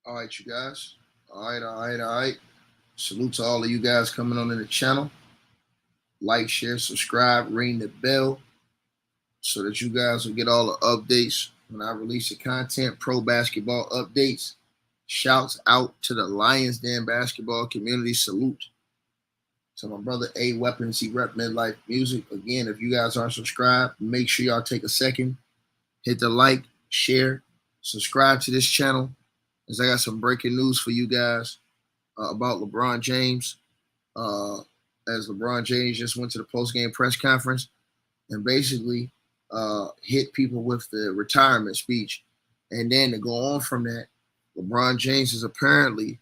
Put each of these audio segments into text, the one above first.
All right, you guys. All right. Salute to all of you guys coming on in the channel. Like, share, subscribe, ring the bell so that you guys will get all the updates when I release the content, pro basketball updates. Shouts out to the Lions Den basketball community. Salute to my brother A Weapons. He rep Midlife Music. Again, if you guys aren't subscribed, make sure y'all take a second, hit the like, share, subscribe to this channel. As I got some breaking news for you guys about LeBron James. Uh, as LeBron James just went to the post-game press conference and basically hit people with the retirement speech. And then to go on from that, LeBron James has apparently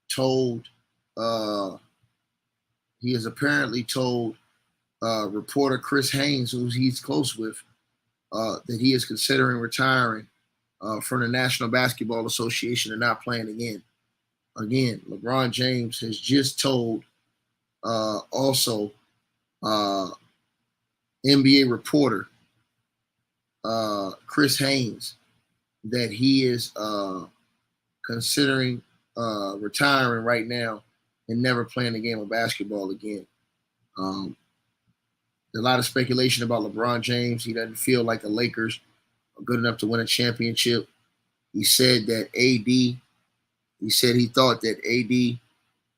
told reporter Chris Haynes, who he's close with, that he is considering retiring from the National Basketball Association and not playing again. Again, LeBron James has just told also NBA reporter Chris Haynes that he is considering retiring right now and never playing a game of basketball again. A lot of speculation about LeBron James. He doesn't feel like the Lakers are good enough to win a championship. He said that AD. He said he thought that AD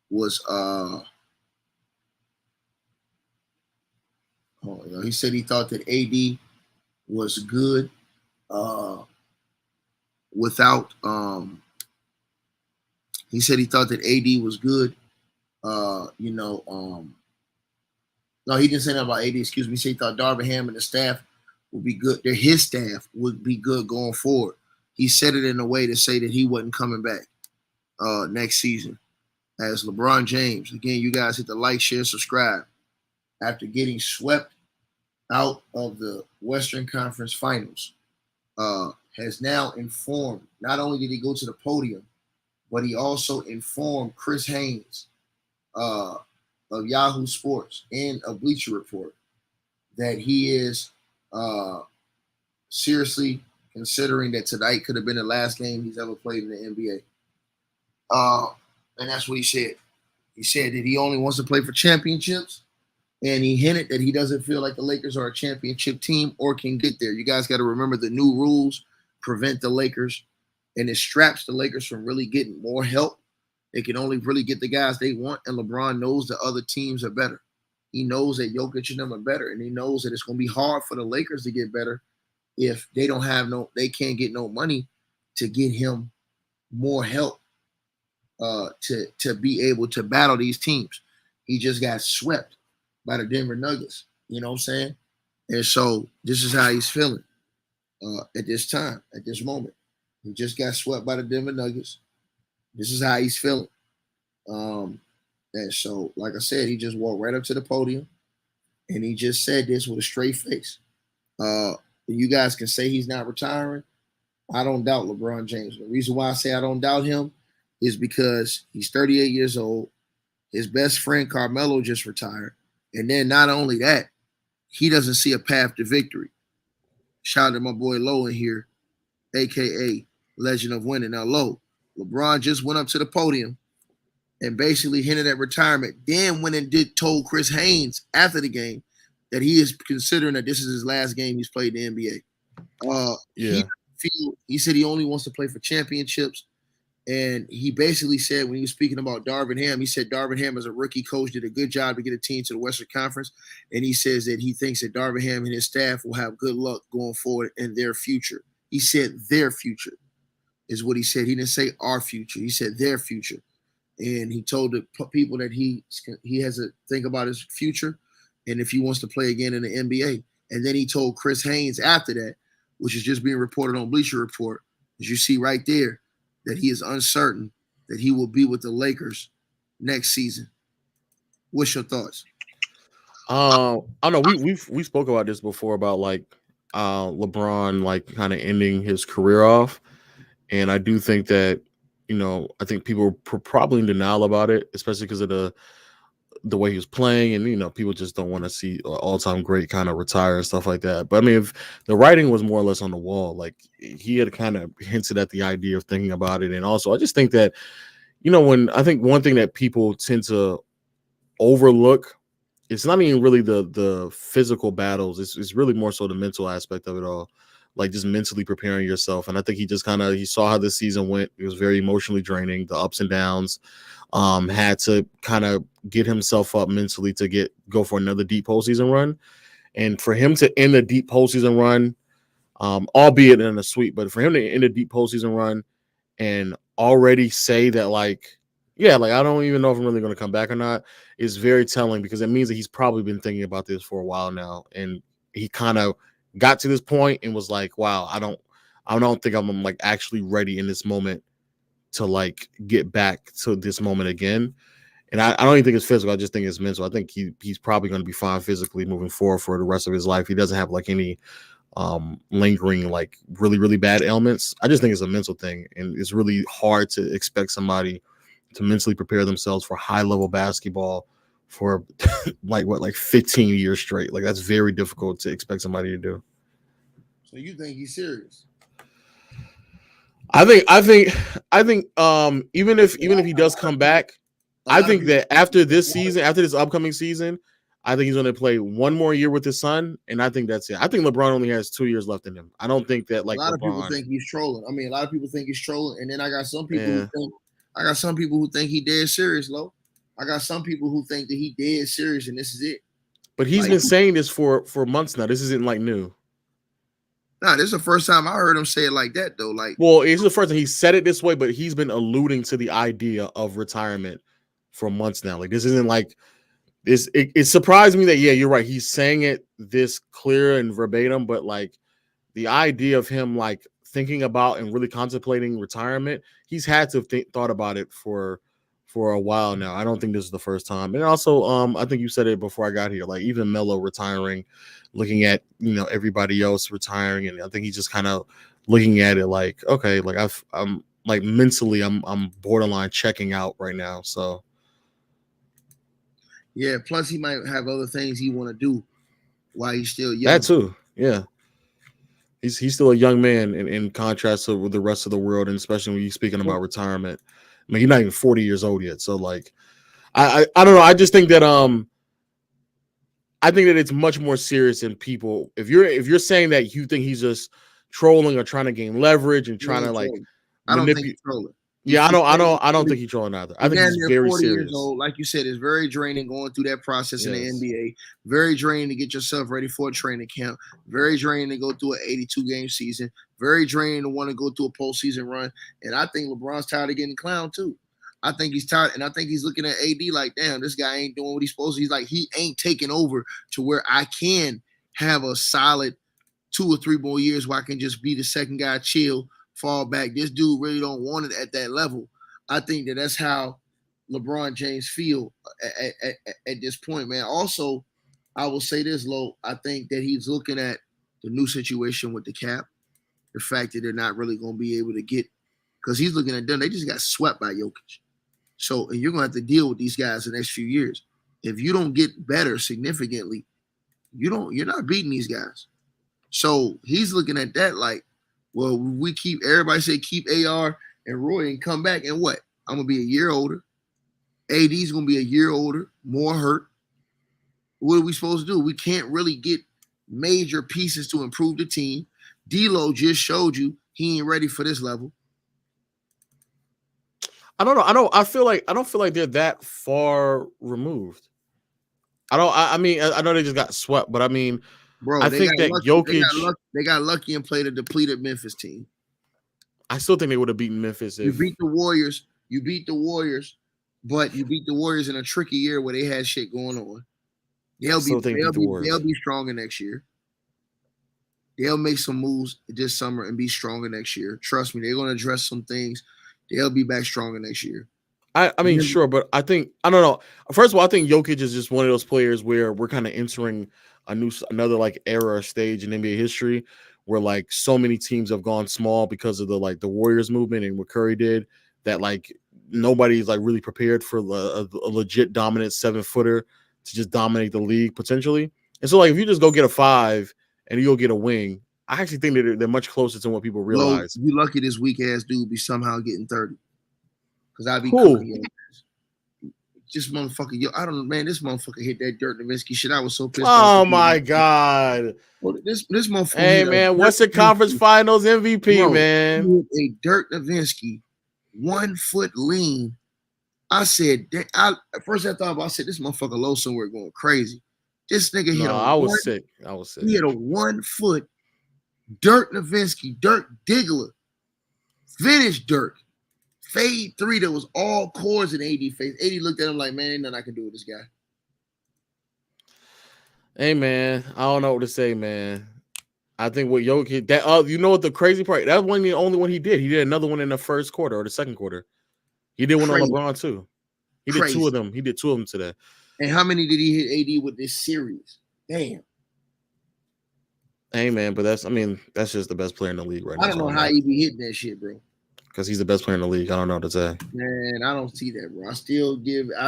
was. He said he thought that AD was good without. He said he thought that AD was good. No, he didn't say that about AD. Excuse me. He said he thought Darvin Ham and the staff would be good. That his staff would be good going forward. He said it in a way to say that he wasn't coming back next season. As LeBron James, again, you guys hit the like, share, subscribe. After getting swept out of the Western Conference Finals, has now informed, not only did he go to the podium, but he also informed Chris Haynes of Yahoo Sports and a Bleacher Report that he is seriously considering that tonight could have been the last game he's ever played in the NBA. And that's what he said. He said that he only wants to play for championships, and he hinted that he doesn't feel like the Lakers are a championship team or can get there. You guys got to remember the new rules prevent the Lakers, and it straps the Lakers from really getting more help. They can only really get the guys they want, and LeBron knows the other teams are better. He knows that Jokic and them are better, and he knows that it's going to be hard for the Lakers to get better if they can't get no money to get him more help to be able to battle these teams. He just got swept by the Denver Nuggets. You know what I'm saying? And so this is how he's feeling at this time, at this moment. He just got swept by the Denver Nuggets. This is how he's feeling. And so, like I said, he just walked right up to the podium and he just said this with a straight face. You guys can say he's not retiring. I don't doubt LeBron James. The reason why I say I don't doubt him is because he's 38 years old. His best friend Carmelo just retired. And then not only that, he doesn't see a path to victory. Shout out to my boy Low in here, a.k.a. Legend of Winning. Now, Low, LeBron just went up to the podium and basically hinted at retirement. Then went and told Chris Haynes after the game that he is considering that this is his last game he's played in the NBA. He said he only wants to play for championships. And he basically said when he was speaking about Darvin Ham, he said Darvin Ham as a rookie coach did a good job to get a team to the Western Conference. And he says that he thinks that Darvin Ham and his staff will have good luck going forward in their future. He said their future is what he said. He didn't say our future. He said their future. And he told the people that he has to think about his future and if he wants to play again in the NBA. And then he told Chris Haynes after that, which is just being reported on Bleacher Report, as you see right there, that he is uncertain that he will be with the Lakers next season. What's your thoughts? I know we spoke about this before about like LeBron like kind of ending his career off, and I do think that I think people are probably in denial about it, especially because of the way he was playing, and people just don't want to see an all-time great kind of retire and stuff like that. But I mean, if the writing was more or less on the wall, like he had kind of hinted at the idea of thinking about it. And also I just think that when I think one thing that people tend to overlook, it's not even really the physical battles, it's really more so the mental aspect of it all, like just mentally preparing yourself. And I think he just kind of he saw how this season went. It was very emotionally draining, the ups and downs. Had to kind of get himself up mentally to go for another deep postseason run. And for him to end a deep postseason run, albeit in a sweep, but for him to end a deep postseason run and already say that, like, yeah, like I don't even know if I'm really going to come back or not, is very telling, because it means that he's probably been thinking about this for a while now. And he kind of got to this point and was like, wow, I don't think I'm like actually ready in this moment to like get back to this moment again. And I don't even think it's physical. I just think it's mental. I think he's probably going to be fine physically moving forward for the rest of his life. He doesn't have like any lingering, like really, really bad ailments. I just think it's a mental thing. And it's really hard to expect somebody to mentally prepare themselves for high level basketball for like 15 years straight. Like that's very difficult to expect somebody to do. So you think he's serious? I think even if he does come back, I think that after this season, after this upcoming season, I think he's going to play one more year with his son, and I think that's it. I think LeBron only has 2 years left in him. I don't think that like a lot of people LeBron. think he's trolling. I mean, a lot of people think he's trolling, and then I got some people who think he dead serious, Lo. I got some people who think that he dead serious, and this is it. But he's been saying this for months now. This isn't like new. Nah, this is the first time I heard him say it like that, though. Like, well, it's the first time he said it this way, but he's been alluding to the idea of retirement for months now. Like, this isn't like this. It surprised me that, yeah, you're right. He's saying it this clear and verbatim, but like the idea of him like thinking about and really contemplating retirement, he's had to have thought about it for a while now. I don't think this is the first time. And also, I think you said it before I got here, like even Melo retiring, looking at, everybody else retiring. And I think he's just kind of looking at it like, okay, like I'm like mentally, I'm borderline checking out right now. So. Yeah. Plus he might have other things he want to do while he's still young. That too. Yeah. He's still a young man in contrast to the rest of the world. And especially when you're speaking about retirement, I mean, he's not even 40 years old yet. So like, I don't know. I just think that I think that it's much more serious than people. If you're saying that you think he's just trolling or trying to gain leverage and trying to like, I don't think he's trolling. Yeah, I don't think he's trolling either. I think he's very 40 serious. Years old. Like you said, it's very draining going through that process in the NBA. Very draining to get yourself ready for a training camp. Very draining to go through an 82-game season. Very draining to want to go through a postseason run. And I think LeBron's tired of getting clowned too. I think he's tired, and I think he's looking at AD like, damn, this guy ain't doing what he's supposed to. He's like, he ain't taking over to where I can have a solid 2 or 3 more years where I can just be the second guy, chill, fall back. This dude really don't want it at that level. I think that's how LeBron James feel at this point, man. Also, I will say this, Lo. I think that he's looking at the new situation with the cap, the fact that they're not really going to be able to get, because he's looking at them. They just got swept by Jokic. So you're going to have to deal with these guys the next few years. If you don't get better significantly, you're not beating these guys. So he's looking at that like, well, everybody say keep AR and Roy and come back, and what? I'm going to be a year older. AD's going to be a year older, more hurt. What are we supposed to do? We can't really get major pieces to improve the team. D'Lo just showed you he ain't ready for this level. I don't know. I don't feel like they're that far removed. I mean, I know they just got swept, but I mean, bro, I think that Jokic, they got lucky and played a depleted Memphis team. I still think they would have beaten Memphis. You beat the Warriors, but you beat the Warriors in a tricky year where they had shit going on. They'll be stronger next year. They'll make some moves this summer and be stronger next year. Trust me, they're going to address some things. They'll be back stronger next year. I mean, sure, but I don't know. First of all, I think Jokic is just one of those players where we're kind of entering another like era or stage in NBA history where like so many teams have gone small because of the Warriors movement and what Curry did, that like nobody's like really prepared for a legit dominant 7-footer to just dominate the league potentially. And so, like, if you just go get a 5 and you go get a wing, I actually think that they're much closer to what people realize. You lucky this weak ass dude be somehow getting 30. Because I'd be Cool. cooking. Just motherfucker, I don't know, man. This motherfucker hit that Dirk Nowitzki shit. I was so pissed. Oh my god! Well, this motherfucker. Hey man, what's the conference finals MVP, bro, man? A Dirk Nowitzki 1 foot lean. I said, first I thought about, I said, this motherfucker low somewhere going crazy. This nigga hit. I was sick. He hit a 1 foot Dirk Nowitzki, Dirk Diggler, finished Dirk. Fade 3 that was all cores in AD face. AD looked at him like, man, ain't nothing I can do with this guy. Hey man, I don't know what to say, man. I think what Jokic, that you know what the crazy part? That wasn't the only one he did. He did another one in the first quarter or the second quarter. He did one on LeBron too. He did 2 of them. He did 2 of them today. And how many did he hit AD with this series? Damn. Hey man, but that's just the best player in the league right now. I don't know how he be hitting that shit, bro. Because he's the best player in the league. I don't know what to say. Man, I don't see that, bro. I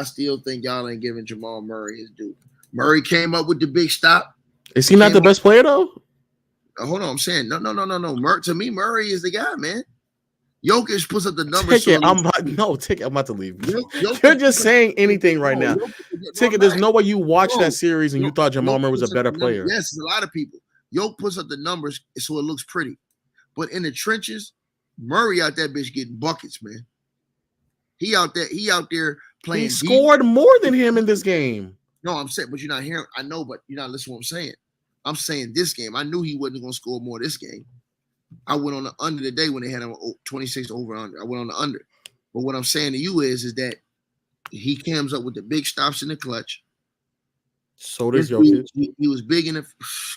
still think y'all ain't giving Jamal Murray his due. Murray came up with the big stop. Is he not the best player though? Hold on, I'm saying no. To me, Murray is the guy, man. Jokic puts up the numbers. Ticket, I'm about to leave. You're just saying anything right now. Ticket, there's no way you watched that series and you thought Jamal Murray was a better player. Yes, a lot of people. Jokic puts up the numbers so it looks pretty. But in the trenches, Murray out that bitch getting buckets, man. He out there playing. He scored more than him in this game. No, I'm saying, but you're not hearing. I know, but you're not listening to what I'm saying. I'm saying this game. I knew he wasn't going to score more this game. I went on the under today when they had him 26 over under. I went on the under. But what I'm saying to you is that he comes up with the big stops in the clutch. So does Jokic. He was big in the.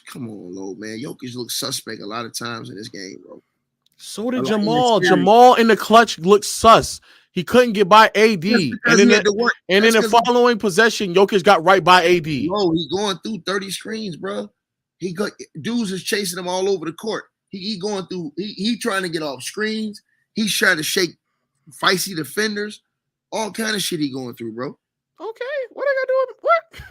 Come on, Lo, man. Jokic looks suspect a lot of times in this game, bro. So did Jamal. Jamal in the clutch looked sus. He couldn't get by AD. And in the following possession, Jokic got right by AD. No, he going through 30 screens, bro. Dudes is chasing him all over the court. He going through. He trying to get off screens. He's trying to shake feisty defenders. All kind of shit he going through, bro. Okay, what I gotta do? What?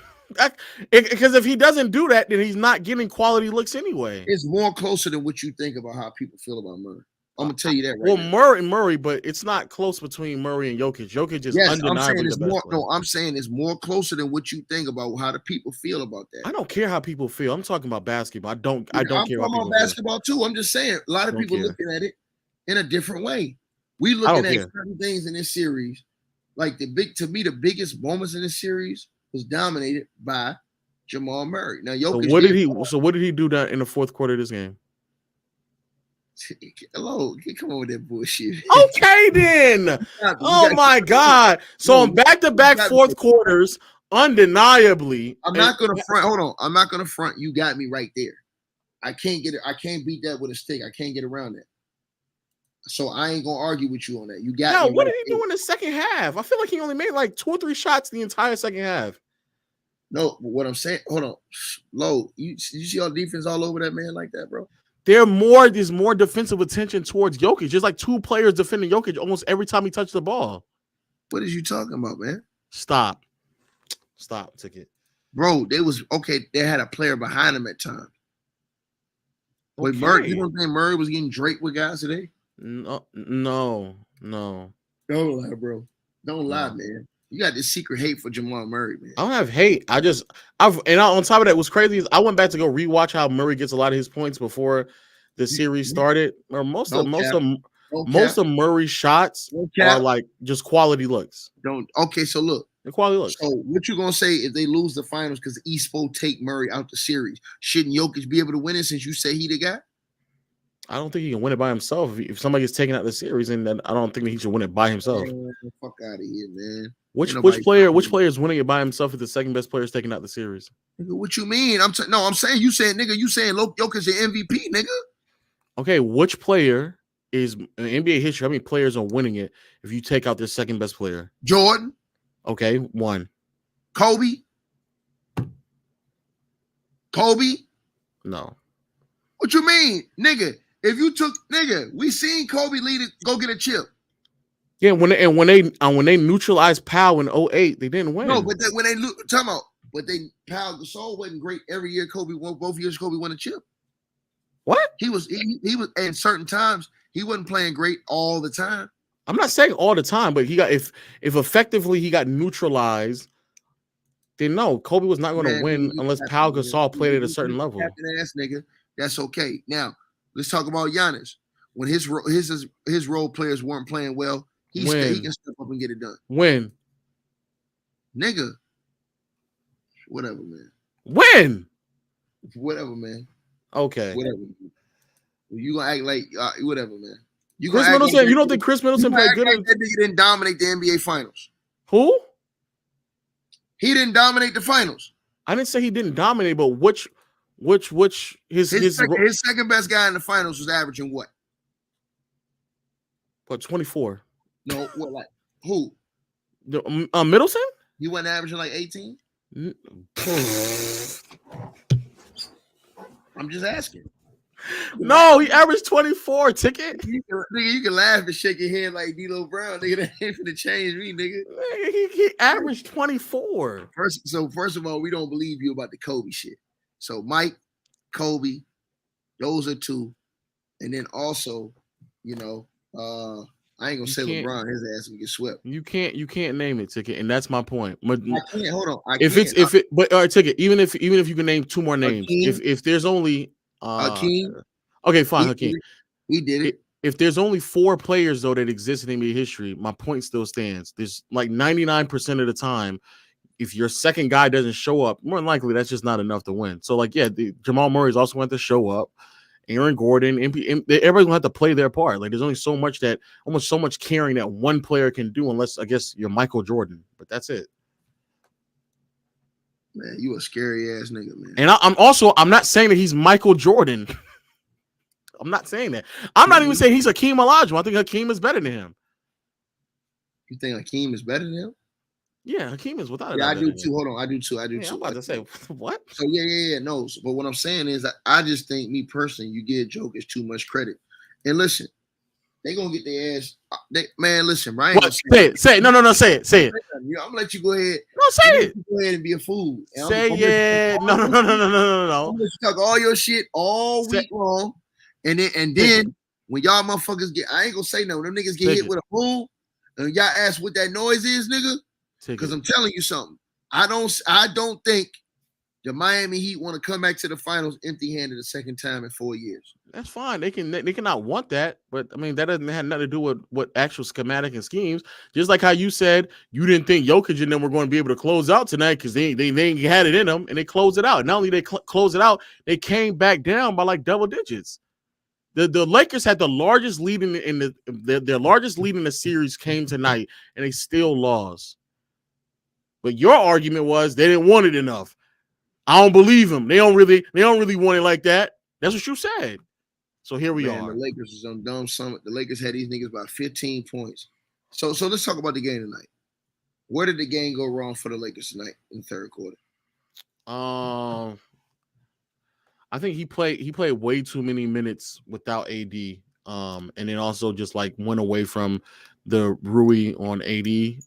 Because if he doesn't do that, then he's not getting quality looks anyway. It's more closer than what you think about how people feel about Murray. I'm gonna tell you that right now. Well, Murray, but it's not close between Murray and Jokic. Jokic is undeniably the best player. I'm saying it's more closer than what you think about how the people feel about that. I don't care how people feel. I'm talking about basketball. I don't care. I'm talking about basketball too. I'm just saying a lot of people looking at it in a different way. We looking at certain things in this series. Like to me, the biggest moments in this series was dominated by Jamal Murray. Now, Jokic. So what did he do that in the fourth quarter of this game? Hello, come on with that bullshit. Okay, then. Oh my God. So on back-to-back fourth quarters, undeniably. I'm not gonna front. Hold on. I'm not gonna front. You got me right there. I can't get it. I can't beat that with a stick. I can't get around that. So I ain't gonna argue with you on that. You got me. What did he do in the second half? I feel like he only made like 2 or 3 shots the entire second half. No, but what I'm saying, hold on. Low, you see our defense all over that man like that, bro? There's more defensive attention towards Jokic. Just like 2 players defending Jokic almost every time he touched the ball. What is you talking about, man? Stop, Ticket. Bro, they had a player behind him at times. Wait, Murray, you don't think Murray was getting draped with guys today? No. Don't lie, bro. Don't lie, man. You got this secret hate for Jamal Murray, man. I don't have hate. On top of that, what's crazy is I went back to go rewatch how Murray gets a lot of his points before the series started. Or most of Murray's shots are like just quality looks. Okay, so look. The quality looks. So what you gonna say if they lose the finals because Eastpo take Murray out the series? Shouldn't Jokic be able to win it since you say he the guy? I don't think he can win it by himself. If somebody gets taken out the series, and then I don't think that he should win it by himself. Fuck out of here, man. Which player is winning it by himself if the second best player is taking out the series? What you mean? I'm saying you saying Jokic the MVP, nigga. Okay, which player is in NBA history? How many players are winning it if you take out their second best player? Jordan. Okay, 1. Kobe. No. What you mean, nigga? If you took we seen Kobe lead it, go get a chip. Yeah, when they neutralized Powell in 08, they didn't win. No, but when they talking about, but Pau Gasol wasn't great every year. Kobe won both years. Kobe won a chip. What? He was at certain times he wasn't playing great all the time. I'm not saying all the time, but he got if effectively he got neutralized, then no, Kobe was not going to win unless Pau Gasol played at a certain level. Captain ass nigga, that's okay. Now let's talk about Giannis. When his role players weren't playing well, he can step up and get it done. When? Nigga. Whatever, man. When? Whatever, man. Okay. Whatever. You gonna act like whatever, man. Chris Middleton. You don't think Chris Middleton played good? Like that nigga didn't dominate the NBA Finals. Who? He didn't dominate the finals. I didn't say he didn't dominate, but his second best guy in the finals was averaging what? What, 24? No, what, like who? Middleton? He wasn't averaging like 18. I'm just asking. No, he averaged 24. Ticket. You can laugh and shake your head like D'Lo Brown. Nigga, that ain't finna change me, nigga. He averaged 24. First of all, we don't believe you about the Kobe shit. So Mike, Kobe, those are two, and then also, I ain't gonna say LeBron. His ass will get swept. You can't name it, Ticket, and that's my point. I can't. Hold on. But all right, Ticket. Even if you can name two more names, if there's only Hakeem. Okay, fine, Hakeem. He did it. If there's only 4 players though that exist in NBA history, my point still stands. There's like 99% of the time, if your second guy doesn't show up, more than likely that's just not enough to win. So like, yeah, Jamal Murray's also going to show up. Aaron Gordon, everybody's gonna have to play their part. Like, there's only almost so much caring that one player can do, unless I guess you're Michael Jordan, but that's it. Man, you a scary ass nigga, man. And I'm not saying that he's Michael Jordan. I'm not saying that. I'm not even saying he's Hakeem Olajuwon. I think Hakeem is better than him. You think Hakeem is better than him? Yeah, Hakeem is without it. Yeah, I do too. Hold on, I do too. I'm about to say what? So yeah. No, but what I'm saying is, I just think, me personally, you give Jokic too much credit. And listen, they gonna get their ass. Man, listen, Ryan. What? Say it. No. Say it. I'm gonna let you go ahead. No, say it. Go ahead and be a fool. Say it. No. I'm gonna let you talk all your shit all week long, and then when y'all motherfuckers I ain't gonna say no. Them niggas get hit with a boom, and y'all ask what that noise is, nigga. Because I'm telling you something. I don't think the Miami Heat want to come back to the finals empty-handed a second time in 4 years. That's fine. They cannot want that, but I mean that doesn't have nothing to do with what actual schematic and schemes. Just like how you said you didn't think Jokic and them were going to be able to close out tonight because they had it in them and they closed it out. Not only they close it out, they came back down by like double digits. The Lakers had the largest lead their largest lead in the series came tonight, and they still lost. But your argument was they didn't want it enough. I don't believe them. They don't really want it like that. That's what you said. So here we are. The Lakers was on dumb summit. The Lakers had these niggas by 15 points. So let's talk about the game tonight. Where did the game go wrong for the Lakers tonight in the third quarter? I think he played way too many minutes without AD. And then also just like went away from the Rui on Jokic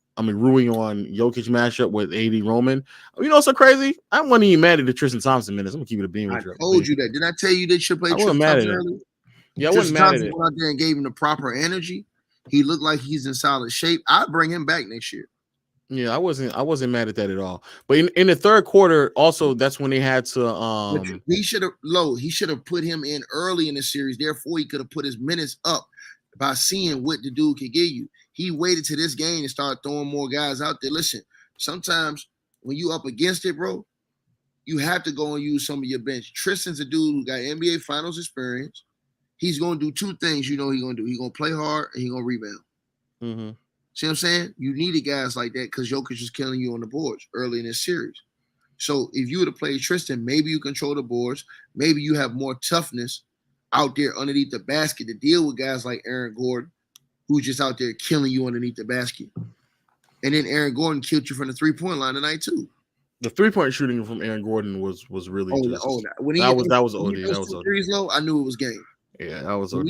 matchup with AD Roman. You know what's so crazy? I wasn't even mad at the Tristan Thompson minutes. I'm gonna keep it a beam with you. I told you that. Didn't I tell you they should play Tristan Thompson early? Yeah, I wasn't mad at it. Went out there and gave him the proper energy. He looked like he's in solid shape. I'd bring him back next year. Yeah, I wasn't mad at that at all. But in the third quarter, also that's when they had to he should have put him in early in the series. Therefore, he could have put his minutes up by seeing what the dude could give you. He waited to this game and started throwing more guys out there. Listen, sometimes when you up against it, bro, you have to go and use some of your bench. Tristan's a dude who got NBA Finals experience. He's going to do two things he's going to do. He's going to play hard and he's going to rebound. Mm-hmm. See what I'm saying? You needed guys like that because Jokic is killing you on the boards early in this series. So if you would have played Tristan, maybe you control the boards. Maybe you have more toughness out there underneath the basket to deal with guys like Aaron Gordon, who's just out there killing you underneath the basket. And then Aaron Gordon killed you from the three-point line tonight too. The three-point shooting from Aaron Gordon was really that was OD. That was OD. Threes low, I knew it was game. Yeah, that was OD. When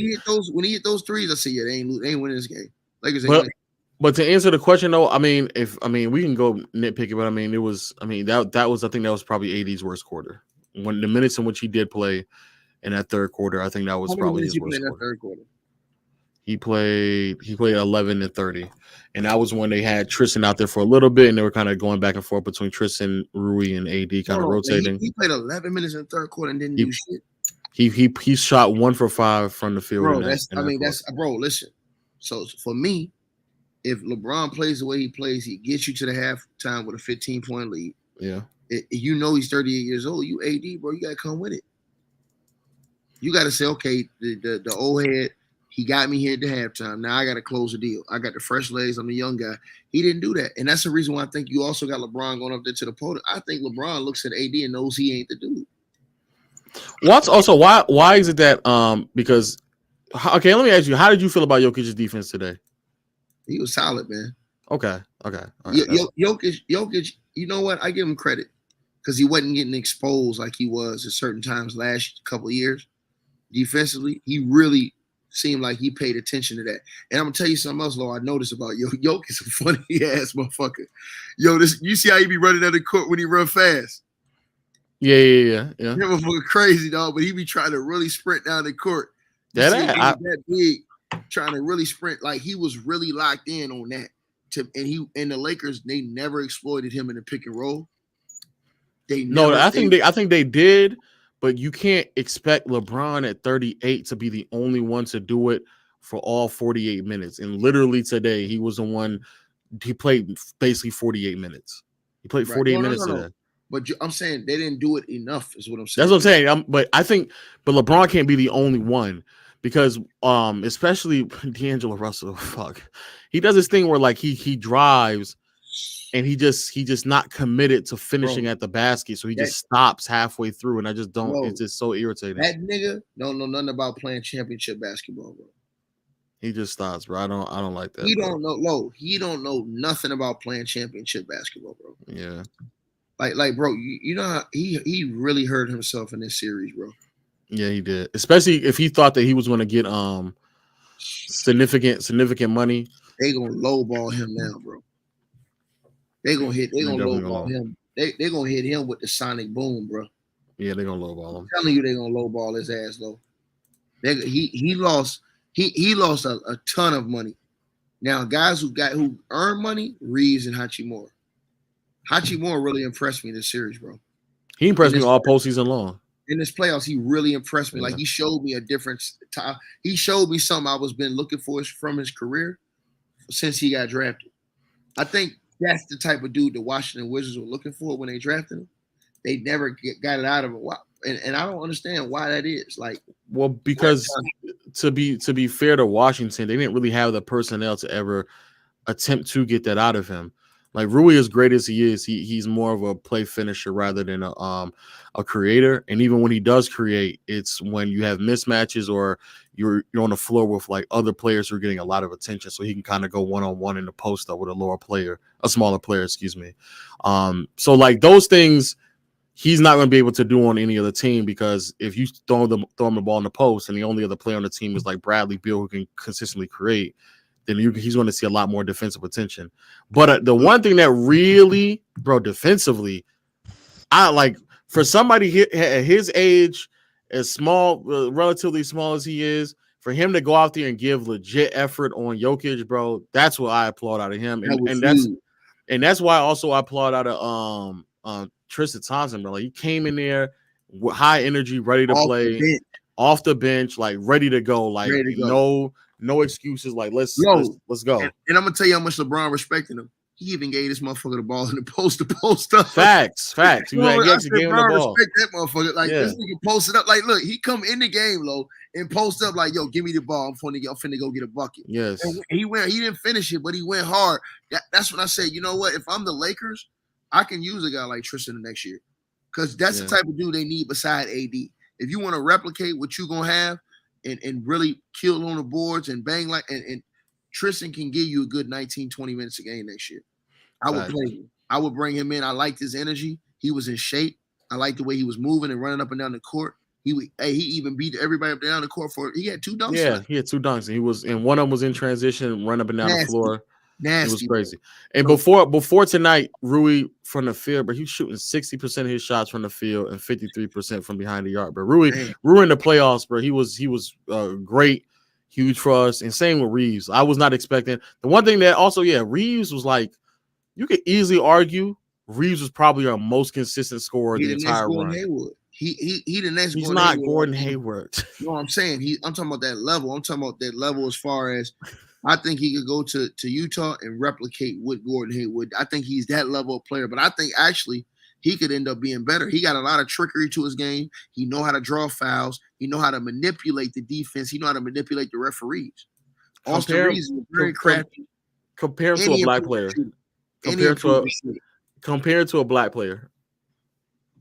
he hit those threes, I said, yeah, they ain't winning this game. Lakers ain't but, winning. But to answer the question though, we can go nitpicky, but it was that was I think that was probably AD's worst quarter. When the minutes in which he did play in that third quarter, I think that How was many probably minutes his you play worst in that quarter. third quarter? He played 11 and 30. And that was when they had Tristan out there for a little bit and they were kind of going back and forth between Tristan, Rui, and AD kind Hold of on, man. rotating. He played 11 minutes in the third quarter and didn't He do shit. he shot 1 for 5 from the field Bro, in that quarter. bro, listen. So for me, if LeBron plays the way he plays, he gets you to the halftime with a 15-point lead. Yeah. You know he's 38 years old. You AD, bro, you gotta come with it. You gotta say, okay, the old head, he got me here at the halftime. Now I gotta close the deal. I got the fresh legs. I'm the young guy. He didn't do that. And that's the reason why I think you also got LeBron going up there to the podium. I think LeBron looks at AD and knows he ain't the dude. What's also why is it that because okay, let me ask you, how did you feel about Jokic's defense today? He was solid, man. Okay. All right. Jokic, you know what? I give him credit because he wasn't getting exposed like he was at certain times last couple of years. Defensively, he really seemed like he paid attention to that. And I'm gonna tell you something else, Lo. I noticed about Jokic is a funny ass motherfucker. You see how he be running out the court when he run fast? Yeah. That motherfucker crazy, dog. But he be trying to really sprint down the court. That big, trying to really sprint. Like he was really locked in on that. And the Lakers, they never exploited him in the pick and roll. I think they did, but you can't expect LeBron at 38 to be the only one to do it for all 48 minutes. And literally today, he was the one. He played basically 48 minutes. He played 48 minutes today. But I'm saying they didn't do it enough, is what I'm saying. That's what I'm saying. But LeBron can't be the only one because especially D'Angelo Russell, he does this thing where like he drives and he just not committed to finishing at the basket, so he just stops halfway through, and I just don't. It's just so irritating. That nigga don't know nothing about playing championship basketball, bro. He just stops, bro. I don't like that. He don't know. He don't know nothing about playing championship basketball, bro. Yeah. Like, bro, you know how he really hurt himself in this series, bro. Yeah, he did. Especially if he thought that he was going to get significant money. They gonna lowball him now, bro. They gonna lowball him. They gonna hit him with the sonic boom, bro. Yeah, they gonna lowball him. I'm telling you, they gonna lowball his ass though. He lost a ton of money. Now, guys who earn money, Reeves and Hachimura. Hachimura really impressed me in this series, bro. He impressed me all postseason long. In this playoffs, he really impressed me. Yeah. Like he showed me a different time. He showed me something I was been looking for from his career since he got drafted. I think that's the type of dude the Washington Wizards were looking for when they drafted him. They never got it out of him. And I don't understand why that is. Like, well, because to be fair to Washington, they didn't really have the personnel to ever attempt to get that out of him. Like Rui, as great as he is, he's more of a play finisher rather than a creator. And even when he does create, it's when you have mismatches or you're on the floor with like other players who are getting a lot of attention, so he can kind of go one-on-one in the post up with a smaller player, excuse me. So like those things, he's not going to be able to do on any other team, because if you throw him the ball in the post and the only other player on the team is like Bradley Beal who can consistently create, then he's going to see a lot more defensive attention. But the one thing that really, bro, defensively, I like for somebody at his age, as small, relatively small as he is, for him to go out there and give legit effort on Jokic, bro, that's what I applaud out of him. And that's why also I applaud out of Tristan Thompson, bro. Like he came in there with high energy, ready to play, off the bench, like ready to go, like no excuses. Like let's go. And I'm gonna tell you how much LeBron respected him. He even gave this motherfucker the ball in the post to post up. Facts. He actually gave him the ball. Respect that motherfucker. Like this nigga posted up. Like, look, he come in the game low and post up like, yo, give me the ball. I'm finna go get a bucket. Yes. And he didn't finish it, but he went hard. That's when I said, you know what? If I'm the Lakers, I can use a guy like Tristan the next year. Because that's the type of dude they need beside AD. If you want to replicate what you're gonna have and really kill on the boards and bang like and Tristan can give you a good 19, 20 minutes a game next year. I would play him. I would bring him in. I liked his energy. He was in shape. I liked the way he was moving and running up and down the court. He even beat everybody up and down the court he had 2 dunks. Yeah, he had 2 dunks. And one of them was in transition, run up and down the floor. It was Nasty. crazy. And Bro. before tonight, Rui from the field, but he was shooting 60% of his shots from the field and 53% from behind the arc. But Rui in the playoffs, bro. He was great, huge for us. And same with Reeves. I was not expecting the one thing that also, Reeves was like, you could easily argue Reeves was probably our most consistent scorer He the the next entire Gordon run. Hayward. He the next. He's Gordon not Hayward. Gordon Hayward. No, I'm saying I'm talking about that level. I'm talking about that level as far as I think he could go to Utah and replicate what Gordon Hayward. I think he's that level of player, but I think actually he could end up being better. He got a lot of trickery to his game. He know how to draw fouls. He know how to manipulate the defense. He know how to manipulate the referees. Austin Reeves is very crafty. Compare him to a black player. Compared to a black player.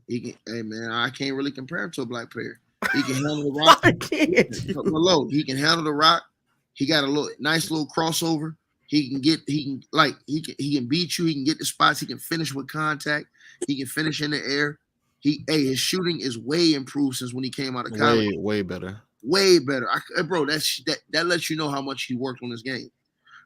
He can, hey man, I can't really compare him to a black player. He can handle the rock. I can't. He can handle the rock. He got a nice little crossover. He can beat you. He can get the spots. He can finish with contact. He can finish in the air. His shooting is way improved since when he came out of college. Way better. Way better. Bro, that lets you know how much he worked on his game.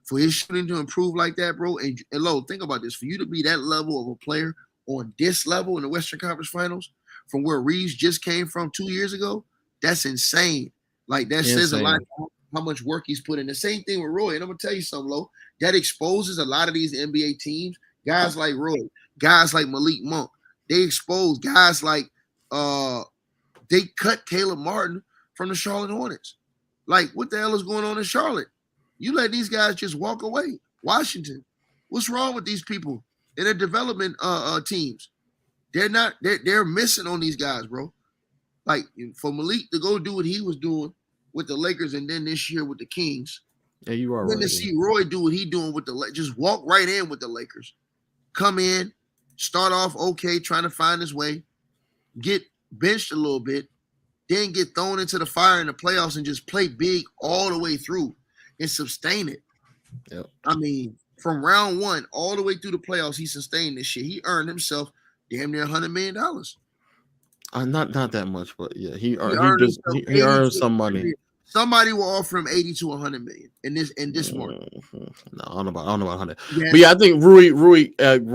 For his shooting to improve like that, bro, and Lo, think about this. For you to be that level of a player on this level in the Western Conference Finals, from where Reeves just came from 2 years ago, that's insane. Like, that says a lot about how much work he's put in. The same thing with Roy. And I'm going to tell you something, Lo. That exposes a lot of these NBA teams, guys like Roy, guys like Malik Monk. They expose guys like they cut Caleb Martin from the Charlotte Hornets. Like, what the hell is going on in Charlotte? You let these guys just walk away. Washington, what's wrong with these people in their development teams? They're missing on these guys, bro. Like, for Malik to go do what he was doing with the Lakers and then this year with the Kings. Yeah, you are then right. To see Roy do what he doing with just walk right in with the Lakers. Come in, start off okay, trying to find his way, get benched a little bit, then get thrown into the fire in the playoffs and just play big all the way through and sustain it. Yep. I mean, from round one all the way through the playoffs, he sustained this shit. He earned himself damn near $100 million. Not that much, but yeah, he earned some money. Somebody will offer him 80 to 100 million in this market. No, I don't know about 100. Yeah. But yeah, I think Rui,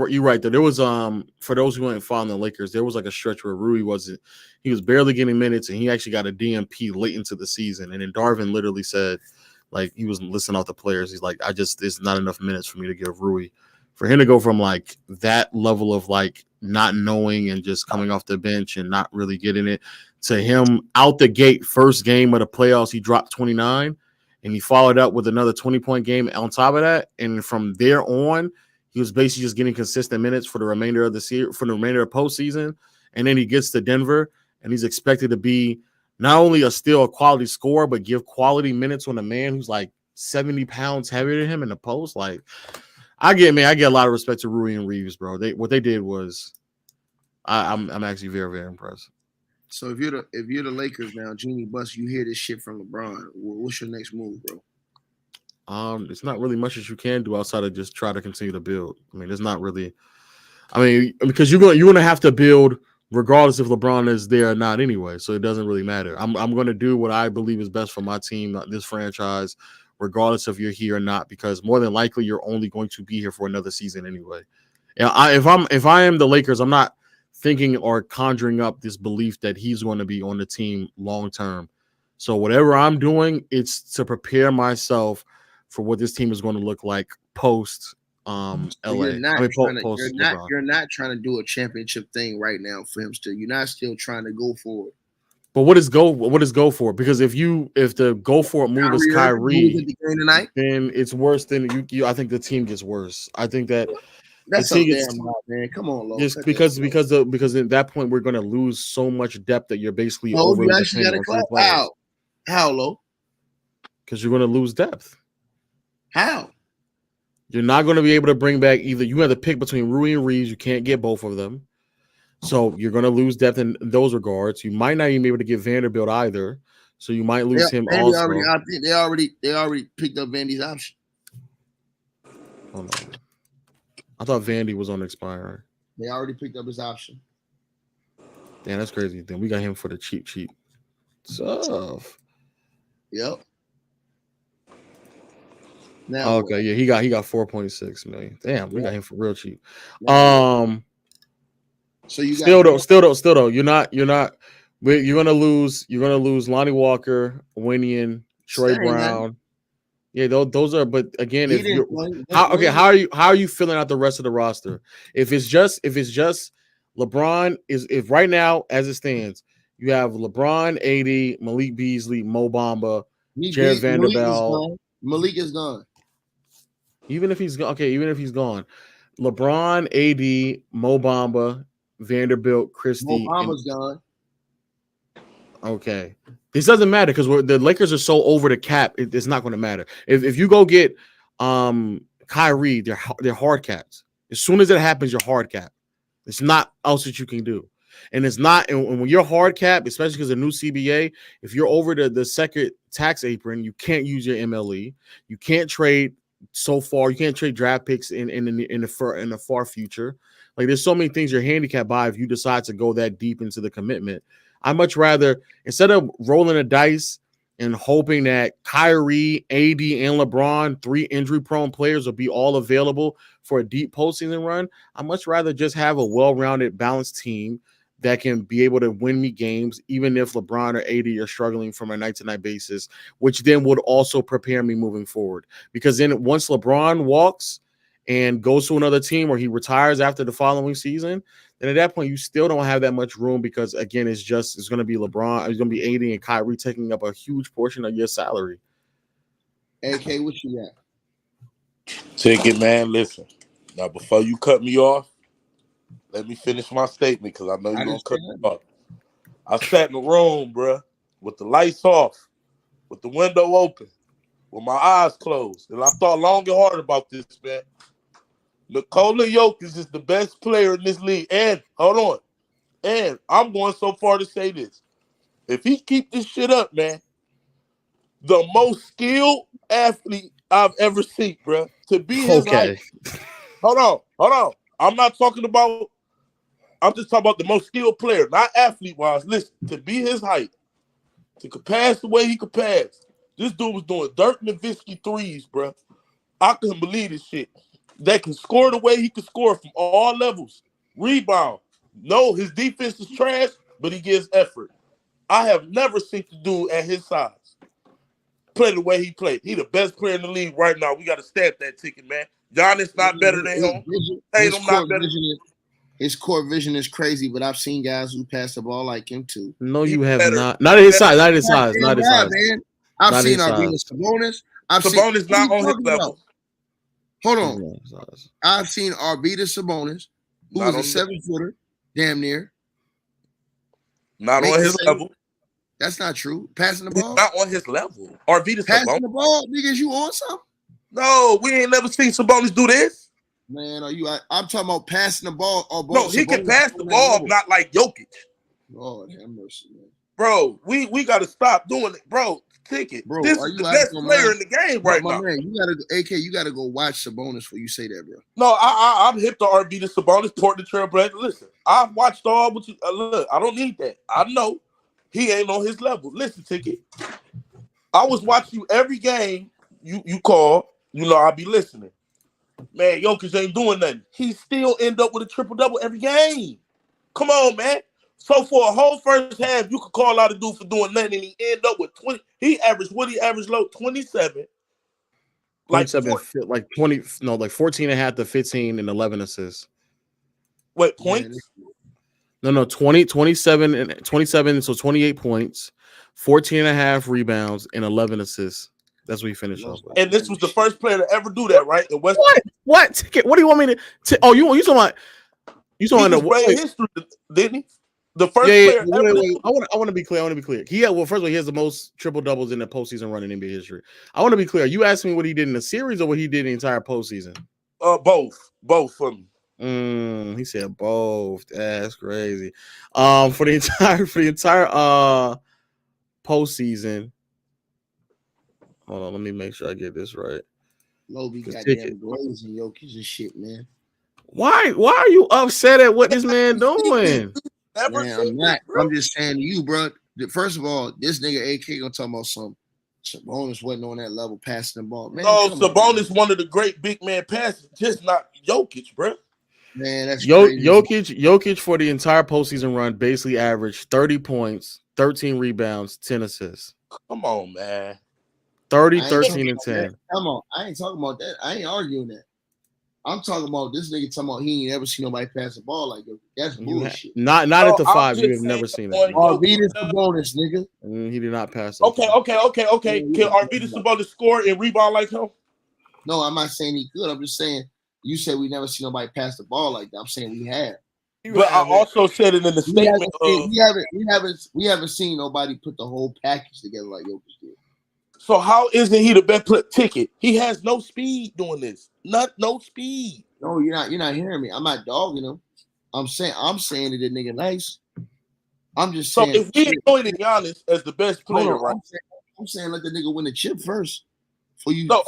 you're right there. There was for those who weren't following the Lakers, there was like a stretch where Rui was barely getting minutes, and he actually got a DMP late into the season. And then Darvin literally said, like, he was listing out the players. He's like, there's not enough minutes for me to give Rui. For him to go from like that level of like not knowing and just coming off the bench and not really getting it to him out the gate, first game of the playoffs, he dropped 29 and he followed up with another 20-point game on top of that. And from there on, he was basically just getting consistent minutes for the remainder of the season, for the remainder of postseason. And then he gets to Denver and he's expected to be not only a quality scorer, but give quality minutes on a man who's like 70 pounds heavier than him in the post. Like, I get a lot of respect to Rui and Reeves, bro. What they did was, I'm actually very, very impressed. So if you're the Lakers now, Jimmy Bus, you hear this shit from LeBron. What's your next move, bro? It's not really much that you can do outside of just try to continue to build. I mean, there's not really. I mean, because you're gonna have to build regardless if LeBron is there or not anyway. So it doesn't really matter. I'm gonna do what I believe is best for my team, this franchise, regardless if you're here or not, because more than likely you're only going to be here for another season anyway. And if I am the Lakers, I'm not thinking or conjuring up this belief that he's going to be on the team long term. So whatever I'm doing, it's to prepare myself for what this team is going to look like post LA. You're not trying to do a championship thing right now for him still. You're not still trying to go for it. But what is go for it? Because if the go for it move is Kyrie, then it's worse than you. I think the team gets worse. I think that's so damn hard, man. Come on, Lo. Just because at that point we're going to lose so much depth that you're basically over. You actually got to clap. How, Lo? Because you're going to lose depth. How? You're not going to be able to bring back either. You have to pick between Rui and Reeves. You can't get both of them. So you're going to lose depth in those regards. You might not even be able to get Vanderbilt either. So you might lose him also. They already picked up Vandy's option. Hold on. I thought Vandy was on expiring. They already picked up his option. Damn, that's crazy. Then we got him for the cheap stuff. Yep. Now what? Okay, yeah, he got 4.6 million. Damn, we Yeah. got him for real cheap. Now what? So you got Still though, you're gonna lose Lonnie Walker, Winian, Troy that ain't nothing. Brown. Yeah, those are. But again, He if didn't you're play. how are you filling out the rest of the roster? If it's just LeBron is if right now as it stands, you have LeBron, AD, Malik Beasley, Mo Bamba, Jared Malik is Vanderbilt. gone. Malik is gone. Even if he's gone, LeBron, AD, Mo Bamba, Vanderbilt, Mo Christie, and Bamba's gone. okay. This doesn't matter because the Lakers are so over the cap. It's not going to matter. If you go get Kyrie, they're hard caps. As soon as it happens, you're hard cap. It's not else that you can do. And it's not, and when you're hard cap, especially because of the new CBA, if you're over the second tax apron, you can't use your MLE. You can't trade so far. You can't trade draft picks in the far future. Like there's so many things you're handicapped by if you decide to go that deep into the commitment. I much rather instead of rolling the dice and hoping that Kyrie, AD, and LeBron, three injury-prone players, will be all available for a deep postseason run. I much rather just have a well-rounded, balanced team that can be able to win me games, even if LeBron or AD are struggling from a night-to-night basis, which then would also prepare me moving forward. Because then once LeBron walks and goes to another team or he retires after the following season, then at that point you still don't have that much room because again, it's going to be LeBron, it's going to be AD and Kyrie taking up a huge portion of your salary. AK, what you got? Take it, man. Listen. Now, before you cut me off, let me finish my statement because I know you're going to cut me off. I sat in the room, bruh, with the lights off, with the window open, with my eyes closed. And I thought long and hard about this, man. Nikola Jokic is the best player in this league. And, hold on, and I'm going so far to say this. If he keep this shit up, man, the most skilled athlete I've ever seen, bruh, to be his height. Hold on. I'm not talking about, I'm just talking about the most skilled player, not athlete-wise. Listen, to be his height, to pass the way he could pass, this dude was doing Dirk Nowitzki threes, bruh. I couldn't believe this shit. That can score the way he could score from all levels. Rebound. No, his defense is trash, but he gives effort. I have never seen the dude at his size play the way he played. He the best player in the league right now. We got to stamp that ticket, man. Giannis not better than him. Tatum not better. His court vision is crazy, but I've seen guys who pass the ball like him too. No, you have not. Not at his size. Not at his size. Not at his size. Man. I've seen Arvidas Sabonis. Sabonis not on his level. Hold on. I've seen Arvidas Sabonis, who was a 7-footer, damn near. Not on his level. That's not true. Passing the ball? Not on his level. Arvidas passing the ball? Niggas, you on something? No, we ain't never seen Sabonis do this. Man, I'm talking about passing the ball. No, he can pass the ball, not like Jokic. Lord have mercy, man. Bro, we got to stop doing it. Bro, ticket. Bro, this is the best player in the game right now. Man, you gotta go watch Sabonis before you say that, bro. No, I'm hip to Arvidas Sabonis, Portland Trailblazer. Listen, I've watched all, but look, I don't need that. I know he ain't on his level. Listen, ticket. I was watching you every game you call. You know, I'll be listening. Man, Jokic ain't doing nothing. He still end up with a triple-double every game. Come on, man. So for a whole first half, you could call out a dude for doing nothing, and he end up with 20. He averaged 27. 27, like 20, no, like 14 and a half to 15 and 11 assists. Wait, points? No, 27, so 28 points, 14 and a half rebounds, and 11 assists. That's what he finished off with. And this was the first player to ever do that, right? What? What do you want me to? Oh, you talking about? You talking about history, didn't he? The first player ever. Wait. I want to be clear. First of all, he has the most triple doubles in the postseason run in NBA history. I want to be clear. You asking me what he did in the series or what he did in the entire postseason? Both for me. He said both. That's crazy. For the entire postseason. Hold on, let me make sure I get this right. Lobi got damn Glazing Jokic and shit, man. Why are you upset at what this man doing? Man, I'm not. I'm just saying to you, bro. First of all, this nigga AK gonna talk about something. Sabonis wasn't on that level passing the ball. Man, No, come Sabonis on, one of the great big man passes, just not Jokic, bro. man, that's crazy. Jokic for the entire postseason run basically averaged 30 points, 13 rebounds, 10 assists. Come on, man. 30, 13, and 10. Come on. I ain't talking about that. I ain't arguing that. I'm talking about this nigga talking about he ain't ever seen nobody pass the ball like that. That's bullshit. Not at the 5. You have never seen it. Arvidas Sabonis, nigga. He did not pass. Okay. Can Arvidas Sabonis score and rebound like him? No, I'm not saying he could. I'm just saying you said we never seen nobody pass the ball like that. I'm saying we have. But I also said it in the statement. We haven't seen nobody put the whole package together like Jokic did. So how isn't he the best ticket? He has no speed doing this. No speed. No, you're not hearing me. I'm not dogging him. I'm saying that the nigga nice. I'm just saying. So if we anointed Giannis as the best player, right? I'm saying let the nigga win the chip first. For you glaze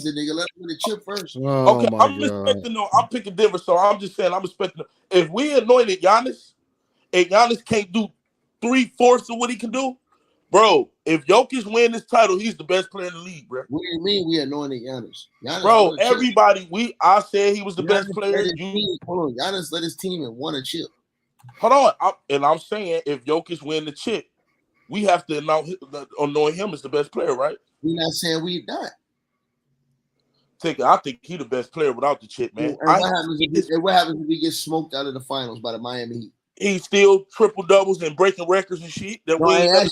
the nigga, let him win the chip first. Oh, okay, I'm expecting I'm picking Denver, so I'm just saying I'm expecting if we anointed Giannis and Giannis can't do 3/4 of what he can do, bro. If Jokic win this title, he's the best player in the league, bro. What do you mean we anointed Giannis? Bro, everybody, I said he was the best player. Giannis led his team and won a chip. Hold on, I'm saying if Jokic win the chip, we have to anoint him as the best player, right? We're not saying we not. I think he the best player without the chip, man. What happens if he gets smoked out of the finals by the Miami Heat? He's still triple doubles and breaking records and shit. I'm saying,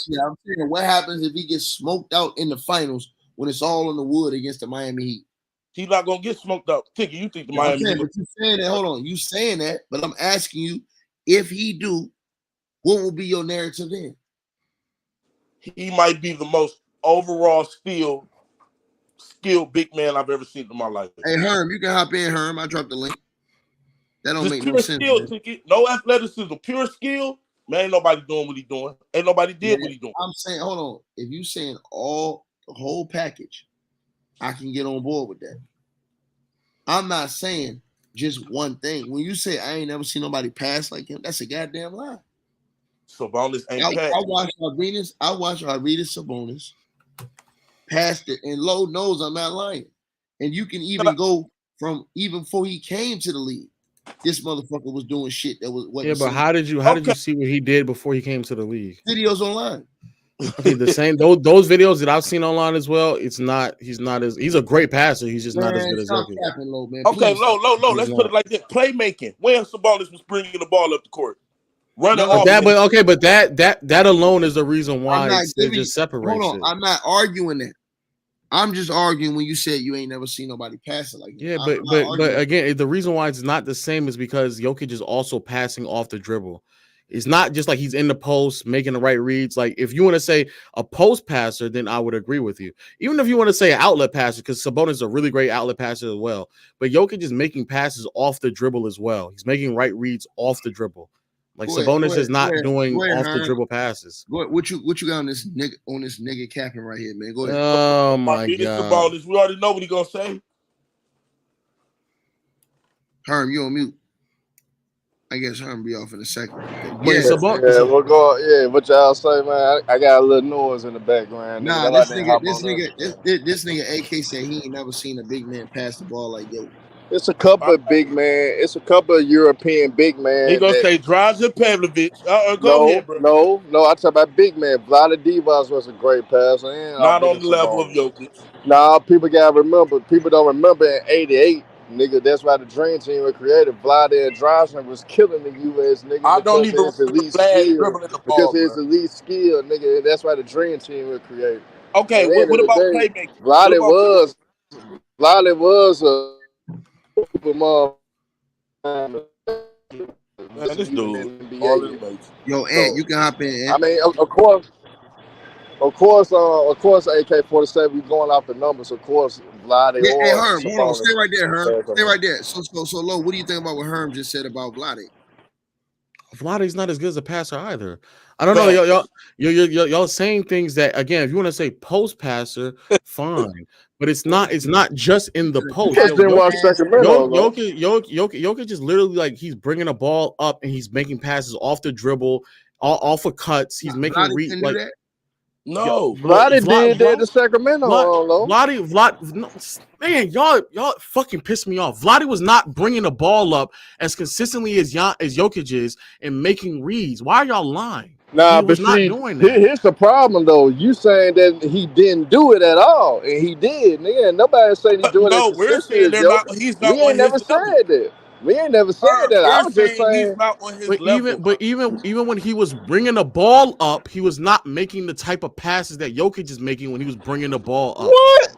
what happens if he gets smoked out in the finals when it's all on the wood against the Miami Heat? He's not gonna get smoked out. Tiki, you think the Miami Heat? But you saying that? Hold on, you saying that? But I'm asking you, if he do, what will be your narrative then? He might be the most overall skilled big man I've ever seen in my life. Hey Herm, you can hop in, Herm. I dropped the link. That don't make no sense. Skill, no athleticism, pure skill. Man, ain't nobody doing what he doing. Ain't nobody did what he doing. I'm saying, hold on. If you saying the whole package, I can get on board with that. I'm not saying just one thing. When you say I ain't never seen nobody pass like him, that's a goddamn lie. Sabonis ain't pass. I watched Arvidas Sabonis passed it, and Lord knows I'm not lying. And you can even go from even before he came to the league. This motherfucker was doing shit that was but how did you see what he did before he came to the league? Videos online. Okay, the same those videos that I've seen online as well. He's a great passer. He's just not as good as Jokic. Okay, low. Let's put it like this: playmaking. When Sabonis was bringing the ball up the court, running off. But that alone is the reason why it just separates. Hold on, I'm not arguing that. I'm just arguing when you said you ain't never seen nobody pass it like that. Yeah, but again, the reason why it's not the same is because Jokic is also passing off the dribble. It's not just like he's in the post making the right reads. Like if you want to say a post passer, then I would agree with you. Even if you want to say an outlet passer, because Sabonis is a really great outlet passer as well. But Jokic is making passes off the dribble as well. He's making right reads off the dribble. Like Sabonis is not doing off the dribble passes. What you got on this nigga capping right here, man? Go ahead. Oh my god! We already know what he gonna say. Herm, you on mute? I guess Herm be off in a second. We'll go. Yeah, what y'all say, man? I got a little noise in the background. Nah, this nigga AK said he ain't never seen a big man pass the ball like yo. It's a couple of big man. It's a couple of European big men. He gonna say Draža Pavlovic. Go ahead, bro. No. I talk about big man. Vlade Divac was a great passer. Not on the level of Jokic. Nah, people gotta remember. People don't remember in '88, nigga. That's why the Dream Team was created. Vlade and Draža was killing the U.S. nigga. I don't even remember because his elite skill, nigga. That's why the Dream Team was created. Okay, what about playmaking? Vlade was a this dude. Yo, Ant, you can hop in. Ant. I mean, of course, AK-47. We going off the numbers. Of course, Vlade. Hey, Herm, hold on, stay right there, Herm. Stay right there. So, Lo, what do you think about what Herm just said about Vlade? Vlade's not as good as a passer either. I don't know. Y'all saying things that, again, if you want to say post passer, fine. But it's not just in the post. Jokic is literally like he's bringing a ball up and he's making passes off the dribble, off of cuts. He's making No. Vlade did that to Sacramento. No, man, y'all fucking pissed me off. Vlade was not bringing the ball up as consistently as Jokic is and making reads. Why are y'all lying? Nah, He but was not see, doing that. here's the problem though. You saying that he didn't do it at all, and he did. Nigga, nobody saying he doing it No, we're consistently. saying he's not We ain't on his never level. said that. We ain't never said that. I We're was just saying he's saying. not on his But level. even when he was bringing the ball up, he was not making the type of passes that Jokic is making when he was bringing the ball up. What?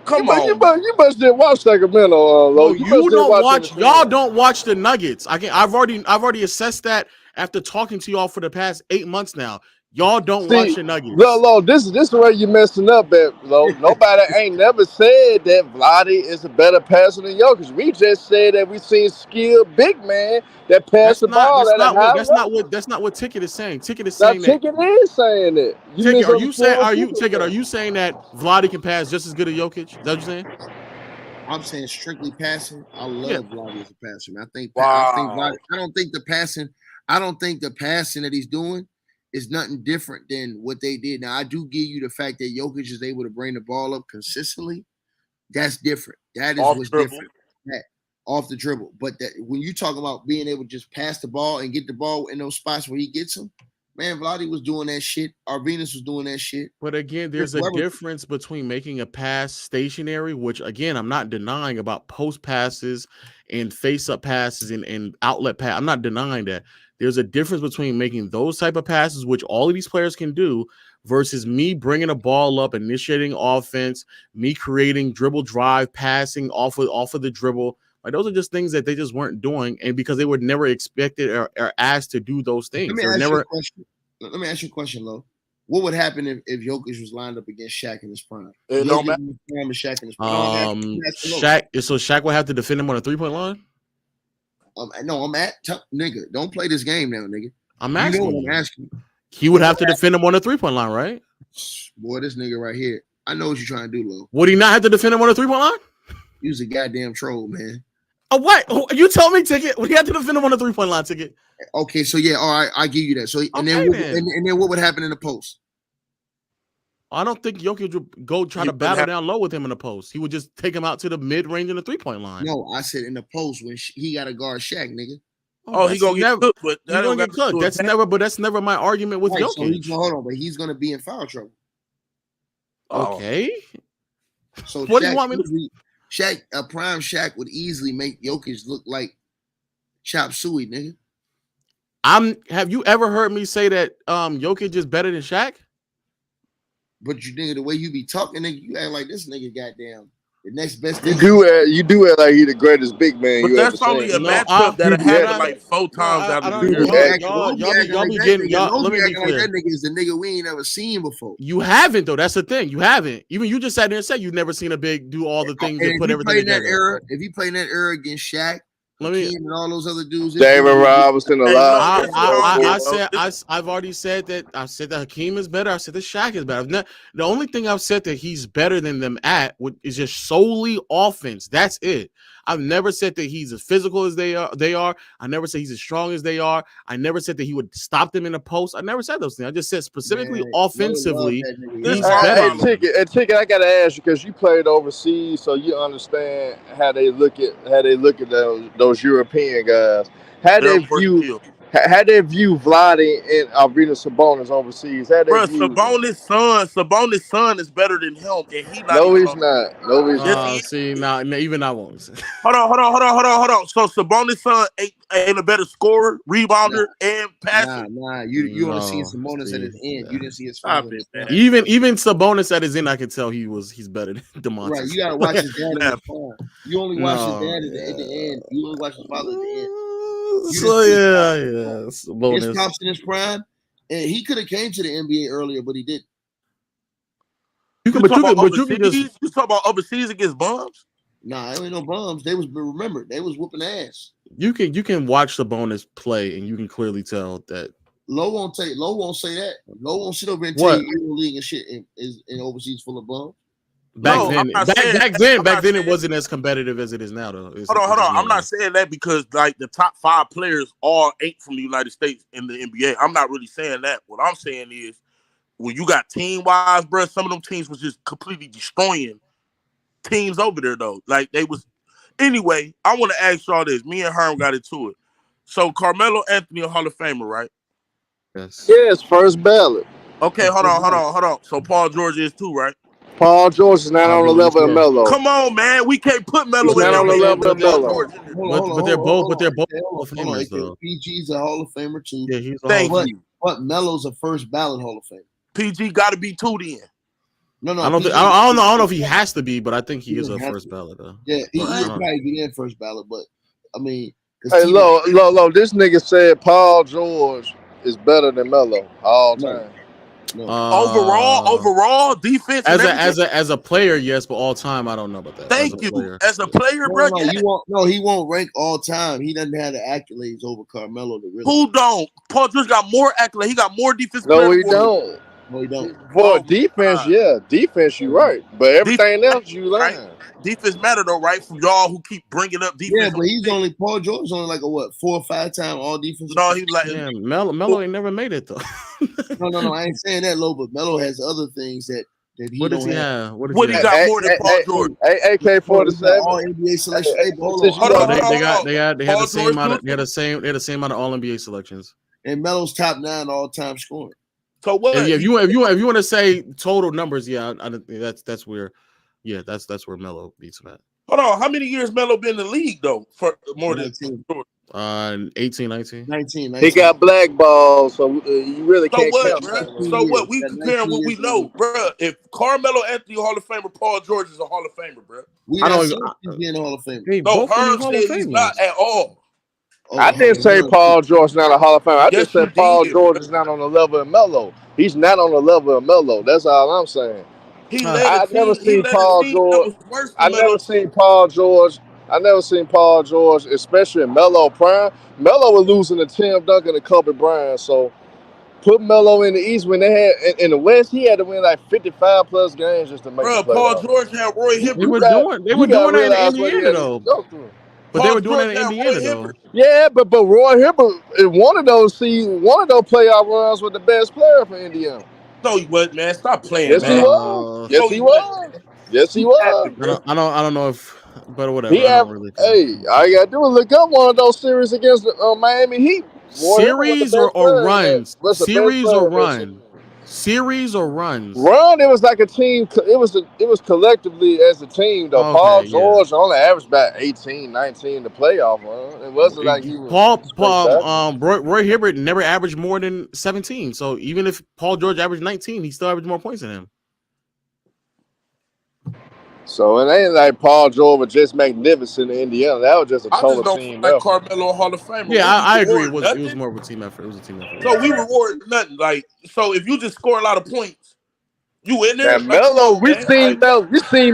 Come on, man. You must didn't watch Sacramento, Lo. No, You you must didn't don't watch watch. Y'all anything. don't watch the Nuggets. I've already assessed that after talking to y'all for the past 8 months now. Y'all don't watch See, the Nuggets. Lo, this is where you messing up at, Lo. Nobody ain't never said that Vlade is a better passer than Jokic. We just said that we seen skilled big man that pass the ball at a high level. That's not what Ticket is saying. Ticket is Now, saying that. Ticket is saying that. You Ticket, misunderstood what Ticket are said. you saying that Vlade can pass just as good as Jokic? Is that what you're saying? I'm saying strictly passing. I Yeah. love Vlade as a passer. Man. Wow. Vlade, I don't think the passing that he's doing is nothing different than what they did. Now, I do give you the fact that Jokic is able to bring the ball up consistently. That's different. That is Off what's dribble. different. That, off the dribble. But that when you talk about being able to just pass the ball and get the ball in those spots where he gets them, man, Vlade was doing that shit. Arvinas was doing that shit. But again, there's a difference between making a pass stationary, which again, I'm not denying about post passes and face-up passes and outlet pass. I'm not denying that. There's a difference between making those type of passes, which all of these players can do, versus me bringing a ball up, initiating offense, me creating dribble drive, passing off of the dribble. Like those are just things that they just weren't doing, and because they were never expected or asked to do those things. Let me ask you a question, Lo. What would happen if Jokic was lined up against Shaq in his prime? It don't matter. Shaq in his prime. Shaq will have to defend him on a 3-point line. No, nigga. Don't play this game now, nigga. I'm asking. You know what I'm asking. He would have to defend him on a 3-point line, right? Boy, this nigga right here. I know what you're trying to do, Lo. Would he not have to defend him on a 3-point line? He was a goddamn troll, man. Oh, what? You tell me, Ticket. Would he have to defend him on a 3-point line, Ticket? Okay, so yeah, all right, I give you that. So and then what would happen in the post? I don't think Jokic would go try to battle down low with him in the post. He would just take him out to the mid-range in the 3-point line. No, I said in the post when he got to guard Shaq, nigga. He gonna get cooked, but he gonna get cooked. That's never my argument with Jokic. So hold on, but he's gonna be in foul trouble. Okay. So what do you want me to? Shaq, a prime Shaq would easily make Jokic look like chop suey, nigga. Have you ever heard me say that Jokic is better than Shaq? But you nigga, the way you be talking, nigga, you act like this nigga goddamn the next best thing. You do it like he the greatest big man but you ever seen. That's only a matchup that happened like 4 times out of the year. Y'all be getting y'all. Let me be clear. That nigga is the nigga we ain't ever seen before. You haven't though. That's the thing. You haven't. Even you just sat there and said you've never seen a big do all the things and put everything together. If you play in that era against Shaq, and all those other dudes, David Robinson, a lot. I've already said that. I said that Hakeem is better. I said that Shaq is better. The only thing I've said that he's better than them at is just solely offense. That's it. I've never said that he's as physical as they are. I never said he's as strong as they are. I never said that he would stop them in the post. I never said those things. I just said specifically offensively, he's better. Ticket, I gotta ask you because you played overseas, so you understand how they look at those European guys. How they view Vlade and Arvinas Sabonis overseas? Sabonis' son is better than him, and he's not. No, he's not. No, he's not. See, now even I won't. Hold on. So Sabonis' son ain't a better scorer, rebounder, and passer. You only see Sabonis at his end. You didn't see his father. Even Sabonis at his end, I could tell he's better than DeMontis. Right, you gotta watch his dad in the prime. You only watch his dad at the end. You only watch his father at the end. Sabonis. His tops in his prime, and he could have came to the NBA earlier, but he didn't. You talk about overseas against bums? Nah, it ain't no bums. They was whooping ass. You can watch Sabonis play, and you can clearly tell that. Low won't say that. Low won't sit over and tell you EuroLeague and shit is in overseas full of bums. Back then, it wasn't as competitive as it is now, though. Hold on. I'm not saying that because like the top 5 players all ain't from the United States in the NBA. I'm not really saying that. What I'm saying is when you got team wise, bro, some of them teams was just completely destroying teams over there though. Like they was. Anyway, I want to ask y'all this. Me and Herm got into it. So Carmelo Anthony, a Hall of Famer, right? Yes. Yes, first ballot. Okay, hold on. So Paul George is too, right? Paul George is not on the level of Melo. Come on, man. We can't put Melo He's in not there. on the level of Paul Melo. George in there. But they're both Hall of Famers though. PG's a Hall of Famer too. Yeah, he's a Thank Hall of you. But Melo's a first ballot Hall of Famer. PG got to be two then. No. I don't know if he has to be, but I think he is a first ballot though. Yeah, he'll probably be in first ballot, but I mean, hey, low. This nigga said Paul George is better than Melo all time. No. Overall defense. As a player, yes, but all time, I don't know about that. Thank you. As a player, bro. He won't rank all time. He doesn't have the accolades over Carmelo. Who don't? Paul George got more accolades. He got more defense. No, he don't. No, he don't. For defense, yeah, defense, you right, but everything else, you lying. Right? Defense matter though, right? From y'all who keep bringing up defense. Yeah, but Paul George is only like a 4 or 5 time all defense. No, he's like Melo ain't never made it though. No, I ain't saying that low, but Melo has other things that he what don't does he have. What he got more than Paul George? AK-47. All NBA selection. They had the same amount. They had the same amount of All NBA selections. And Melo's top 9 all time scoring. So what? If you want to say total numbers, yeah, that's where Melo beats him at. Hold on, how many years Melo been in the league though? For more than 18, 19. 19. He got blackballed, so you really can't count. So what? We comparing what we know, bro. If Carmelo Anthony Hall of Famer, Paul George is a Hall of Famer, bro. I don't even being a Hall of Famer. No, Herm said he's not at all. I didn't say Paul George not a Hall of Famer. I just said Paul George is not on the level of Melo. He's not on the level of Melo. That's all I'm saying. I never seen Paul George. I never seen Paul George, especially in Melo prime. Melo was losing to Tim Duncan and Kobe Bryant. So put Melo in the East when they had in the West, he had to win like 55 plus games just to make the playoffs. Paul George had Roy Hibbert. They were doing that in Indiana though. But they were doing that in Indiana though. Yeah, but Roy Hibbert in one of those playoff runs was the best player for Indiana. No, he wasn't, man. Stop playing, yes, man. He was. Yes, he was. Yes, he was. I don't know if, but whatever. Hey, all you gotta do is look up one of those series against Miami Heat. Series or runs? Series or run? Series or runs? Run. It was like a team. It was collectively as a team though. Okay, Paul George only averaged about 18, 19 the playoff run. It wasn't like he was. Roy Hibbert never averaged more than 17. So even if Paul George averaged 19, he still averaged more points than him. So it ain't like Paul George was just magnificent in Indiana. That was just a total team like Carmelo Hall of Famer. Yeah, I agree. It was more of a team effort. It was a team effort. So we reward nothing. Like, so if you just score a lot of points, you in there. Melo, we seen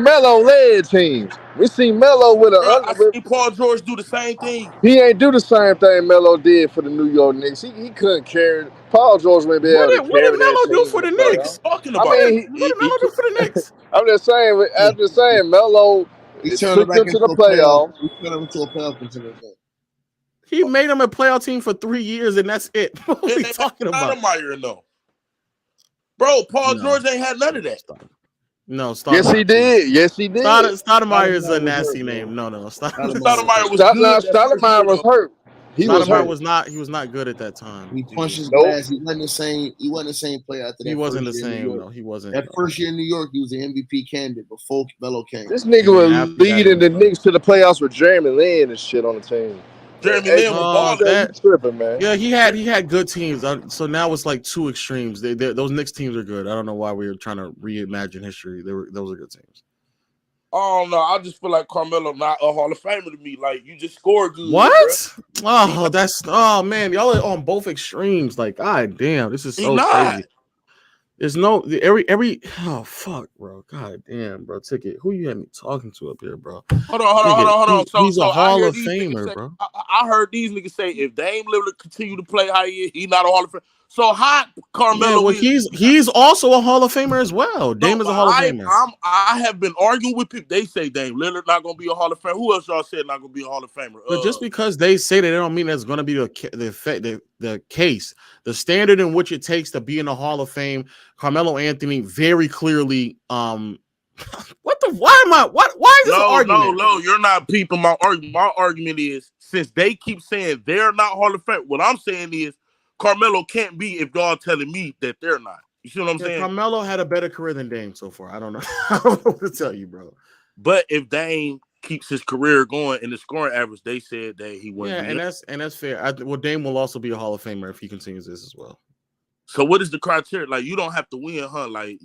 Melo led teams. We seen Melo with I seen Paul George do the same thing. He ain't do the same thing Melo did for the New York Knicks. He couldn't carry it. Paul George may be able to carry What did Melo do for the Knicks? Talking about? What did Melo do for the Knicks? I'm just saying, Melo took them to the playoffs. He turned them into a playoff contender. He made them a playoff team for 3 years, and that's it. What are we talking about? No. Bro, Paul George ain't had none of that. No, Yes, he did. Stoudemire is a nasty name. No. Stoudemire was good. Stoudemire was hurt. Stoudemire was not. He was not good at that time. He punched his glass. He wasn't the same. He wasn't the same player after that. He wasn't the same. No, he wasn't. That first year in New York, he was an MVP candidate before Melo came. This nigga was leading the Knicks to the playoffs with Jeremy Lin and shit on the team. Jeremy Lin was tripping, man. Yeah, he had good teams. So now it's like two extremes. Those Knicks teams are good. I don't know why we were trying to reimagine history. Those are good teams. Oh no, I just feel like Carmelo not a Hall of Famer to me. Like you just scored good. What? Bro. Man, y'all are on both extremes. Like, god damn, this is so crazy. There's no every oh fuck, bro. God damn, bro. Ticket. Who you had me talking to up here, bro? Hold on. He's a Hall of Famer, bro. I heard these niggas say if Dame Lillard continue to play how he is, he's not a Hall of Famer. So how Carmelo well, he's also a Hall of Famer as well. Dame is a Hall of Famer. I have been arguing with people. They say Dame Lillard not gonna be a Hall of Famer. Who else y'all said not gonna be a Hall of Famer? But just because they say that, they don't mean that's going to be the case. The standard in which it takes to be in the Hall of Fame, Carmelo Anthony very clearly. Why is this an argument? No, you're not peeping my argument. My argument is, since they keep saying they're not Hall of Fame, what I'm saying is Carmelo can't be if y'all telling me that they're not. You see what I'm saying? Carmelo had a better career than Dame so far. I don't know. I don't know what to tell you, bro. But if Dame keeps his career going in the scoring average, they said that he wouldn't. Yeah, and that's fair. Dame will also be a Hall of Famer if he continues this as well. So what is the criteria? Like, you don't have to win, huh? Like,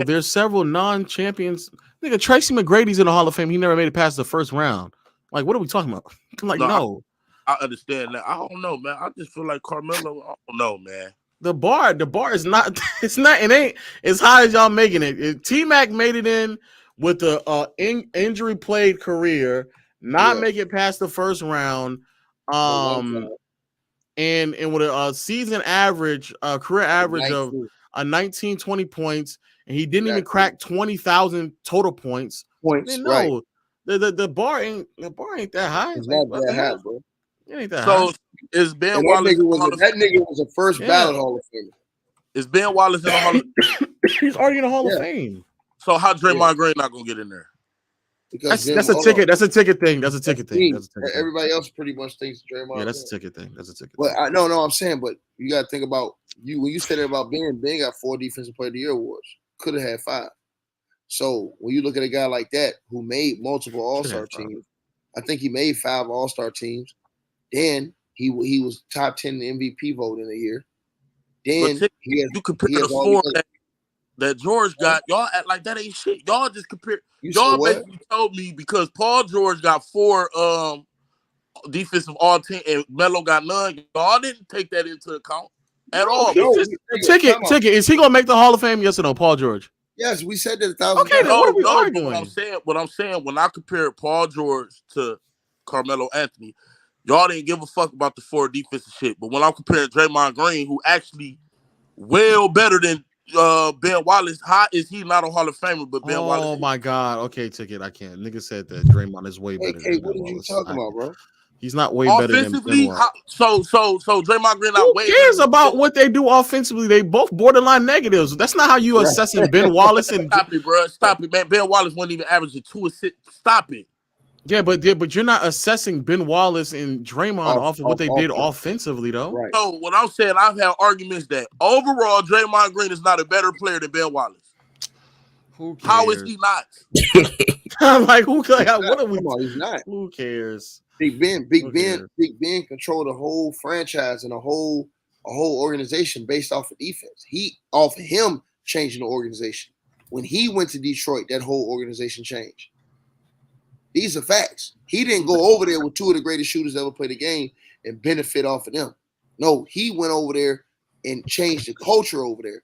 there's several non-champions. Nigga, Tracy McGrady's in the Hall of Fame. He never made it past the first round. Like, what are we talking about? Like, no. I understand that. I don't know, man. I just feel like Carmelo. I don't know, man. The bar is not. It's not. It ain't as high as y'all making it. T-Mac made it in with the injury played career, not make it past the first round. And with a season average, career average of 19, 20 points, and he didn't even crack 20,000 total points. No, the bar ain't that high. It's not that high, bro. It ain't that high. So is Ben Wallace? That nigga was a first ballot Hall of Famer. Is Ben Wallace in the Hall of Fame? He's already in the Hall of Fame. So how Draymond Green not gonna get in there? Because that's a ticket. That's a ticket thing. That's a ticket thing. Everybody else pretty much thinks Draymond. Yeah, that's a ticket thing. That's a ticket. But I'm saying, but you got to think about when you said it about Ben. Ben got 4 Defensive Player of the Year awards. Could have had 5. So when you look at a guy like that who made multiple All-Star teams, I think he made 5 All-Star teams. Then he was top 10 in the MVP vote in a year. Then you compare the score that George got. Y'all act like that ain't shit. Y'all just compare. Y'all basically told me because Paul George got 4 defensive all-team and Melo got none. Y'all didn't take that into account at all. Ticket. Is he gonna make the Hall of Fame? Yes or no, Paul George? Yes, we said that 1,000 times. Okay, what are we arguing? What I'm saying, when I compared Paul George to Carmelo Anthony, y'all didn't give a fuck about the 4 defensive shit. But when I'm comparing Draymond Green, who actually well better than Ben Wallace, how is he not a Hall of Famer? But Ben Wallace. Oh my God. Okay, ticket. I can't. Nigga said that Draymond is way better. Hey, what are you talking about, bro? He's not way better than Ben Wallace. So Draymond Green not way. Who cares about what they do offensively? They both borderline negatives. That's not how you assessing Ben Wallace and Stop it, bro. Stop it, man. Ben Wallace wasn't even averaging 2 assists. Stop it. Yeah, but you're not assessing Ben Wallace and Draymond off of what they did offensively, though. Right. So what I'm saying, I've had arguments that overall Draymond Green is not a better player than Ben Wallace. Who cares? How is he not? I'm like, what are we? Come on, he's not. Who cares? Big Ben controlled a whole franchise and a whole organization based off of defense. Off of him changing the organization. When he went to Detroit, that whole organization changed. These are facts. He didn't go over there with 2 of the greatest shooters ever played the game and benefit off of them. No, he went over there and changed the culture over there.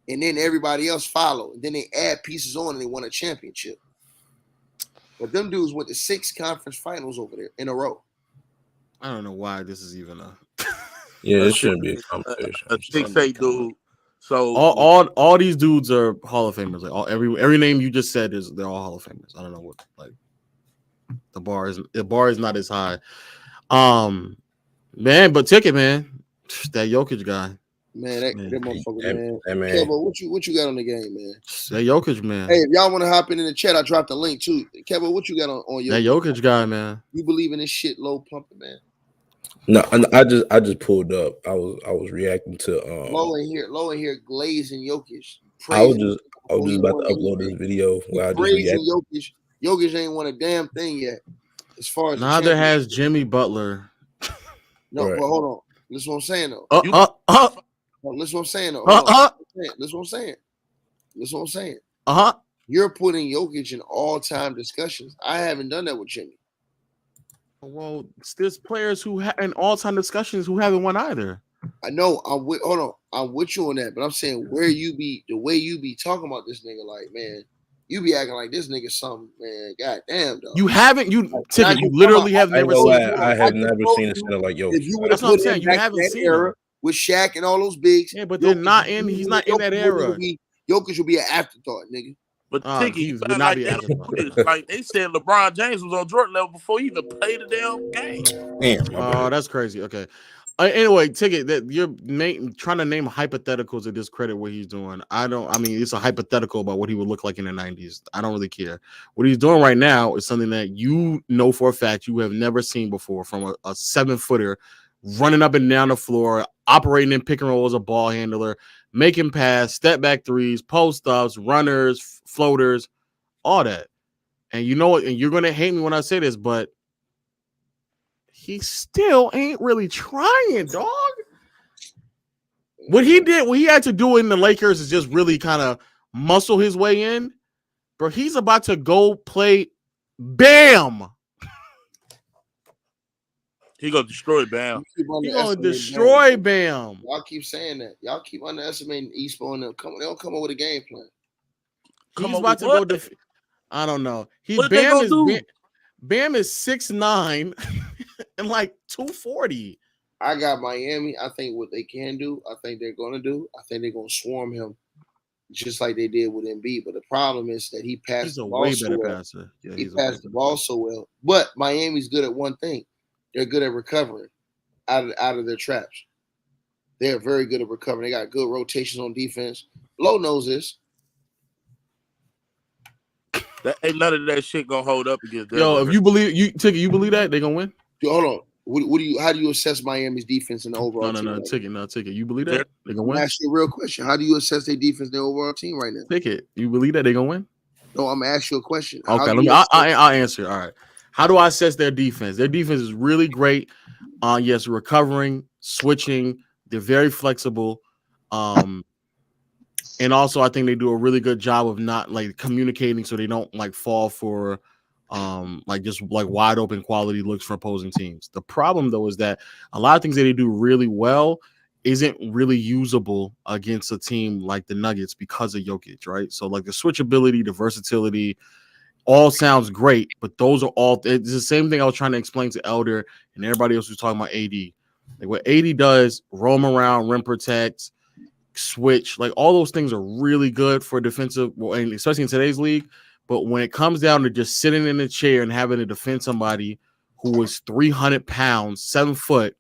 And then everybody else followed. And then they add pieces on and they won a championship. But them dudes went to 6 conference finals over there in a row. I don't know why this is even a. Yeah, it shouldn't be a conversation. A 6'8" dude. So all these dudes are Hall of Famers. Like every name you just said they're all Hall of Famers. I don't know what like. The bar is not as high. Man, but ticket, man. That Jokic guy. Man, that motherfucker, man. Hey, man. Kevin, what you got on the game, man? That Jokic, man. Hey, if y'all want to hop in the chat, I dropped the link too. Kevin, what you got on your that Jokic guy, man? You believe in this shit low pumping, man? No, I just pulled up. I was reacting to low in here glazing Jokic. I was just about to upload this video where I just reacted. Jokic ain't won a damn thing yet. As far as neither has Jimmy Butler. No, right. But hold on. This is what I'm saying though. Listen what I'm saying though. Listen what I'm saying. You're putting Jokic in all-time discussions. I haven't done that with Jimmy. Well, there's players who in all-time discussions who haven't won either. I know. I'm with you on that, but I'm saying the way you be talking about this nigga, like, man, you be acting like this nigga something, man. God damn, dog. You haven't, you literally have never seen. I have never seen a center like Jokic. If you would have put him back in that era, with Shaq and all those bigs. Yeah, but they're not in. He's not in that era. Jokic will be an afterthought, nigga. But Tiki, he you would act not like be they don't afterthought. do this. Like they said, LeBron James was on Jordan level before he even played the damn game. Damn, my bad. That's crazy. Okay. Anyway, Ticket, that you're trying to name hypotheticals to discredit what he's doing. I mean, it's a hypothetical about what he would look like in the 90s. I don't really care. What he's doing right now is something that you know for a fact you have never seen before from a 7-footer running up and down the floor, operating in pick and roll as a ball handler, making pass, step back threes, post ups, runners, floaters, all that. And you know what? And you're going to hate me when I say this, but he still ain't really trying, dog. What he had to do in the Lakers is just really kind of muscle his way in. Bro, he's about to go play Bam. He gonna destroy Bam. He gonna destroy Bam. Y'all keep saying that. Y'all keep underestimating Espo and them. They don't come up with a game plan. He's about to go defeat. I don't know. Bam is 6'9" and like 240. I got Miami. I think what they can do, I think they're going to do, I think they're going to swarm him just like they did with Embiid. But the problem is that he passed the ball way so better well. passer. Yeah, he passed the ball so well. But Miami's good at one thing. They're good at recovering out of their traps. They're very good at recovering. They got good rotations on defense. Low knows this. That ain't none of that shit gonna hold up against them. Yo, if you believe you believe that they gonna win? Dude, hold on. What do you? How do you assess Miami's defense in the overall team? No, Ticket. You believe that they gonna win? Ask you a real question. How do you assess their defense in the overall team right now? Ticket. You believe that they gonna win? No, I'm gonna ask you a question. Okay, I'll answer. All right. How do I assess their defense? Their defense is really great. Yes, recovering, switching. They're very flexible. And also I think they do a really good job of not like communicating so they don't like fall for just wide open quality looks for opposing teams. The problem though is that a lot of things that they do really well isn't really usable against a team like the Nuggets because of Jokic, right? So like the switchability, the versatility, all sounds great, but those are all it's the same thing I was trying to explain to Elder and everybody else who's talking about AD. Like what AD does, roam around, rim protect, switch, like all those things are really good for defensive, and especially in today's league. But when it comes down to just sitting in a chair and having to defend somebody who is 300 pounds, 7 foot,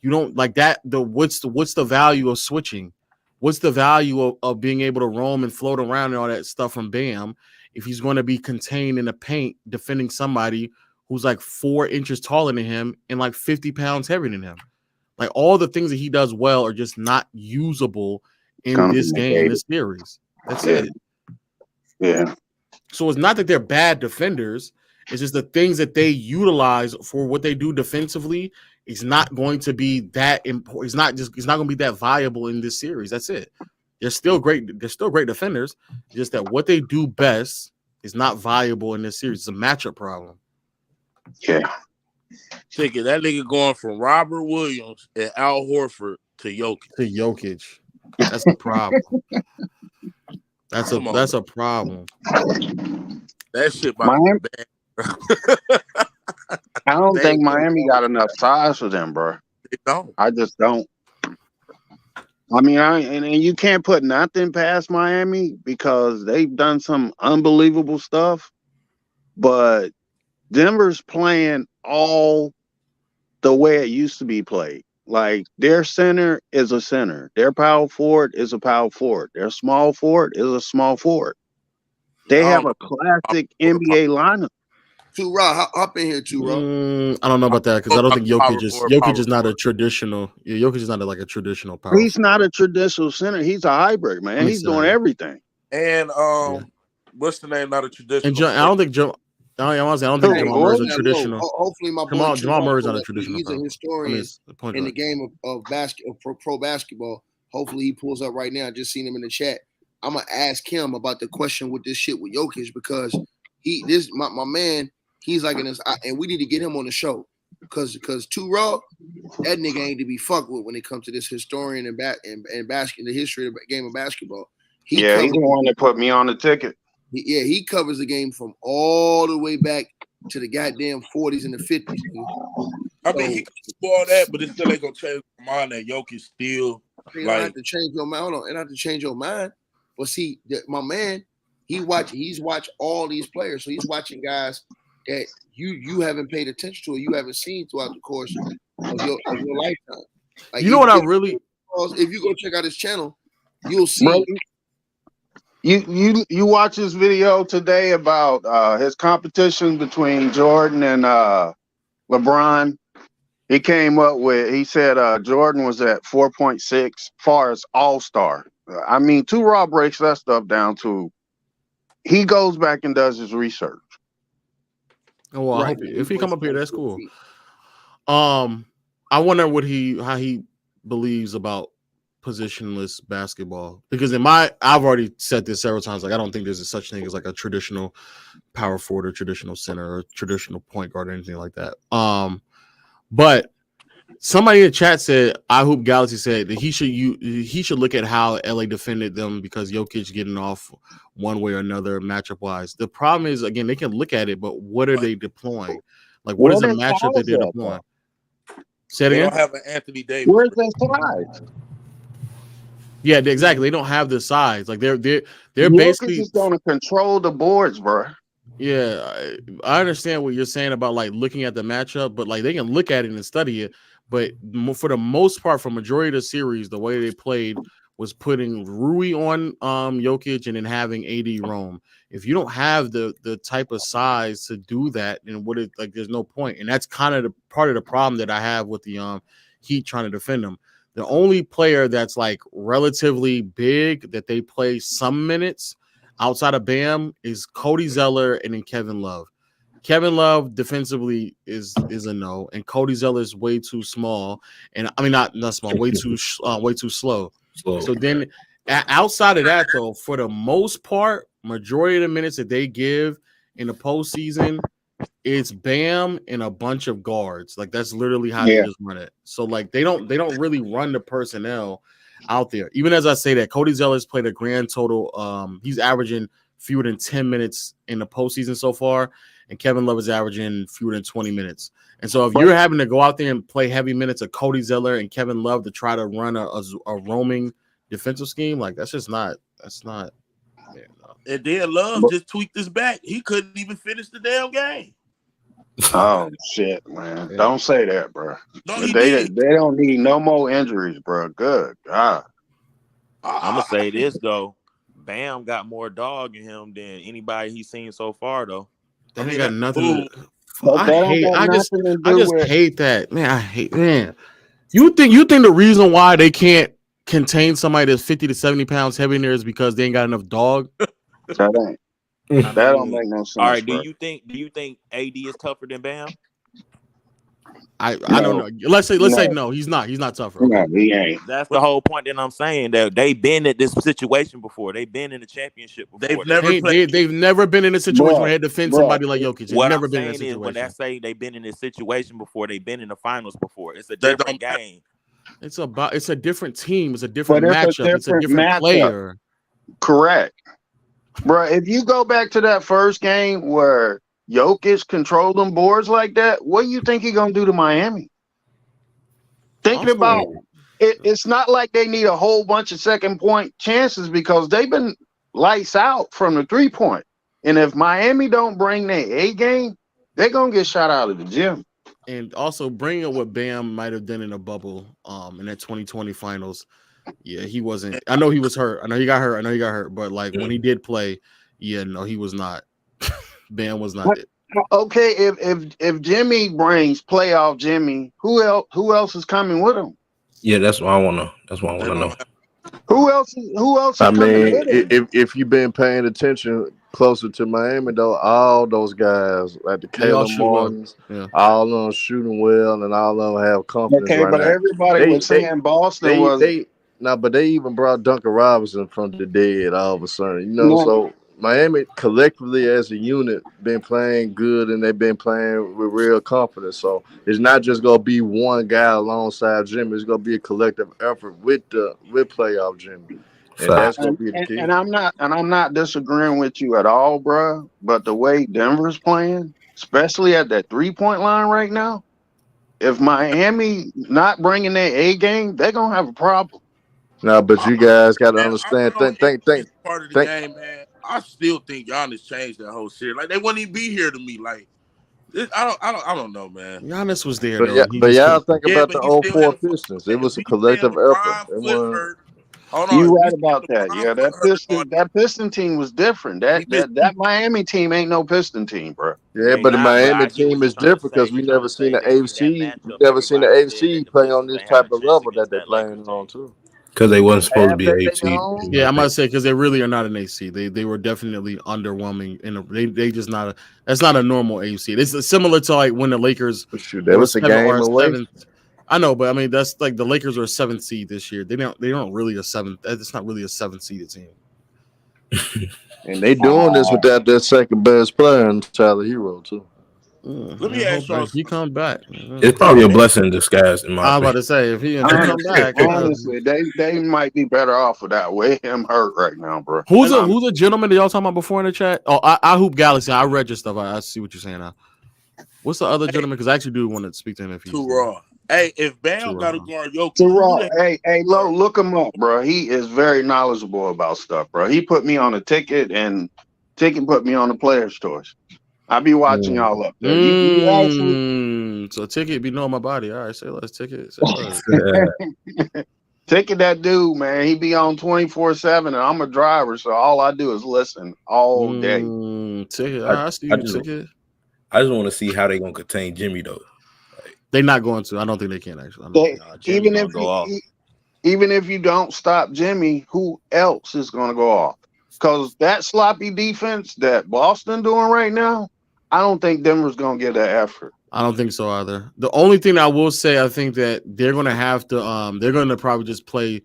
you don't like that. What's the value of switching? What's the value of being able to roam and float around and all that stuff from Bam if he's going to be contained in the paint defending somebody who's like 4 inches taller than him and like 50 pounds heavier than him? Like all the things that he does well are just not usable in this game, in this series. That's it. Yeah. So it's not that they're bad defenders. It's just the things that they utilize for what they do defensively is not going to be that important. It's not going to be that viable in this series. That's it. They're still great. They're still great defenders. Just that what they do best is not viable in this series. It's a matchup problem. Yeah. Thinking that nigga going from Robert Williams and Al Horford to Jokic. That's a problem. That's a problem. That shit Miami. I don't think Miami got enough size for them, bro. They don't. I just don't. I mean, and you can't put nothing past Miami because they've done some unbelievable stuff, but Denver's playing all the way it used to be played. Like their center is a center. Their power forward is a power forward. Their small forward is a small forward. They have a classic NBA lineup. Raw, hop in here, Raw. I don't know about that because I don't think Jokic is not a traditional. Yeah, Jokic is not like a traditional power. He's not a traditional center. He's a hybrid, man. He's doing everything. And what's the name? Not a traditional. And I don't think Jamal Murray's a traditional. Hopefully, my boy Jamal Murray's not a traditional. He's a historian in the game of pro basketball. Hopefully, he pulls up right now. I just seen him in the chat. I'm gonna ask him about the question with this shit with Jokic because my man. He's like in this, and we need to get him on the show because Raw, that nigga ain't to be fucked with when it comes to this historian and the history of the game of basketball. He's the one that put me on the ticket. He covers the game from all the way back to the goddamn 40s and the 50s. I mean, he can do all that, but it still ain't gonna change mind that Jokic still You don't have to change your mind. Hold on, and have to change your mind. But see, my man, he's watched all these players, so he's watching guys that you haven't paid attention to or you haven't seen throughout the course of your lifetime. Like, you know what I really? If you go check out his channel, you'll see. Bro, you watch his video today about his competition between Jordan and LeBron. He came up with, he said Jordan was at 4.6 far as all-star. I mean, 2 Raw breaks that stuff down to, he goes back and does his research. Oh, well, I hope if he come up here, that's cool. I wonder how he believes about positionless basketball, because I've already said this several times, like I don't think there's a such thing as like a traditional power forward or traditional center or traditional point guard or anything like that. But somebody in the chat said, I Hoop Galaxy said that he should look at how LA defended them because Jokic getting off one way or another matchup wise. The problem is, again, they can look at it, but what are they deploying? Like, what is the matchup that they're deploying? Say it again. They don't have an Anthony Davis. Where's their size? Yeah, exactly. They don't have the size. Like they're Jokic basically is going to control the boards, bro. Yeah, I understand what you're saying about like looking at the matchup, but like they can look at it and study it. But for the most part, for majority of the series, the way they played was putting Rui on Jokic and then having AD roam. If you don't have the type of size to do that, then there's no point. And that's kind of the part of the problem that I have with the Heat trying to defend them. The only player that's like relatively big that they play some minutes outside of Bam is Cody Zeller and then Kevin Love. Kevin Love defensively is a no, and Cody Zeller is way too small, and I mean not small, way too slow. So then, outside of that, though, for the most part, majority of the minutes that they give in the postseason, it's Bam and a bunch of guards. Like that's literally how they just run it. So like they don't really run the personnel out there. Even as I say that, Cody Zeller's played a grand total. He's averaging fewer than 10 minutes in the postseason so far, and Kevin Love is averaging fewer than 20 minutes. And so if you're having to go out there and play heavy minutes of Cody Zeller and Kevin Love to try to run a roaming defensive scheme, like that's not. Yeah, no. And then Love just tweaked his back. He couldn't even finish the damn game. Oh shit, man! Yeah. Don't say that, bro. No, They don't need no more injuries, bro. Good God. I'm gonna say this though. Bam got more dog in him than anybody he's seen so far, though. That ain't got nothing. I just hate that, man. You think the reason why they can't contain somebody that's 50 to 70 pounds heavy in there is because they ain't got enough dog? That don't make no sense. All right, bro. do you think AD is tougher than Bam? I don't know. Let's say no. He's not tougher. No, he ain't. That's the whole point that I'm saying, that they've been in this situation before. They've been in the championship before. They've never been in a situation where they had to defend somebody like Jokic. They've never been in a situation. When I say they've been in this situation before, they've been in the finals before. It's a different game. It's a different team. It's a different matchup. It's a different player. Correct. Bro, if you go back to that first game where Jokic controlled them boards like that, what do you think he's going to do to Miami? Thinking about it, it's not like they need a whole bunch of second point chances because they've been lights out from the 3-point. And if Miami don't bring their A game, they're going to get shot out of the gym. And also bring up what Bam might have done in a bubble in that 2020 finals. Yeah, he wasn't. I know he was hurt. I know he got hurt. But like when he did play, yeah, no, he was not. Bam was not it. Okay, if Jimmy brings playoff Jimmy, who else is coming with him? Yeah, that's what I wanna know. Who else is I coming mean, with him? if you've been paying attention closer to Miami, though, all those guys, like the Caleb Martins, all of them shooting well, and all of them have confidence. Okay, right but now. everybody was saying Boston was. But they even brought Duncan Robinson from the dead all of a sudden, So Miami collectively as a unit been playing good, and they've been playing with real confidence. So it's not just gonna be one guy alongside Jimmy. It's gonna be a collective effort with playoff Jimmy, and that's gonna be the key. And I'm not disagreeing with you at all, bro. But the way Denver's playing, especially at that 3-point line right now, if Miami not bringing their A game, they're gonna have a problem. No, but you guys got to Man, I understand. know Think. it's part of the Think. game, man. I still think Giannis changed that whole shit. Like they wouldn't even be here to me. Like I don't know, man. Giannis was there But though, yeah, and he but just y'all couldn't. think Yeah, about but the he still had '04 a foot. Pistons. It was If a we still had collective effort. LeBron It foot was. hurt, hold on. You If we right still had about that. LeBron Yeah, foot hurt on, That Piston team was different. we That missed that two. that Miami team ain't no Piston team, bro. Yeah, They but the not, but Miami I get team what you're is trying to different because say. we You're trying never to seen say the that AFC. We matchup. never seen the Everybody said that AFC the play on Pistons this ain't have a type of chance level that against they're that Lakers playing on team. too. because they wasn't supposed to Have be they AFC. home? Yeah, I must say because they really are not an AC. They were definitely underwhelming, and they just not. That's not a normal AC. It's similar to like when the Lakers But shoot, that were was a seven or game a away, seventh. I know, but I mean that's like the Lakers are a seventh seed this year. They don't really a seventh. It's not really a seventh seeded team. and they doing this Uh, without their second best player, in Tyler Hero too. Let me I hope ask y'all that he something. comes back. It's probably a blessing in disguise, in my I was about opinion. to say if he come back, honestly, they might be better off with that way him hurt right now, bro. who's And a gentleman that y'all talking about before in the chat? Oh, I hoop Galaxy. I read your stuff. I see what you're saying now. What's the other Hey, gentleman? Because I actually do want to speak to him if he's too there. raw. Hey, if Too Bam got to raw. guard Jokic, who Raw, the hell hey, guard? look him up, bro. He is very knowledgeable about stuff, bro. He put me on a ticket, and ticket put me on the players' choice. I be watching y'all up there. You actually So ticket be knowing my body. All right, say less ticket. Say less. ticket that dude, man. He be on 24/7, and I'm a driver, so all I do is listen all day. Ticket. I, I see I you, just ticket. I just want to see how they gonna contain Jimmy though. Like, They're not going to. I don't think they can actually. I don't They, think. Nah, Jimmy even gonna if go off. even if you don't stop Jimmy, who else is going to go off? Because that sloppy defense that Boston doing right now, I don't think Denver's going to get that effort. I don't think so either. The only thing I will say, I think that they're going to have to. They're going to probably just play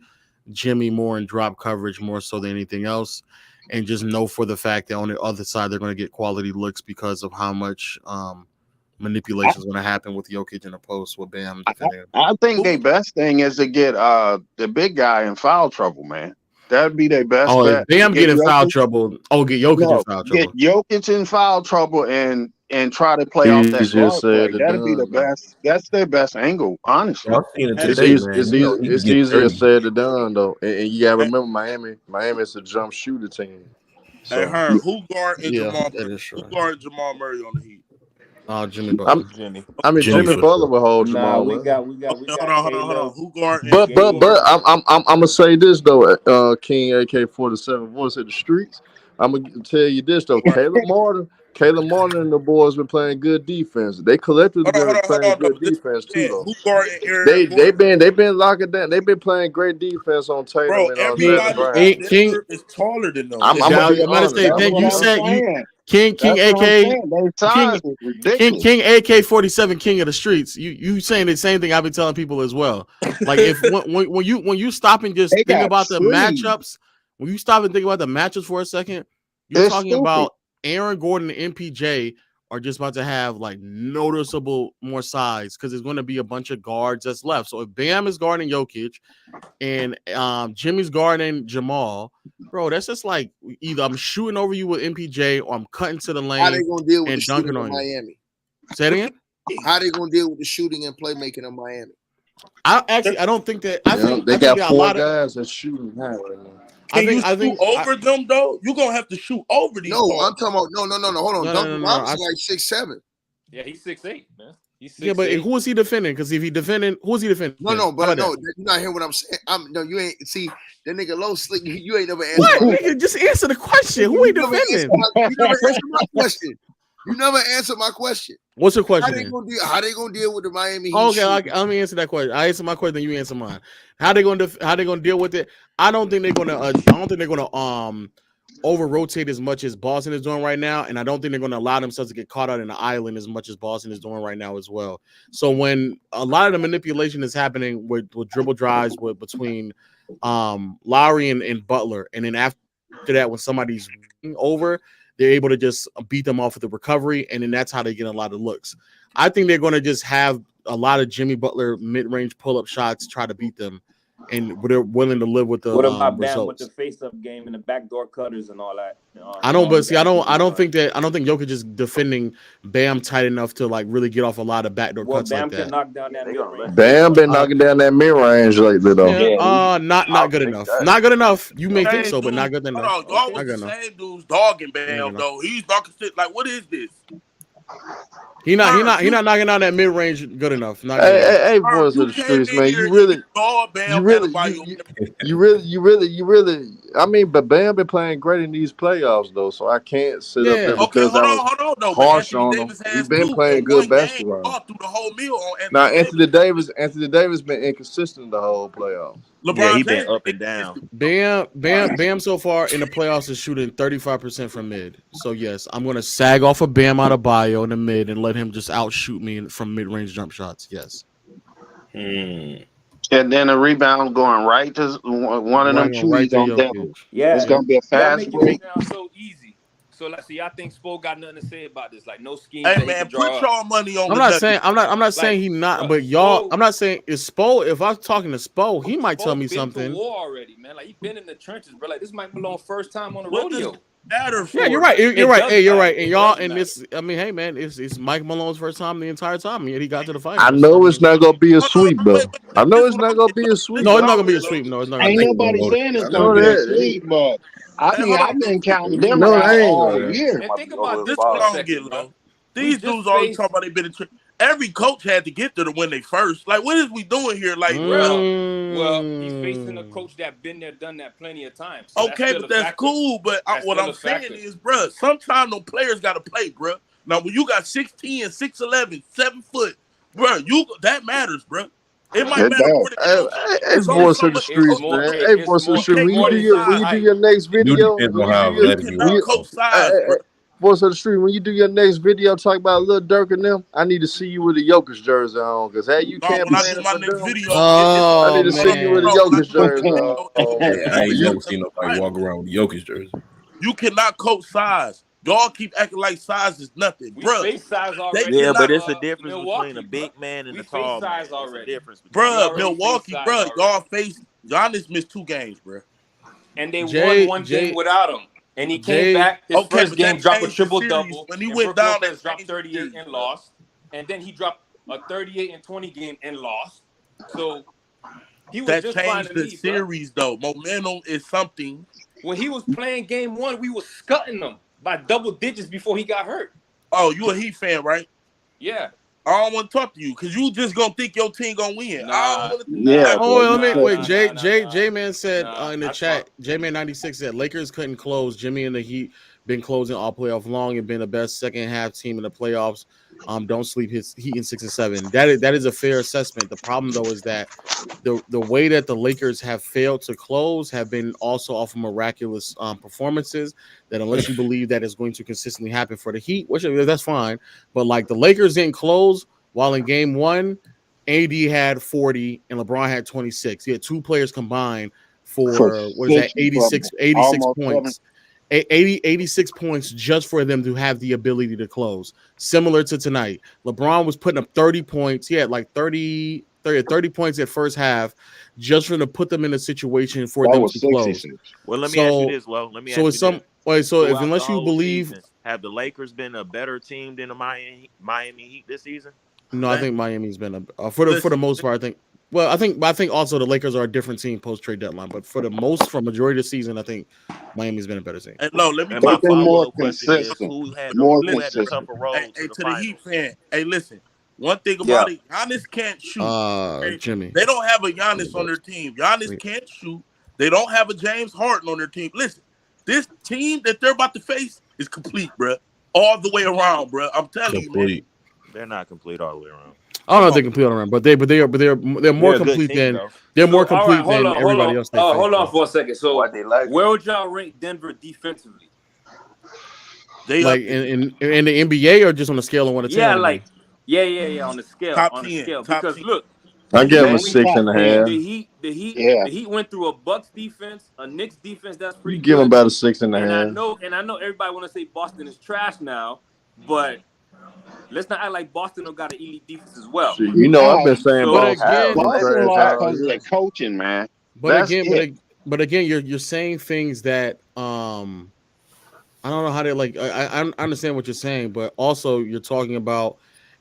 Jimmy more and drop coverage more so than anything else, and just know for the fact that on the other side they're going to get quality looks because of how much manipulation is going to happen with Jokic in the post with Bam defending. I think their Who? best thing is to get the big guy in foul trouble, man. That'd be their best Oh, if bet. Bam Get get in foul Jokic, trouble. Oh, get Jokic in no, foul get trouble. Jokic in foul trouble and try to play off that Easier guard said play. than That'd be the done, though. best. That's their best angle, honestly. y'all seen it Hey, It's today, easy. man. You know he can It's get easier dirty. said than done, though. And you gotta hey, remember, Miami is a jump shooter team. hey, So Hearn, who guarding Yeah, Jamal that Murray? is Who true. guarding Jamal Murray on the Heat? Jimmy I'm. Butler. Jimmy. I mean, Jimmy Jimmy for Butler sure. will hold Nah, Jamal we Murray. got Okay, hold on, hold on, hold on. Caleb. Who guarding? But Who Gabe. guarding? I'm gonna say this though, King AK-47 voice of the streets. I'm gonna tell you this though, Guard? Caleb Martin and the boys been playing good defense. They collectively Hold on, hold been on, hold playing on. Though. good But this defense too man, though. who guarding They Aaron they Gordon? been they've been locking down. They've been playing great defense on Tatum Bro, and on Jalen everybody Brown. on King. Denver is taller than them. I'm gonna Now be I'm gonna honest. say, I'm That's gonna King. what be You I'm said honest. you saying. King That's what I'm AK saying. Their King size is ridiculous. King AK-47 King of the streets. You saying the same thing I've been telling people as well. Like if when you stop and just They think got about the trees. matchups, when you stop and think about the matchups for a second, you're It's talking stupid. about Aaron Gordon and MPJ are just about to have like noticeable more size because there's going to be a bunch of guards that's left. So if Bam is guarding Jokic and Jimmy's guarding Jamal, bro, that's just like either I'm shooting over you with MPJ or I'm cutting to the How they lane gonna deal with the and dunking shooting in on you. Miami? Say it again. How they gonna deal with the shooting and playmaking in Miami? I don't think that. I think They got there are a four lot of. guys that's shooting high right now. Can you shoot I over them though? You're gonna have to shoot over these No, tall. I'm talking about no. Hold on, no Duncan no. Robinson like 6'7". Yeah, he's 6'8", man. He's Yeah, but 6'8". who is he defending? Because if he defending, who is he defending? No, How but about no, that? you're not hearing what I'm saying. No, you ain't see that nigga low slick. You ain't never answered What my nigga? Just answer the question. Who he you never answered defending? you never answered my question. You never answered my question. What's your How question? they Then? gonna deal? How they gonna deal with the Miami Heat? Okay, shooting? let me answer that question. I answer my question, you answer mine. How they gonna deal with it? I don't think they're gonna over rotate as much as Boston is doing right now, and I don't think they're gonna allow themselves to get caught out in the island as much as Boston is doing right now as well. So when a lot of the manipulation is happening with dribble drives between Lowry and Butler, and then after that, when somebody's over, they're able to just beat them off with the recovery, and then that's how they get a lot of looks. I think they're going to just have a lot of Jimmy Butler mid-range pull-up shots, try to beat them, and they're willing to live with the What about Bam with results. the face-up game and the backdoor cutters and all that? I don't, but see, I don't think Jokic is defending Bam tight enough to like really get off a lot of backdoor Well, cuts like Bam can that. knock down that mid-range. Bam been knocking down that mid range lately though. Yeah, not good enough. Not good enough. You may think so, but not good enough. Hold on, y'all was the same dudes dogging Bam though. He's knocking shit like, what is this? He not knocking down that mid range good enough. Hey, boys of the streets, man. You really. I mean, but Bam been playing great in these playoffs though, so I can't sit up there because hold on, though. Harsh on him. He's been playing good basketball. Through the whole meal on now, Anthony Davis been inconsistent the whole playoffs. LeBron he been up and down. Bam so far in the playoffs is shooting 35% from mid. So yes, I'm gonna sag off a Bam out of bio in the mid and let him just outshoot me from mid range jump shots. Yes. And then a rebound going right to one of them trees on Devil. Yeah, it's gonna be a fast break. So easy. So let's see. I think Spo got nothing to say about this. Like no scheme. Hey man, put y'all money on. I'm not saying he not, but y'all. I'm not saying is Spo. If I'm talking to Spo, he might tell me something. War already, man. Like he been in the trenches, bro. Like this Mike Malone first time on the rodeo. Yeah, you're right. You're right. Hey, you're right. And y'all, and this, I mean, hey man, it's Mike Malone's first time the entire time. Yet he got to the finals. I know it's not gonna be a sweep though. I know it's not gonna be a sweep. No, it's not gonna be a sweep. No, it's not. Ain't nobody saying it's gonna be a sweep, but I mean, I've been counting them all year. And think about this for a second, bro. These dudes always talk about they been in. Every coach had to get there to win they first. Like, what is we doing here? Like, well, he's facing a coach that been there, done that plenty of times. So okay, but that's cool. But what I'm saying is, bro, sometimes those players got to play, bro. Now, when you got 6'10", 6'11", 7 foot, bro, that matters, bro. It might matter. Hey, boys of the streets, man. Hey, boys of the streets. When you do your next video, boys of the street, when you do your next video, talk about Lil Durk and them. I need to see you with a Jokic jersey on, because hey, you can't play in my next video. I need to see you with a Jokic jersey on. I ain't never seen nobody walk around with a Jokic jersey. You cannot coach size. Y'all keep acting like size is nothing, bro. Yeah, but it's a difference between a big man and a tall man. Bro, Milwaukee, bro, y'all face Giannis missed 2 games, bro. And they won one game without him. And he came back. His first game dropped a triple-double. When he went down, that dropped 38 and lost. And then he dropped a 38 and 20 game and lost. So he was just changed the series, though. Momentum is something. When he was playing game 1, we was scutting him by double digits before he got hurt. Oh, you a Heat fan, right? Yeah. I don't want to talk to you because you just gonna think your team gonna win. J Man said in the chat, J Man 96 said Lakers couldn't close. Jimmy and the Heat been closing all playoff long and been the best second half team in the playoffs. Don't sleep his Heat in 6 and 7. That is a fair assessment. The problem though is that the way that the Lakers have failed to close have been also off of miraculous performances. That unless you believe that is going to consistently happen for the Heat, which that's fine. But like the Lakers didn't close while in game 1, AD had 40 and LeBron had 26. He had 2 players combined for 86 points. 86 points just for them to have the ability to close. Similar to tonight, LeBron was putting up 30 points. He had like 30 points at first half just for them to put them in a situation for them to close. Well, let me ask you this, Lo. Let me ask you this. Unless you believe, have the Lakers been a better team than the Miami Heat this season? No, I think Miami's been for the most part. I think also the Lakers are a different team post trade deadline, but for majority of the season, I think Miami's been a better team. And no, let me my more question is who had the tougher road to the Heat fan. Hey, listen. One thing about it, Giannis can't shoot. Jimmy. They don't have a Giannis on their team. Giannis can't shoot. They don't have a James Harden on their team. Listen, this team that they're about to face is complete, bro. All the way around, bro. I'm telling you, man. They're not complete all the way around. I don't know if they're complete around, but they're more complete than everybody else. Hold on for a second. So where would y'all rank Denver defensively? They like in the NBA or just on the scale of 1 to 10? Yeah, on the scale. Top 10. Because look, I give him a 6.5. The Heat went through a Bucks defense, a Knicks defense that's pretty good. Give him about a 6.5. And I know everybody want to say Boston is trash now, but Let's not act like Boston don't got an elite defense as well. See, you know, I've been saying So- Boston Boston trash lost all because of year. the coaching, man. But That's again, it. but again, you're saying things that I don't know how to like. I understand what you're saying, but also you're talking about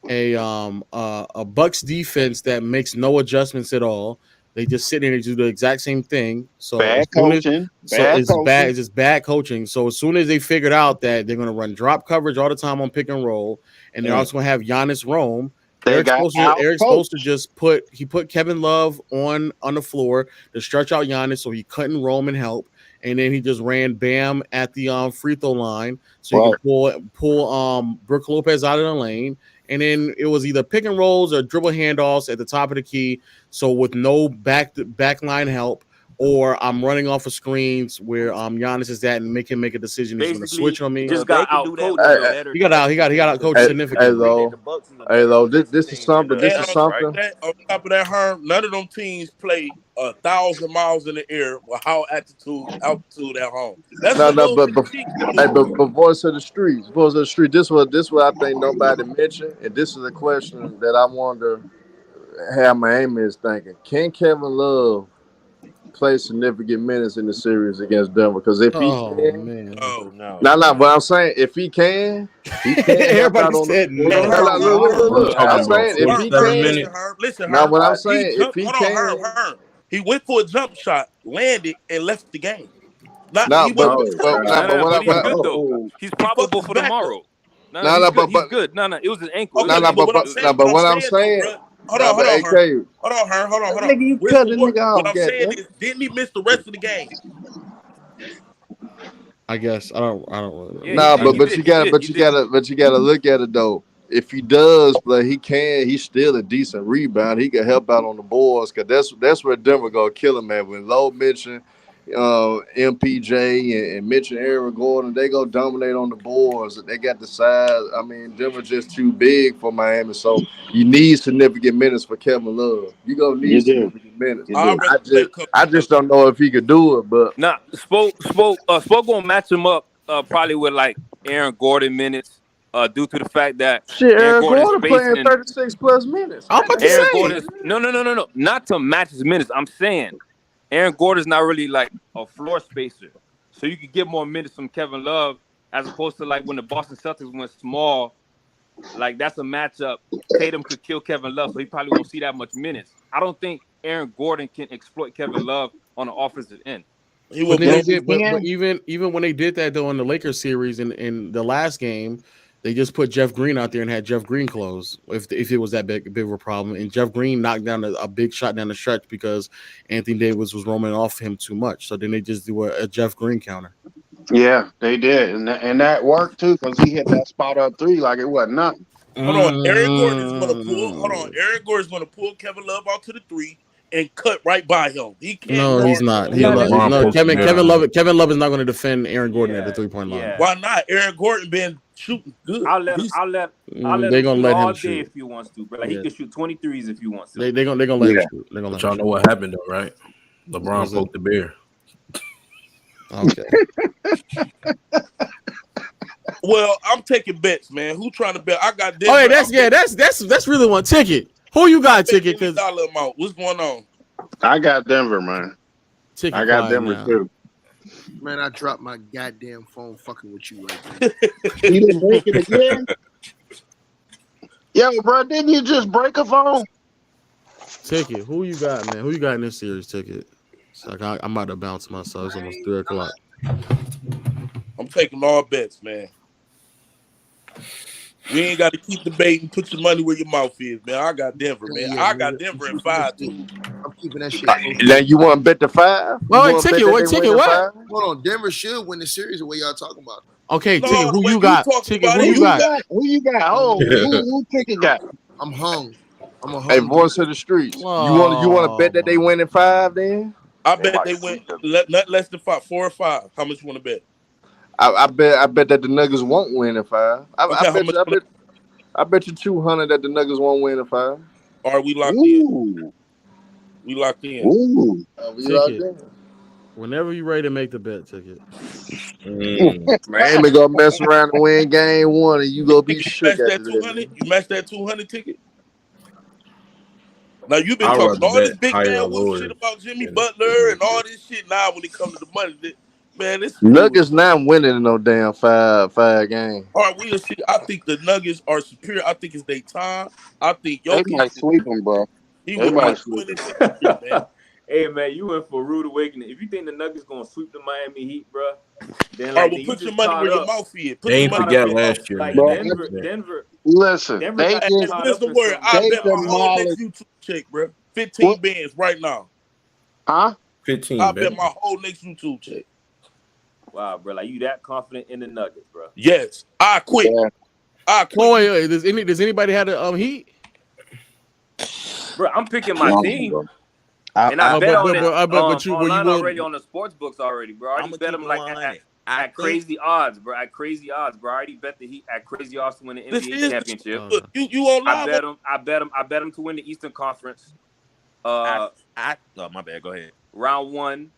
a Bucks defense that makes no adjustments at all. They just sit there and do the exact same thing. So Bad as soon as coaching. so Bad it's bad. coaching. It's just bad coaching. So as soon as they figured out that they're going to run drop coverage all the time on pick and roll, and they're also going to have Giannis roam. They Eric's got supposed to out-coached. just put Kevin Love on the floor to stretch out Giannis so he couldn't roam and help, and then he just ran Bam at the free throw line so he could pull Brook Lopez out of the lane, and then it was either pick and rolls or dribble handoffs at the top of the key. So with no back line help, or I'm running off of screens where Giannis is at and make him make a decision. He's going to switch on me. Just got out coached. He got out coached significantly. Hey, though, this is something. This is On something. top of that, Herm, none of them teams play 1,000 miles in the air with how altitude at home. That's but voice of the streets, This what I think nobody mentioned, and this is a question that I wonder how Miami is thinking. Can Kevin Love play significant minutes in the series against Denver? Because if he can, what I'm saying, if he can, Everybody said no. Look. I'm saying if he can. Listen, now what I'm saying, if he can, he went for a jump shot, landed, and left the game. But he's good though. He's probable for tomorrow. He's good. It was his ankle. But what I'm saying. Hold on, Herm. Nigga, you cut the nigga off. What I'm saying is, didn't he miss the rest of the game? I guess I don't really. But you gotta look at it though. If he does play, he's still a decent rebound. He can help out on the boards, because that's where Denver gonna kill him at. When Lowe mentioned MPJ and Mitch and Aaron Gordon, they go dominate on the boards. They got the size. I mean, Denver's just too big for Miami. So you need significant minutes for Kevin Love. You gonna need significant minutes. I just don't know if he could do it. But Spoke gonna match him up probably with like Aaron Gordon minutes. Due to the fact that Aaron Gordon playing 36 plus minutes. I'm about to say no, not to match his minutes. I'm saying Aaron Gordon's not really like a floor spacer, so you could get more minutes from Kevin Love as opposed to like when the Boston Celtics went small. Like that's a matchup. Tatum could kill Kevin Love, so he probably won't see that much minutes. I don't think Aaron Gordon can exploit Kevin Love on the offensive end. But even when they did that though in the Lakers series in the last game, they just put Jeff Green out there and had Jeff Green close if it was that big of a problem. And Jeff Green knocked down a big shot down the stretch because Anthony Davis was roaming off him too much. So then they just do a Jeff Green counter. Yeah, they did. And that worked too, because he hit that spot up three like it wasn't nothing. Hold on. Aaron Gordon's going to pull Kevin Love out to the three and cut right by him. He can't. No, he's not. Kevin Love is not going to defend Aaron Gordon at the 3-point line. Yeah. Why not? Aaron Gordon been shooting good. I'll let they're gonna let him shoot if he wants to, but like he can shoot 23s if he wants to. They're gonna let him shoot. They're gonna. But y'all know what happened though, right? LeBron poked the bear. Okay. Well, I'm taking bets, man. Who trying to bet? I got Denver. Oh, yeah, that's really one ticket. Who you got ticket? Because dollar amount. What's going on? I got Denver, man. Ticket I got Denver too. Man, I dropped my goddamn phone fucking with you right now. You didn't break it again? Yo, bro, didn't you just break a phone? Ticket. Who you got, man? Who you got in this series, Ticket? So I'm about to bounce myself. It's almost 3 o'clock. I'm taking all bets, man. We ain't got to keep debating. Put your money where your mouth is, man. I got Denver, man. Yeah, I got Denver in 5 too. I'm keeping that shit. Now you want to bet the 5? Well, Ticket, what? Hold on, Denver should win the series. The way y'all talking about it. Okay, Ticket, who you got? Ticket, who you got? Who you got? Oh, who Ticket got? I'm hung. Hey, voice of the streets. Oh. You want to bet that they win in 5 then? I bet they win not less than 5, 4 or 5. How much you want to bet? I bet that the Nuggets won't win in 5. I bet you 200 that the Nuggets won't win in 5. Are we locked in? We locked in. Ooh. We locked in. Whenever you ready to make the bet, Ticket. Miami gonna mess around and win game 1, and you gonna be shook Match after that that. 200. You match that 200 ticket. Now you've been I'd talking rather all this bet big higher man or wolf lower shit about Jimmy than Butler and all this shit. Now when it comes to the money, man, this fool. Nuggets not winning in no damn five game. All right, we'll see. I think the Nuggets are superior. I think it's their time. I think They Jokic might sweep them, bro. he They will be might sweep doing them. it this year, man. Hey man, you in for a rude awakening. If you think the Nuggets gonna sweep the Miami Heat, bro, then All right, like well, then you put your just money caught where your up. mouth is. Put They the ain't money Caught up where forgot your in mouth last is. year, like man. Bro, They Denver, yeah. listen, Denver they got And just caught up wisdom in word, some. I they bet my whole next demolished. YouTube check, bro. 15 What? bands right now. Huh? 15 I bet better. my whole next YouTube check. Wow, bro, like you that confident in the Nuggets, bro? Yes, I quit. Yeah. I Oh, quit. wait. Does anybody have the Heat? Bro, I'm picking my No, team, bro. I, and I I, bet on it But you were you online will. already on the sports books already, bro. I I'm already gonna bet keep them it like 100. I at think crazy odds, bro. At crazy odds, bro. I already bet the Heat at crazy odds to win the This NBA is the championship. sportsbook. You on I live on bet them. I bet them to win the Eastern Conference. I Uh, oh my bad. Go ahead. round one.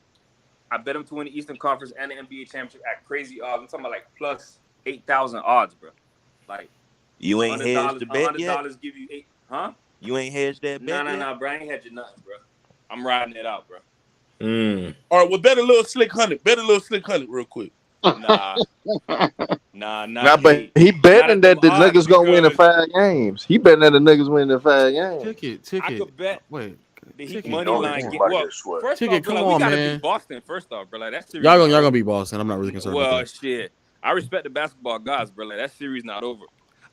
I bet them to win the Eastern Conference and the NBA championship at crazy odds. I'm talking about like plus 8,000 odds, bro. Like You ain't hedged $100. the bet yet. $100 give you eight, huh? You ain't hedged that No, bet no, yet. no, bro. I ain't had you nothing, bro. I'm riding it out, bro. All right, well, bet a little slick 100. Bet a little slick 100 real quick. Nah, Nah, not but yet. he Not betting at them that the odds Nuggets gonna win in because 5 games. He betting that the Nuggets win in 5 games. I Ticket. could bet Wait, the Heat Ticket. money Come line. on. Well, first Ticket, off, bro, come like we on, gotta beat man. Boston. First off, bro, like that series Y'all not gonna over. beat Boston. I'm not really concerned Well, with shit. I respect the basketball gods, bro. Like that series not over.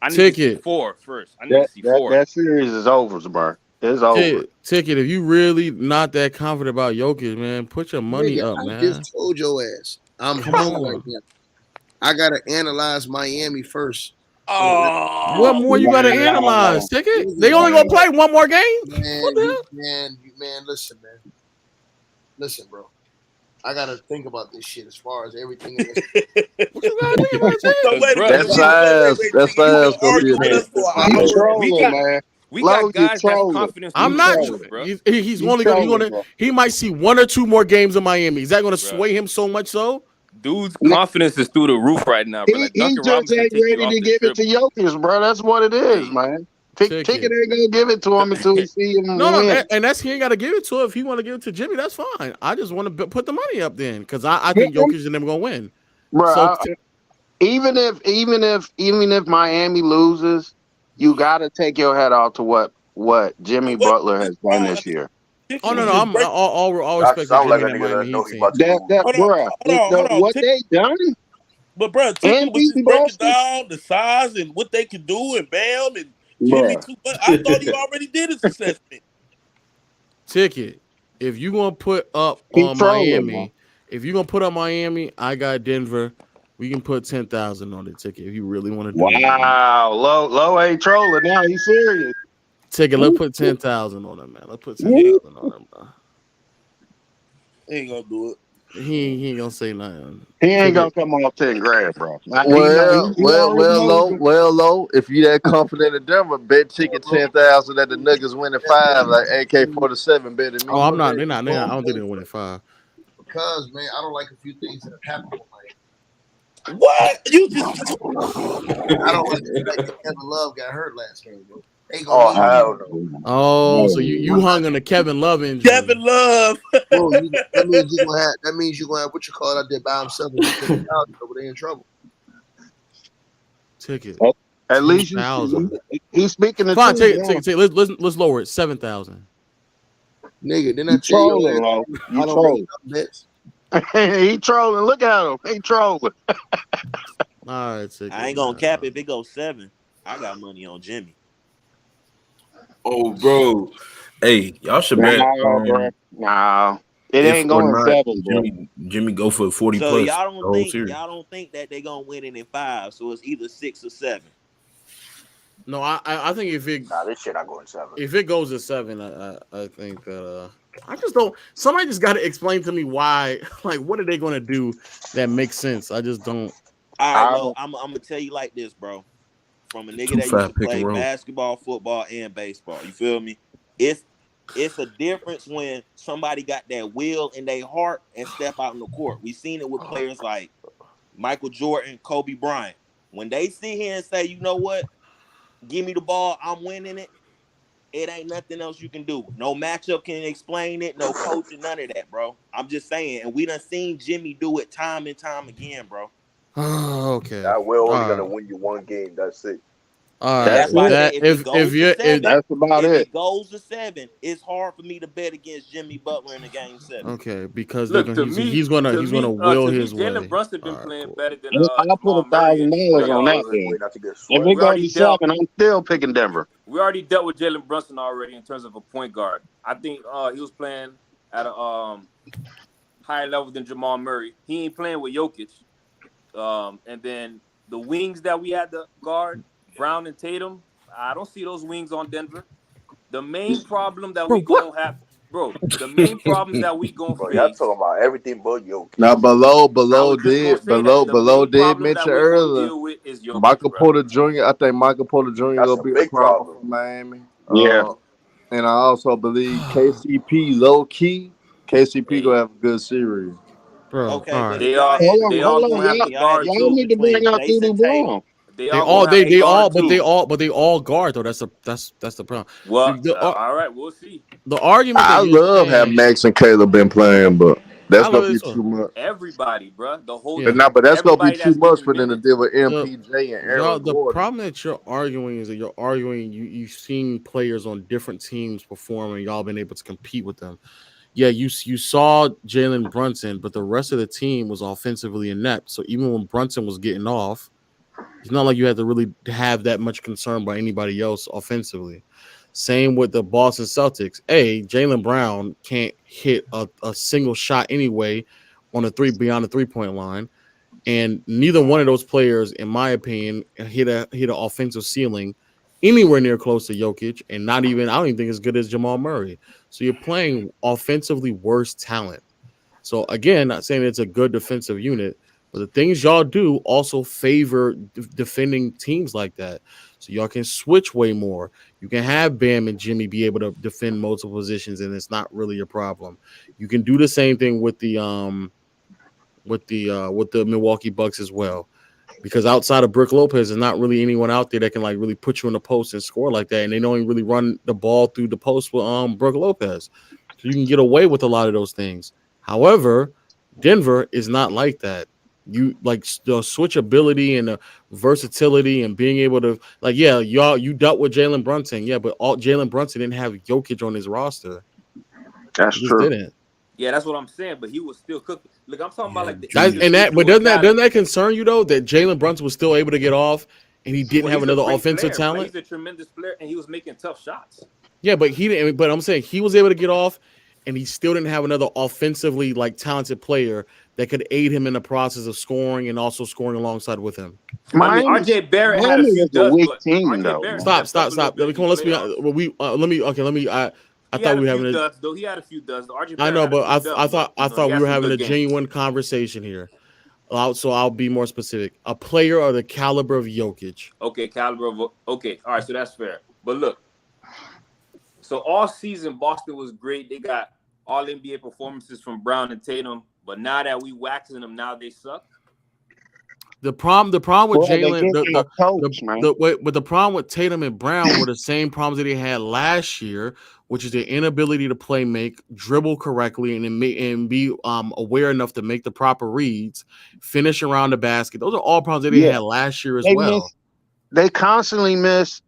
I that. need to see Ticket. 4 first. I need to see that 4. that series is over, bro. It's over. Ticket. If you really not that confident about Jokic, man, put your money Nigga, up, I man. just told your ass. I'm Come humble right on. now. I gotta analyze Miami first. What Oh, more you gotta analyze, Wow. Ticket? Nigga, They only gonna play one more game. What man, the hell? man, listen, bro. I gotta think about this shit as far as everything in this. What you gotta think about, So Ticket? wait a bro, minute. That we got size, that Ticket. You been size gonna be a arguing with Man, us for an you difference. hour. we trolling, got man. we Low, got you guys that's trolling. confidence I'm through You not. championship, trolling. bro. He's You only trolling, gonna. bro. He might see 1 or 2 more games of Miami. Is that gonna Bro. sway him so much? So Dude's Now, confidence is through the roof right now, bro. Like he Duncan just Robinson ain't take you ready off to the give it to dribble. Jokic, bro. That's what it is, Hey, man. Ticket Ticket. ain't gonna give it to him until he see him No, win. and that's he ain't got to give it to. If he want to give it to Jimmy, that's fine. I just want to put the money up then because I think Jokic and them gonna win. So Bro, even if Miami loses, you gotta take your head off to what Jimmy But wait, Butler this has done I don't this understand. year. oh Ticket no, is no, just I'm break. all That respect to sound like Jimmy a and that nigga Miami that know Heat he team. about to lose. That Hold on, bruh, hold on. what they done But bro, and Ticket was just beating breaking Boston, down the size and what they could do and Bam and Jimmy bruh. too. I thought he already did his assessment. Ticket. If you gonna put up Keep on trolling, man. Miami, if you gonna put up Miami, I got Denver. We can put 10,000 on the ticket if you really want to do it, man. Wow, low ain't trolling now. He's serious. Ticket. Let's put 10,000 on him, man. Let's put He 10,000 on him, bro. ain't gonna do it. He ain't gonna say nothing. He ain't gonna Ticket. come off 10 grand, bro. He know Well, he already knows. low. If you that confident in Denver, bet Ticket 10,000 that the Nuggets win in 5, like AK-47 betting Oh, me. I'm I'm not. ready They're to not. They're not. go, I don't think bro, they're winning 5. because man, I don't like a few things that have happened with What? You just I don't like the fact that Kevin Love got hurt last game, bro. They gonna Oh need him, hell no. Oh, so you No. hung on the Kevin Love Kevin injury. Love. bro. That means you gonna have what you call it out there by himself and he can't out there, but they in trouble. Ticket. At least 10,000. he's speaking the Fine. truth Take now. it. Let's lower it. 7,000. Nigga, didn't I You tell your trolling, ass Lo. You I don't make trolling. dumb bets? He trolling. Look at him. He trolling. All right, ticket. I ain't gonna cap it. If it goes 7, I got money on Jimmy. Oh, bro. Hey, y'all should bet. Nah, bro. Nah. It If ain't or going not 7, bro. Jimmy go for 40 So plus the whole series. y'all don't think that they gonna win it in 5. So it's either 6 or 7. No, I think if Nah, this shit not going 7. it goes to 7, I think that I just don't. Somebody just got to explain to me why. Like, what are they going to do that makes sense? I just don't. All right, I Lo, don't. I'm gonna tell you like this, bro. From a nigga Too that used fat to pick and play roll. basketball, football, and baseball. You feel me? If It's a difference when somebody got that will in their heart and step out in the court. We've seen it with players like Michael Jordan, Kobe Bryant. When they sit here and say, you know what, give me the ball, I'm winning it. It ain't nothing else you can do. No matchup can explain it. No coaching, none of that, bro. I'm just saying. And we done seen Jimmy do it time and time again, bro. Okay. That we're only gonna win you one game. That's it. All right. That's why I That said if That's about it it. goes to 7, it's hard for me to bet against Jimmy Butler in the game 7. Okay, because Look, he's gonna will his Jalen way. Brunson been All right, playing cool. better than I'll put Jamal Murray and $1,000 Trey on Young. that game. Not to get If swept. it goes to 7, I'm still picking Denver. We already dealt with Jalen Brunson already in terms of a point guard. I think he was playing at a higher level than Jamal Murray. He ain't playing with Jokic. And then the wings that we had to guard, Brown and Tatum, I don't see those wings on Denver. The main problem that we gonna have, bro, the main problems that we gonna Bro, y'all face. talking about everything but Jokic. Now below did that mention we're gonna earlier. deal with is Jokic, Michael bro. Porter Jr. I think Michael Porter Jr. That's gonna a be a big problem problem. for Miami. Yeah. And I also believe KCP low key. KCP gonna have a good series. Bro, Okay, all but right. if y'all had to Hold pick on. between, have to y'all had guard to Y'all choose too. need to bring between out Jason Doodoo Tatum. Brown. They all They all too. but they all guard though. That's the problem. Well, The all right, we'll see. argument that I you're love how saying, Max and Caleb been playing, but I that's love gonna be this one. too much. Everybody, bro. The whole Yeah. team. But that's gonna be Everybody too that's much getting for them to minutes. deal with The MPJ and y'all, Aaron the Gordon. problem that you're arguing is that you're arguing you've seen players on different teams perform and y'all been able to compete with them. Yeah, you saw Jalen Brunson, but the rest of the team was offensively inept. So even when Brunson was getting off, it's not like you had to really have that much concern by anybody else offensively. Same with the Boston Celtics. Jaylen Brown can't hit a single shot anyway on a three beyond the 3-point line. And neither one of those players, in my opinion, hit an offensive ceiling anywhere near close to Jokic, and I don't even think as good as Jamal Murray. So you're playing offensively worse talent. So again, not saying it's a good defensive unit, but the things y'all do also favor defending teams like that. So y'all can switch way more. You can have Bam and Jimmy be able to defend multiple positions, and it's not really a problem. You can do the same thing with the Milwaukee Bucks as well. Because outside of Brook Lopez, there's not really anyone out there that can like really put you in the post and score like that. And they don't even really run the ball through the post with Brook Lopez. So you can get away with a lot of those things. However, Denver is not like that. You like the switchability and the versatility and being able to you dealt with Jalen Brunson, but Jalen Brunson didn't have Jokic on his roster. That's He just true. didn't. Yeah, that's what I'm saying. But he was still cooking. Look, I'm talking about like the doesn't that concern you though that Jalen Brunson was still able to get off and he didn't have another offensive talent? He's a tremendous player and he was making tough shots. Yeah, but he didn't. But I'm saying he was able to get off, and he still didn't have another offensively like talented player that could aid him in the process of scoring and also scoring alongside with him. RJ Barrett had a few duds, but RJ Barrett Stop. Come on, let's be. I thought we were having a duds, though. He had a few duds. I know, but I thought we were having a genuine conversation here. So I'll be more specific. A player of the caliber of Jokic. Okay, okay, all right, so that's fair. But look, so all season Boston was great. They got all NBA performances from Brown and Tatum, but now that we waxing them, now they suck. The problem with Jalen, the problem with Tatum and Brown were the same problems that they had last year, which is the inability to play make, dribble correctly, and be aware enough to make the proper reads, finish around the basket. Those are all problems that they had last year as well. They constantly miss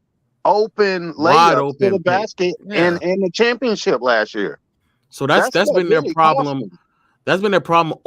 open layups to the basket in the championship last year. So that's been their problem. That's been their problem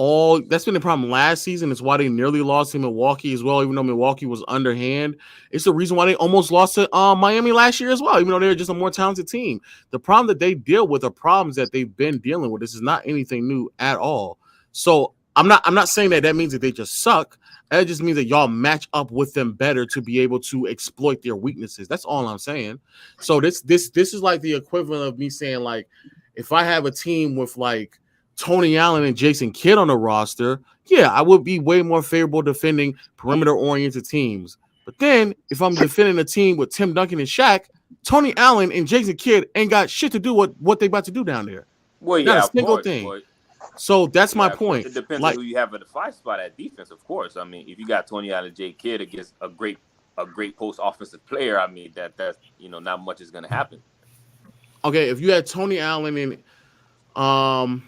That's been the problem last season. It's why they nearly lost to Milwaukee as well, even though Milwaukee was underhand. It's the reason why they almost lost to Miami last year as well, even though they're just a more talented team. The problem that they deal with are problems that they've been dealing with. This is not anything new at all. So I'm not saying that means that they just suck. That just means that y'all match up with them better to be able to exploit their weaknesses. That's all I'm saying. So this is like the equivalent of me saying, like, if I have a team with like Tony Allen and Jason Kidd on the roster, I would be way more favorable defending perimeter-oriented teams. But then, if I'm defending a team with Tim Duncan and Shaq, Tony Allen and Jason Kidd ain't got shit to do with what they about to do down there. Well, Not yeah, a of single course, thing. but So that's my yeah, of course. point. It depends Like, on who you have at the 5 spot at defense, of course. I mean, if you got Tony Allen, Jay Kidd against a great post offensive player, I mean that's not much is gonna happen. okay, if you had Tony Allen and I'm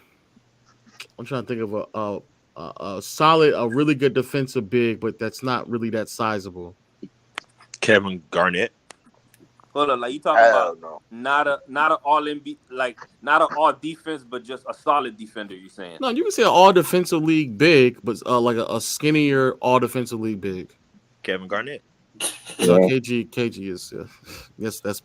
trying to think of a solid, a really good defensive big, but that's not really that sizable. Kevin Garnett. Hold on, like you talking about not a all NBA, like not an all defense, but just a solid defender. You saying? No, you can say an all defensive league big, but like a skinnier all defensive league big. Kevin Garnett. No, KG is yes, that's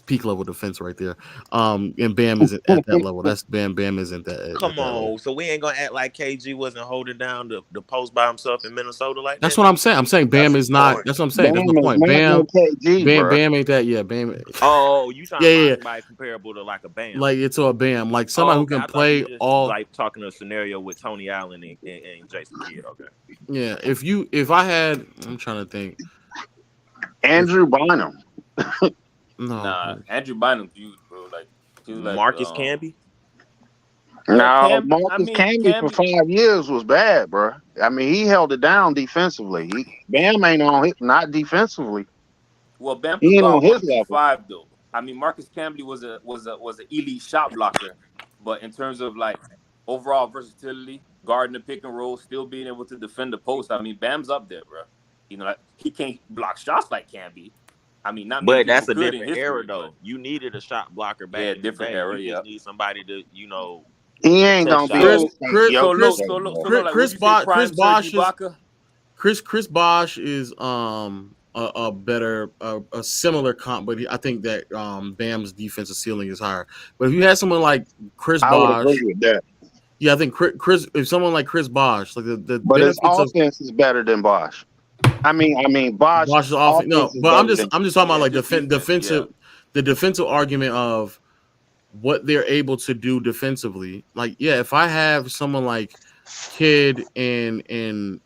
peak level defense right there. And Bam isn't at that level. That's Bam isn't that. Come on, so we ain't gonna act like KG wasn't holding down the post by himself in Minnesota like that. That's what I'm saying. I'm saying Bam is not. That's what I'm saying. That's the point. Bam ain't that. Yeah, Bam. Oh, you trying to find somebody comparable to like a Bam? Like it's a Bam, like somebody who can play all. Like talking a scenario with Tony Allen and Jason Kidd. Okay. Yeah, if I had, I'm trying to think. Andrew Bynum. Nah, Andrew Bynum's huge, bro. Like Marcus Camby. No, Marcus Camby for 5 years was bad, bro. I mean, he held it down defensively. Bam ain't on it, not defensively. Well, Bam he ain't on his level. 5 though. I mean, Marcus Camby was an elite shot blocker, but in terms of like overall versatility, guarding the pick and roll, still being able to defend the post, I mean, Bam's up there, bro. Like, he can't block shots like Camby. I mean, not. But that's a different era, though. You needed a shot blocker back. Yeah, different era. You just need somebody to, He ain't gonna be. Chris Bosh is a better a similar comp, but I think that Bam's defensive ceiling is higher. But if you had someone like Chris Bosh, I would agree with that. Yeah, I think Chris. If someone like Chris Bosh, like the but his offense is better than Bosh. I mean, Bosh's offense. No, but I'm just talking about like defensive, the defensive argument of what they're able to do defensively. Like, yeah, if I have someone like Kidd and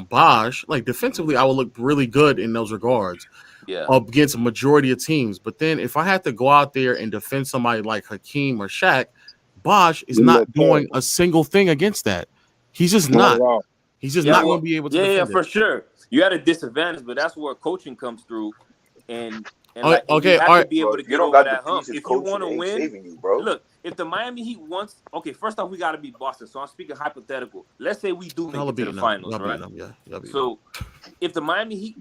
Bosh, like defensively, I would look really good in those regards. Yeah, against a majority of teams. But then if I had to go out there and defend somebody like Hakeem or Shaq, Bosh is not doing a single thing against that. He's just not. He's just not going to be able to. Yeah, for sure. You had a disadvantage, but that's where coaching comes through, and like, okay, you have all to right. be able to get over that hump. If you want to win, look, if the Miami Heat wants, first off, we got to beat Boston. So I'm speaking hypothetical. Let's say we do make it to the finals, right? So if the Miami Heat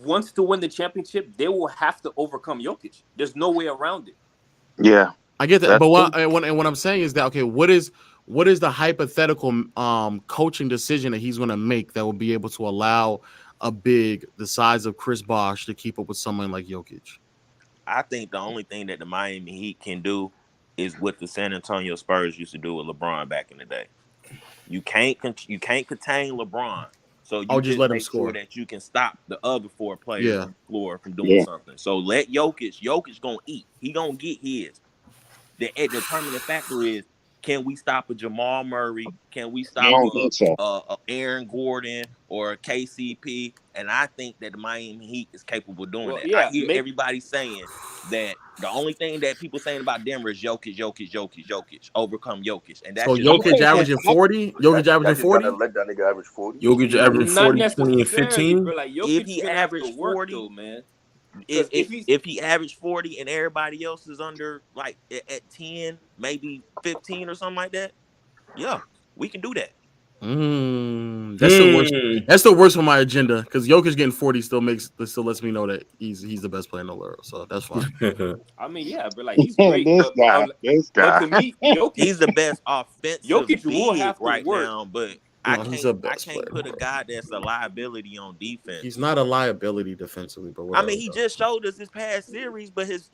wants to win the championship, they will have to overcome Jokic. There's no way around it. Yeah, I get that. But what I'm saying is that, okay, what is the hypothetical coaching decision that he's going to make that will be able to allow a big the size of Chris Bosh to keep up with someone like Jokic? I think the only thing that the Miami Heat can do is what the San Antonio Spurs used to do with LeBron back in the day. You can't contain LeBron, so you just let him score. Sure that you can stop the other 4 players on the floor from doing something. So let Jokic gonna eat. He gonna get his. The determining factor is, can we stop a Jamal Murray? Can we stop a Aaron Gordon or a KCP? And I think that the Miami Heat is capable of doing that. Yeah, I hear everybody saying that the only thing that people saying about Denver is Jokic, overcome Jokic. And that's so Jokic averaging 40? Jokic averaging 40? Let that nigga average 40. Jokic averaging 40, 20, and 15? Like, if he averaged 40, though, man. If he averaged 40 and everybody else is under like at 10, maybe 15 or something like that, yeah, we can do that. That's the worst. That's the worst for my agenda, because Jokic getting 40 still lets me know that he's the best player in the world. So that's fine. I mean, yeah, but like he's great. This guy. But to me, Jokic, he's the best offensive Jokic will have to right work. now, but I can't put a guy that's a liability on defense. He's not a liability defensively, but I mean, he just showed us his past series, but his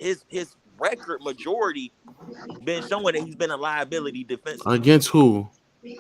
record majority been showing that he's been a liability defensively. Against who? He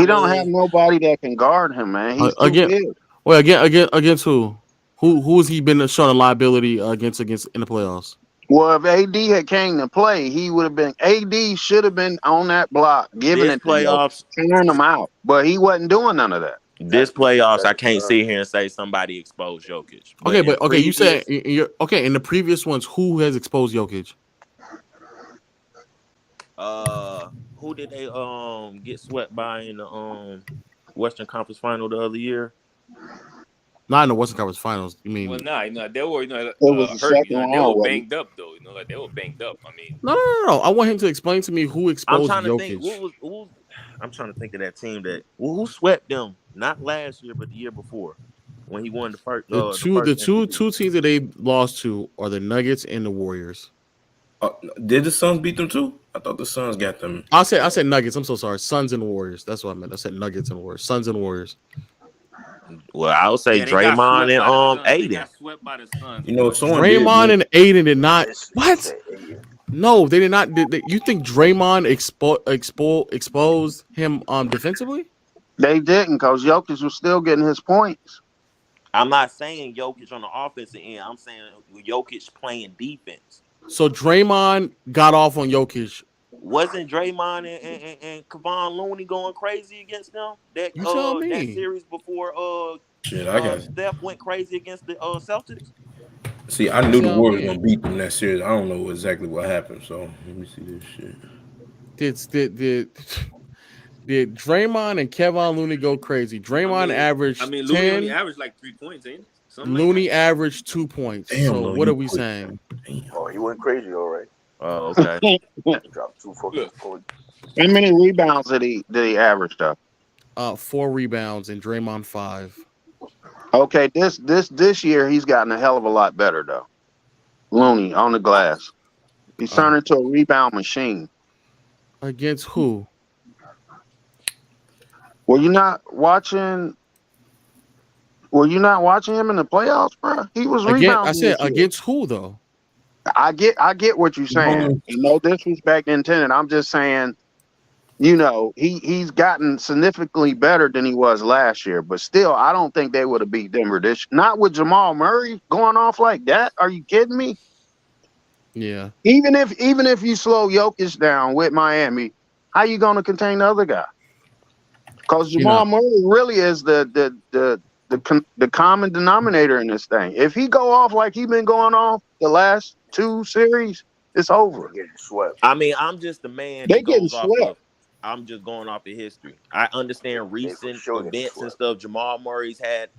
don't have nobody that can guard him, man. He's too big. Well, against who? Who's he been showing a liability against in the playoffs? Well, if AD had came to play, he would have been. AD should have been on that block, giving it playoffs, turning him out. But he wasn't doing none of that. This playoffs, I can't sit here and say somebody exposed Jokic. But you said you're okay. In the previous ones, who has exposed Jokic? Who did they get swept by in the Western Conference Final the other year? Not in the Western Conference Finals. You mean? Well, they were it was the hurt. second They round, were wasn't banged up though. Like they were banged up. I mean, No. I want him to explain to me who I'm exposed trying to Jokic. think I'm trying to think of that team who swept them, not last year but the year before when he won the first. The two teams that they lost to are the Nuggets and the Warriors. Did the Suns beat them too? I thought the Suns got them. I said Nuggets. I'm so sorry. Suns and Warriors. That's what I meant. I said Nuggets and Warriors. Suns and Warriors. Well, I would say Draymond and Aiden. They got swept by the Suns. You know, Draymond and Aiden did not. What? No, they did not. You think Draymond exposed him defensively? They didn't, because Jokic was still getting his points. I'm not saying Jokic on the offensive end. I'm saying Jokic playing defense. So Draymond got off on Jokic. Wasn't Draymond and Kevon Looney going crazy against them? That series before Steph went crazy against the Celtics? See, I knew the Warriors were gonna beat them that series. I don't know exactly what happened. So let me see this shit. Did Draymond and Kevon Looney go crazy? Draymond averaged. Looney 10. only averaged like 3 points, ain't it? Looney averaged 2 points. Damn, so what are we saying? Oh, he went crazy, all right. Oh, okay. Dropped 2 fucking points. How many rebounds did he average though? 4 rebounds and Draymond 5. Okay, this year he's gotten a hell of a lot better though. Looney on the glass. He's turned into a rebound machine. Against who? Were you not watching him in the playoffs, bro? He was rebounding. I said against who though? I get what you're saying. No disrespect intended. I'm just saying, he's gotten significantly better than he was last year. But still, I don't think they would have beat Denver not with Jamal Murray going off like that. Are you kidding me? Yeah. Even if you slow Jokic down with Miami, how you going to contain the other guy? Because Jamal Murray really is the common denominator in this thing. If he go off like he been going off the last 2 series, it's over. Getting swept. I mean, I'm just the man. They getting swept. I'm just going off of history. I understand recent events and stuff. Jamal Murray's had,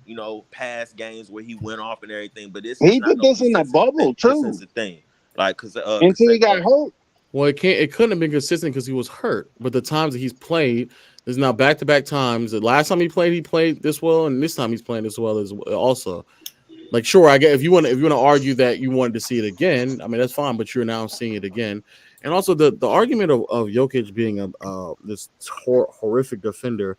past games where he went off and everything, but he did this in the bubble too. This is the thing, because until he got hurt. Well, it couldn't have been consistent because he was hurt. But the times that he's played, there's now back-to-back times. The last time he played this well, and this time he's playing this well as also. Like, sure, I get if you want to argue that you wanted to see it again, I mean that's fine. But you're now seeing it again, and also the argument of Jokic being this horrific defender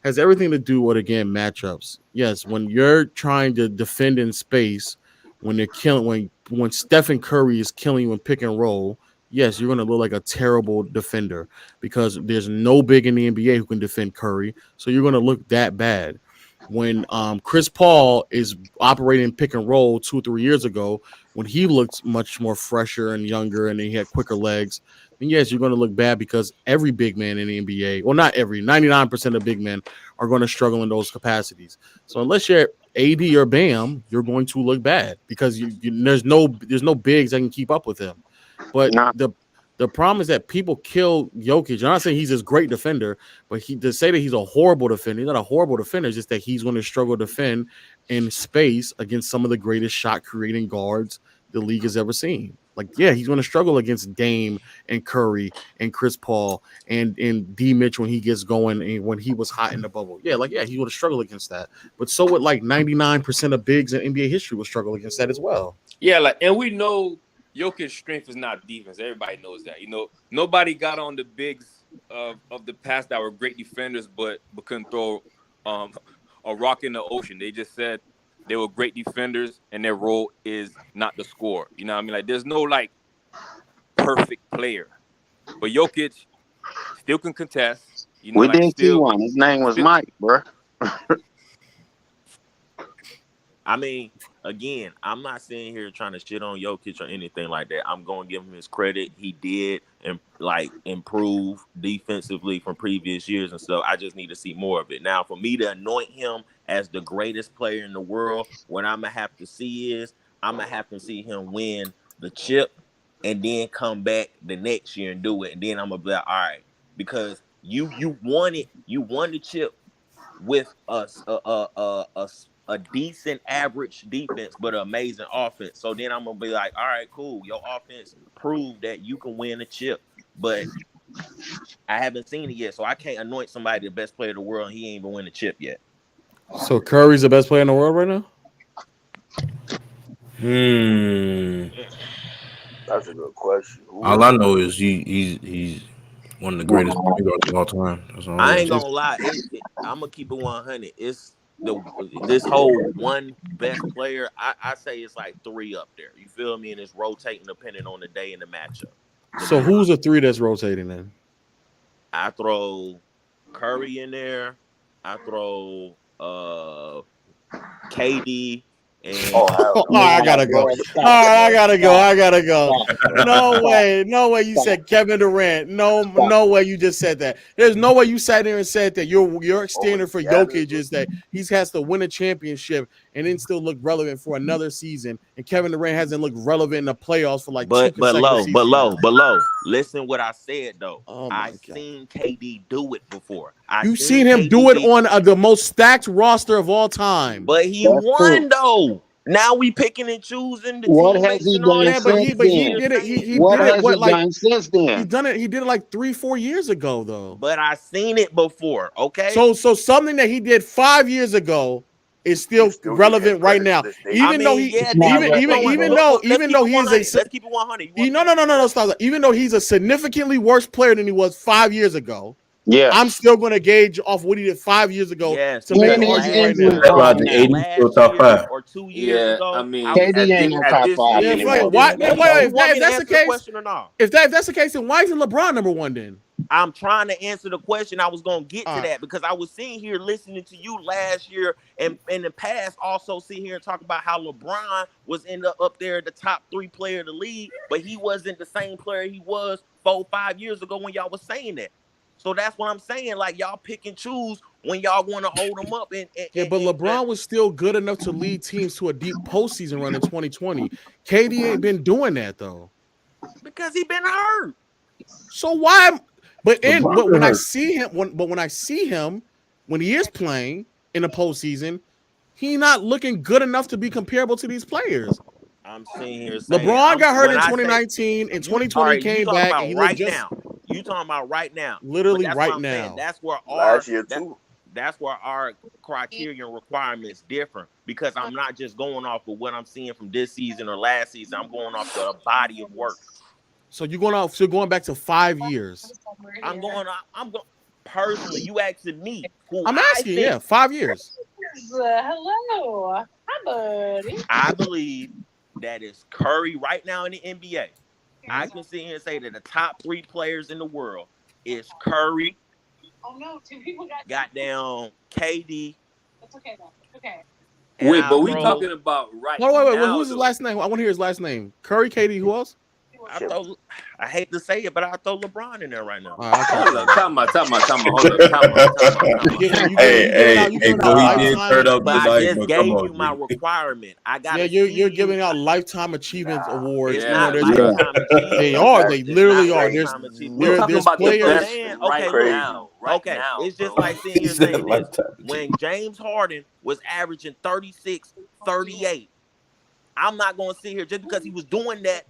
has everything to do with matchups. Yes, when you're trying to defend in space, when they're killing, when Stephen Curry is killing you in pick and roll. Yes, you're going to look like a terrible defender because there's no big in the NBA who can defend Curry. So you're going to look that bad. When Chris Paul is operating pick and roll 2-3 years ago, when he looked much more fresher and younger and he had quicker legs, then yes, you're going to look bad because every big man in the NBA, well, not every, 99% of big men are going to struggle in those capacities. So unless you're AD or Bam, you're going to look bad because there's no bigs that can keep up with him. But the problem is that people kill Jokic. I'm not saying he's this great defender, but to say that he's a horrible defender, he's not a horrible defender. It's just that he's going to struggle to defend in space against some of the greatest shot creating guards the league has ever seen. Like, yeah, he's going to struggle against Dame and Curry and Chris Paul and D. Mitch when he gets going and when he was hot in the bubble. Yeah, he would have struggled against that. But so would 99% of bigs in NBA history will struggle against that as well. Yeah, and we know Jokic's strength is not defense. Everybody knows that. Nobody got on the bigs of the past that were great defenders, but couldn't throw a rock in the ocean. They just said they were great defenders, and their role is not to score. You know what I mean? There's no perfect player, but Jokic still can contest. We didn't see one. His name was Mike, bro. I mean, again, I'm not sitting here trying to shit on Jokic or anything like that. I'm going to give him his credit. He did improve defensively from previous years and stuff. I just need to see more of it. Now, for me to anoint him as the greatest player in the world, what I'm going to have to see is I'm going to have to see him win the chip and then come back the next year and do it. And then I'm going to be like, all right, because you won it. You won the chip with a decent average defense, but an amazing offense. So then I'm gonna be like, all right, cool. Your offense proved that you can win a chip, but I haven't seen it yet. So I can't anoint somebody the best player in the world and he ain't even win the chip yet. So Curry's the best player in the world right now? That's a good question. All I know is he's one of the greatest point guards of all time. That's all I ain't gonna lie. I'm gonna keep it 100. It's this whole one best player. I say it's like 3 up there. You feel me? And it's rotating depending on the day and the matchup. So who's the 3 that's rotating then? I throw Curry in there. I throw KD. And I gotta go. I gotta go. No way. You said Kevin Durant. No way. You just said that. There's no way you sat there and said that your standard for Jokic is that he has to win a championship and then still look relevant for another season. And Kevin Durant hasn't looked relevant in the playoffs for like 2 consecutive seasons. But low. Listen what I said though. I've seen KD do it before. You've seen him do it on the most stacked roster of all time. But he won though. Now we picking and choosing the what teammates has he and all done that. But he did it. He what did has it. What, he like, done since then? He did it like 3-4 years ago though. But I seen it before. Okay. So something that he did 5 years ago is still relevant right now. Even though he is let's keep it 100. No, stop. Even though he's a significantly worse player than he was 5 years ago. Yeah, I'm still going to gauge off what he did 5 years ago to make an argument right now. Or 2 years ago. I mean, KD ain't no top 5 anymore. If that's the case, if that's the case, then why isn't LeBron number 1 then? I'm trying to answer the question. I was going to get to that because I was sitting here listening to you last year and in the past also sit here and talk about how LeBron was up there at the top 3 player of the league, but he wasn't the same player he was 4-5 years ago when y'all was saying that. So that's what I'm saying. Like, y'all pick and choose when y'all want to hold them up. But LeBron was still good enough to lead teams to a deep postseason run in 2020. KD ain't been doing that, though. Because he been hurt. So why? But when I see him, when he is playing in the postseason, he not looking good enough to be comparable to these players. I'm sitting here saying LeBron got hurt in 2019. In 2020, he came back and he looked now. You talking about right now? Literally right now. That's where that's where our criteria and requirements differ because I'm not just going off of what I'm seeing from this season or last season. I'm going off the body of work. So you're going back to 5 years. I'm going personally. You asking me? I'm asking. 5 years. Hello, hi, buddy. I believe that is Curry right now in the NBA. I can sit here and say that the top 3 players in the world is Curry. Oh no, 2 people got goddamn KD. That's okay though. Okay. Wait, but we talking about right now. Wait. Who's his last name? I want to hear his last name. Curry, KD. Who else? I hate to say it, but I throw LeBron in there right now. Hold up, time out. Hold up, time out. Hey, he did turn up but I just gave you my requirement. I got. You're giving out lifetime achievement awards. Yeah, they are. They literally are. There's players. Okay, it's just like sitting here saying this. When James Harden was averaging 36, 38, I'm not going to sit here just because he was doing that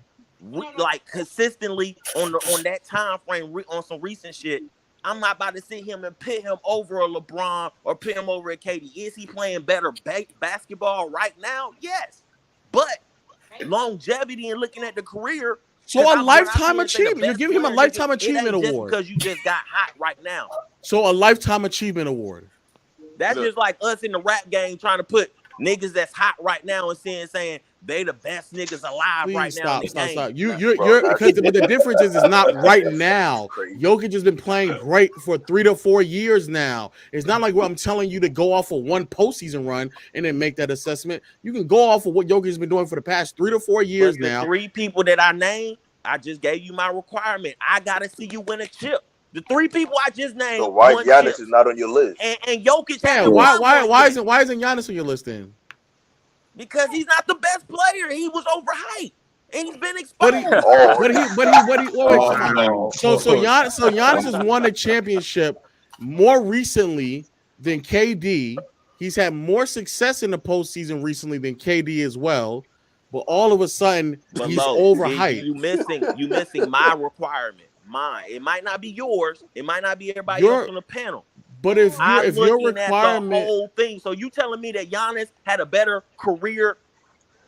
like consistently on that time frame on some recent shit. I'm not about to sit him and pit him over a LeBron or pit him over a KD. Is he playing better basketball right now? Yes, but longevity and looking at the career. So a lifetime achievement. You're giving him a lifetime achievement award because you just got hot right now. So a lifetime achievement award. That's just like us in the rap game trying to put Niggas that's hot right now and saying they the best niggas alive right now in the game. Stop. You're because but the difference is it's not right now. Jokic has been playing great for 3 to 4 years now. It's not like I'm telling you to go off of one postseason run and then make that assessment. You can go off of what Jokic has been doing for the past 3 to 4 years but the now. 3 people that I named, I just gave you my requirement. I gotta see you win a chip. The 3 people I just named. So why Giannis is not on your list? And Jokic. Yeah, why isn't Giannis on your list then? Because he's not the best player. He was overhyped. And he's been exposed. So Giannis has won a championship more recently than KD. He's had more success in the postseason recently than KD as well. But all of a sudden, he's overhyped. You missing my requirement. Mine. It might not be yours. It might not be everybody else on the panel. But if your requirement, at the whole thing, so you telling me that Giannis had a better career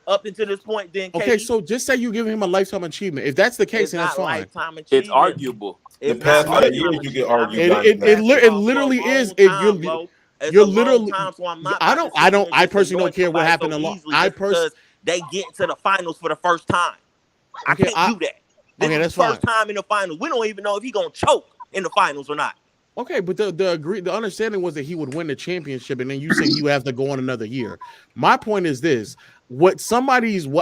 up until this point than KD? Okay, so just say you give him a lifetime achievement. If that's the case, then that's fine. It's arguable. The past 5 years, you get argued. It literally is. You're literally. I personally don't care what happened along. Because they get to the finals for the first time. I can't do that. This is that's the first fine. time in the finals. We don't even know if he's gonna choke in the finals or not. Okay, but the understanding was that he would win the championship, and then you say he would have to go on another year. My point is this: what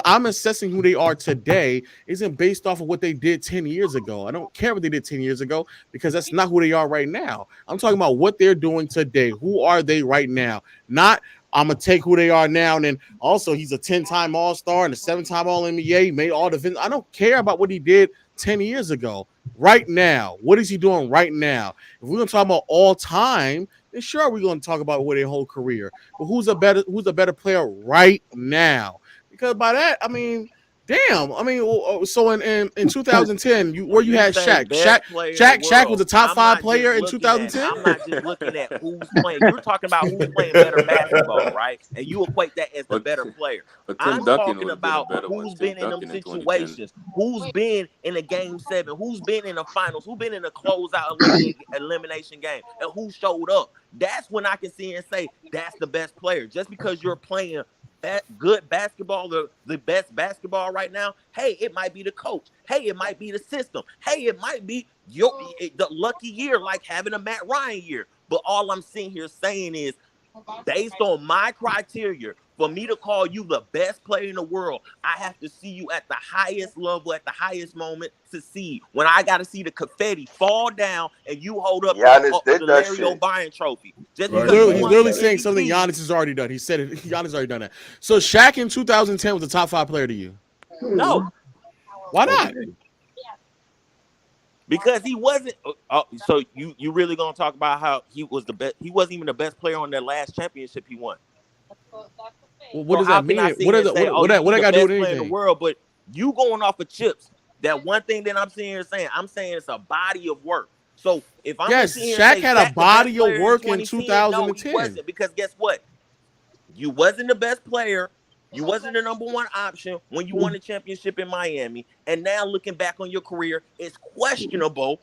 I'm assessing who they are today isn't based off of what they did 10 years ago. I don't care what they did 10 years ago because that's not who they are right now. I'm talking about what they're doing today. Who are they right now? Not I'm gonna take who they are now, and then also he's a 10-time All-Star and a 7-time All-NBA. He made all the. I don't care about what he did 10 years ago. Right now, what is he doing right now? If we're gonna talk about all time, then sure we're gonna talk about their whole career. But who's a better player right now? Because by that, I mean, damn. I mean, so in 2010, you had Shaq. Shaq was a top 5 player in 2010. I'm not just looking at who's playing. You're talking about who's playing better basketball, right? And you equate that as the better player. I'm talking about who's been in them situations, who's been in a game 7, who's been in the finals, who's been in a closeout elimination game, and who showed up. That's when I can see and say that's the best player. Just because you're playing good basketball, the best basketball right now. Hey, it might be the coach. Hey, it might be the system. Hey, it might be the lucky year, like having a Matt Ryan year. But all I'm sitting here saying is, based on my criteria, for me to call you the best player in the world, I have to see you at the highest level, at the highest moment to see. When I got to see the confetti fall down and you hold up the Larry O'Brien trophy. He's literally saying something Giannis has already done. He said it. Giannis already done that. So Shaq in 2010 was a top 5 player to you? No. Why not? Because he wasn't. So you really gonna talk about how he was the best? He wasn't even the best player on that last championship he won. Well, what does that mean? What I got to do with anything? In the world, but you going off of chips. That one thing that I'm saying it's a body of work. So if I'm Shaq had a body of work in 2010. No, he wasn't, because guess what? You wasn't the best player. You wasn't the number 1 option when you won the championship in Miami. And now looking back on your career, it's questionable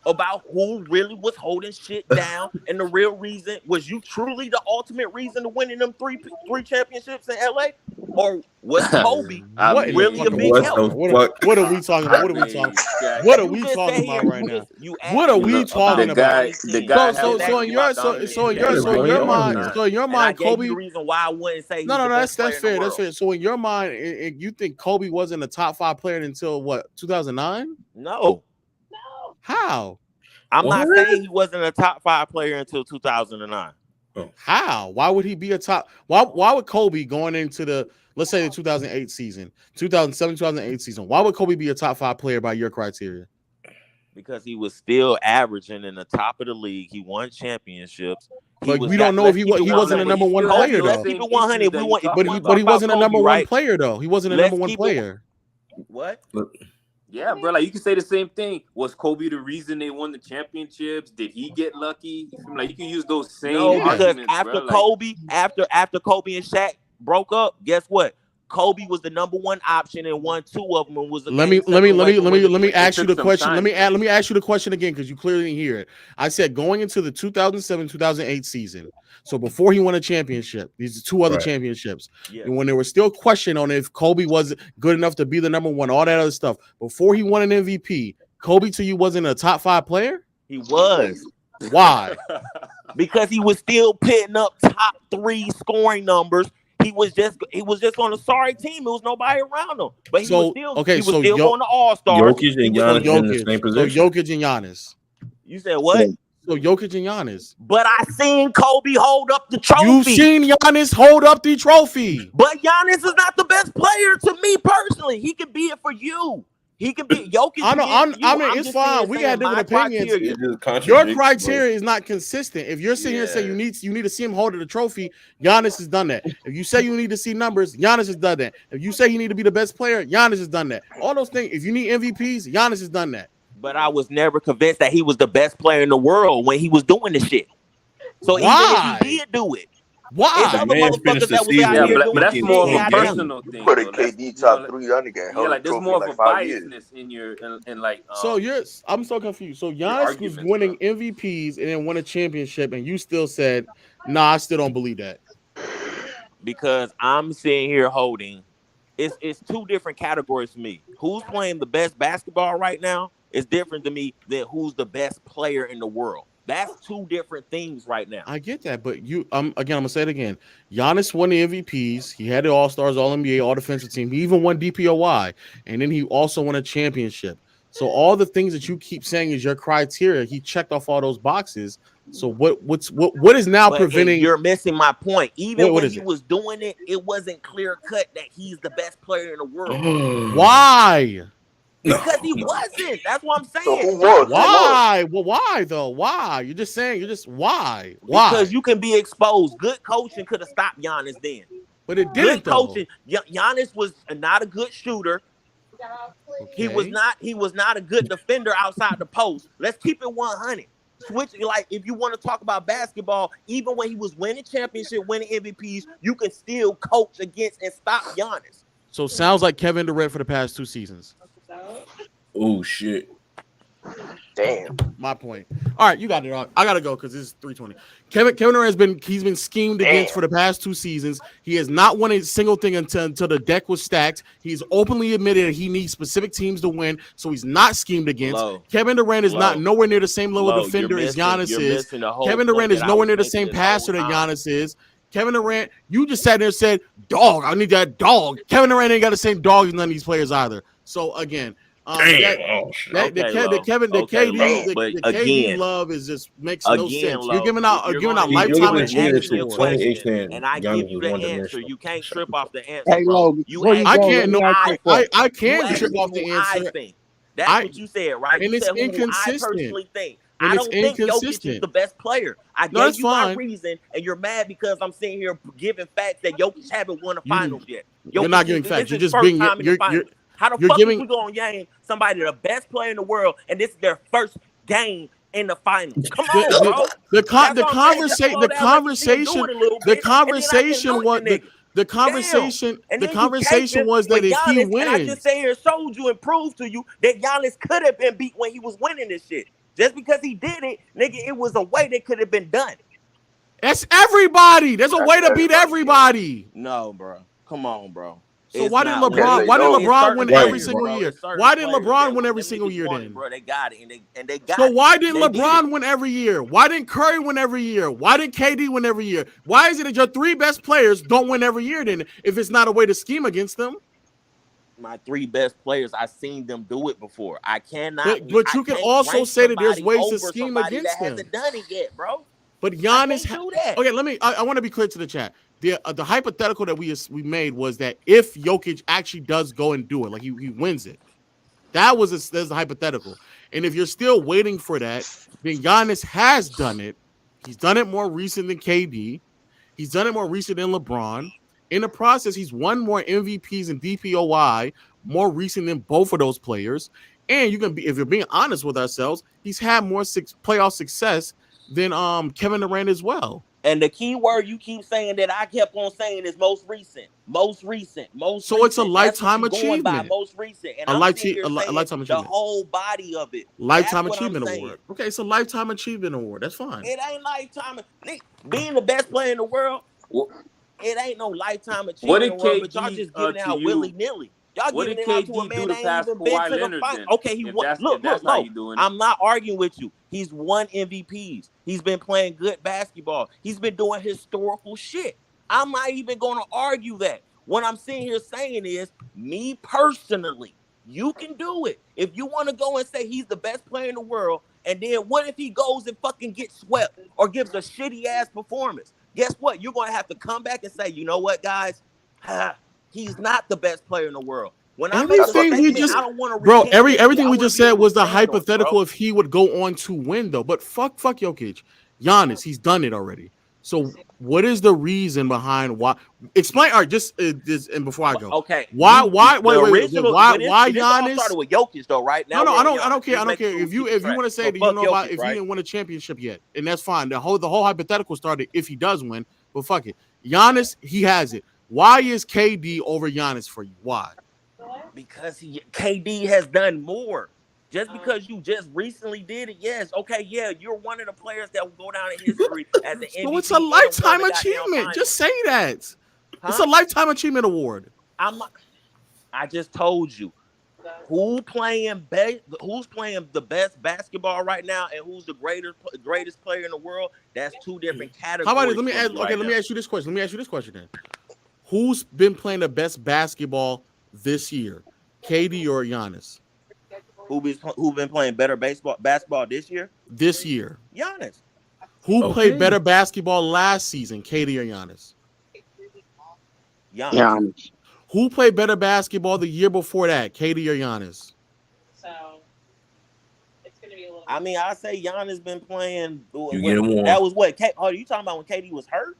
about who really was holding shit down. And the real reason, was you truly the ultimate reason to winning them three championships in LA? Or was Kobe really a big help? What are we talking about? What are we talking about right now? What are we talking about? So in your mind, Kobe. The reason why I wouldn't say no, that's fair. That's fair. So in your mind, you think Kobe wasn't a top 5 player until what, 2009? No. How? I'm not saying he wasn't a top 5 player until 2009. How? Why would he be a top? Why would Kobe going into the, let's say, the 2008 season, 2007, 2008 season? Why would Kobe be a top 5 player by your criteria? Because he was still averaging in the top of the league. He won championships. But we don't know if he wasn't a number 1 player though. Let's keep it 100. But he wasn't a number 1 player though. He wasn't a number 1 player. What? Yeah, bro. Like you can say the same thing. Was Kobe the reason they won the championships? Did he get lucky? Like you can use those same. No, because after Kobe, after Kobe and Shaq broke up, guess what? Kobe was the number one option and won 2 of them and was. Let me ask you the question. Let me ask you the question again because you clearly didn't hear it. I said going into the 2007-2008 season. So before he won a championship, these are 2 other championships. Yeah. And when there was still question on if Kobe was good enough to be the number one, all that other stuff. Before he won an MVP, Kobe to you wasn't a top 5 player? He was. Why? Because he was still putting up top 3 scoring numbers. He was just on a sorry team. There was nobody around him. But he was still going to All-Stars. Jokic and Giannis in the same position. So Jokic and Giannis. You said what? So Jokic and Giannis. But I seen Kobe hold up the trophy. You've seen Giannis hold up the trophy. But Giannis is not the best player to me personally. He can be it for you. He can be Jokic. I mean, it's fine. We got different opinions. Your criteria is not consistent. If you're sitting here saying you need to see him hold the trophy, Giannis has done that. If you say you need to see numbers, Giannis has done that. If you say he need to be the best player, Giannis has done that. All those things. If you need MVPs, Giannis has done that. But I was never convinced that he was the best player in the world when he was doing the shit. So even if he did do it, why? But that's more of a personal thing. Put a KD top 3 on again. Yeah, like there's more of a biasness in your in like. So I'm so confused. So Giannis was winning MVPs and then won a championship, and you still said, "Nah, I still don't believe that." Because I'm sitting here holding. It's 2 different categories for me. Who's playing the best basketball right now is different to me than who's the best player in the world. That's 2 different things right now. I get that, but I'm gonna say it again. Giannis won the MVPs. He had the All-Stars, All-NBA, All-Defensive Team. He even won DPOY, and then he also won a championship. So all the things that you keep saying is your criteria, he checked off all those boxes. So what is now preventing? You're missing my point. Even when he was doing it, it wasn't clear cut that he's the best player in the world. Why? Because he wasn't. That's what I'm saying. So who was? Why? Well, why though? Why? You're just why? Why? Because you can be exposed. Good coaching could have stopped Giannis then. But it didn't. Good coaching. Giannis was not a good shooter. Okay. He was not a good defender outside the post. Let's keep it 100. Like if you want to talk about basketball, even when he was winning championship, winning MVPs, you can still coach against and stop Giannis. So sounds like Kevin Durant for the past 2 seasons. Oh shit. Damn. My point. All right, you got it. I gotta go because it's 3:20. Kevin Durant has been schemed against for the past 2 seasons. He has not won a single thing until the deck was stacked. He's openly admitted that he needs specific teams to win, so he's not schemed against. Kevin Durant is not nowhere near the same level defender as Giannis is. Kevin Durant is nowhere near the same passer that Giannis is. Kevin Durant, you just sat there and said, "Dog, I need that dog." Kevin Durant ain't got the same dog as none of these players either. So again. The KD love is just makes no sense. You're giving out lifetime achievements. And I give you the answer. You can't trip off the answer. Hey, Lo, I can't trip off the answer. That's what you said, right? And it's inconsistent. I personally think. I don't think Jokic is the best player. I gave you my reason, and you're mad because I'm sitting here giving facts that Jokic haven't won a finals yet. You're not giving facts. You're just being. How the fuck we gonna yang somebody the best player in the world and this is their first game in the finals? Come on, bro. The conversation was that if he wins, I just say here and showed you and proved to you that Giannis could have been beat when he was winning this shit. Just because he did it, nigga, it was a way that could have been done. That's everybody. There's a way to beat everybody. No, bro. Come on, bro. So why did LeBron win every single year? Why did LeBron win every single year then? Bro, they got it and they got it. So why didn't LeBron win every year? Why didn't Curry win every year? Why didn't KD win every year? Why is it that your 3 best players don't win every year then if it's not a way to scheme against them? My 3 best players, I've seen them do it before. I cannot. But you can also say that there's ways to scheme against them. Hasn't done it yet, bro. But Giannis. Okay, I want to be clear to the chat. The hypothetical that we made was that if Jokic actually does go and do it, like he wins it, that's a hypothetical. And if you're still waiting for that, then Giannis has done it. He's done it more recent than KD. He's done it more recent than LeBron. In the process, he's won more MVPs and DPOY more recent than both of those players. And if you're being honest with ourselves, he's had more playoff success than Kevin Durant as well. And the key word you keep saying that I kept on saying is most recent, most recent, most So recent. it's a lifetime achievement. Most recent. And A I'm sitting here lifetime saying the achievement. whole body of it. Lifetime That's what I'm achievement saying. award. Okay, it's a lifetime achievement award. That's fine. It ain't lifetime. Being the best player in the world, it ain't no lifetime achievement award, but y'all just giving it out willy-nilly. Y'all giving it out to a man that ain't even been to the final. Okay, he won. Look. I'm not arguing with you. He's won MVPs. He's been playing good basketball. He's been doing historical shit. I'm not even going to argue that. What I'm sitting here saying is, me personally, you can do it. If you want to go and say he's the best player in the world, and then what if he goes and fucking gets swept or gives a shitty ass performance? Guess what? You're going to have to come back and say, you know what, guys? He's not the best player in the world. When I make a statement, I don't want to. Bro, everything we just said was the hypothetical if he would go on to win, though. But fuck Jokic. Giannis, he's done it already. So what is the reason behind why? Explain. All right, just and before I go, okay. Why Giannis? This started with Jokic, though, right? Now, no, I don't care. I don't care if you want to say that you know about if he didn't win a championship yet, and that's fine. The whole hypothetical started if he does win, but fuck it. Giannis, he has it. Why is KD over Giannis for you? Why? Because KD has done more. Just because you just recently did it, yes, okay, yeah, you're one of the players that will go down in history as an MVP. So it's a lifetime achievement. Just say that. Huh? It's a lifetime achievement award. I just told you who's playing the best basketball right now, and who's the greatest player in the world. That's two different categories. How about it? Let me ask you this question then. Who's been playing the best basketball this year, KD or Giannis? Who been playing better basketball this year? This year, Giannis. Who played better basketball last season, KD or Giannis? Giannis. Who played better basketball the year before that, KD or Giannis? So it's gonna be a little. I mean, I say Giannis been playing. That was what? Oh, you talking about when KD was hurt?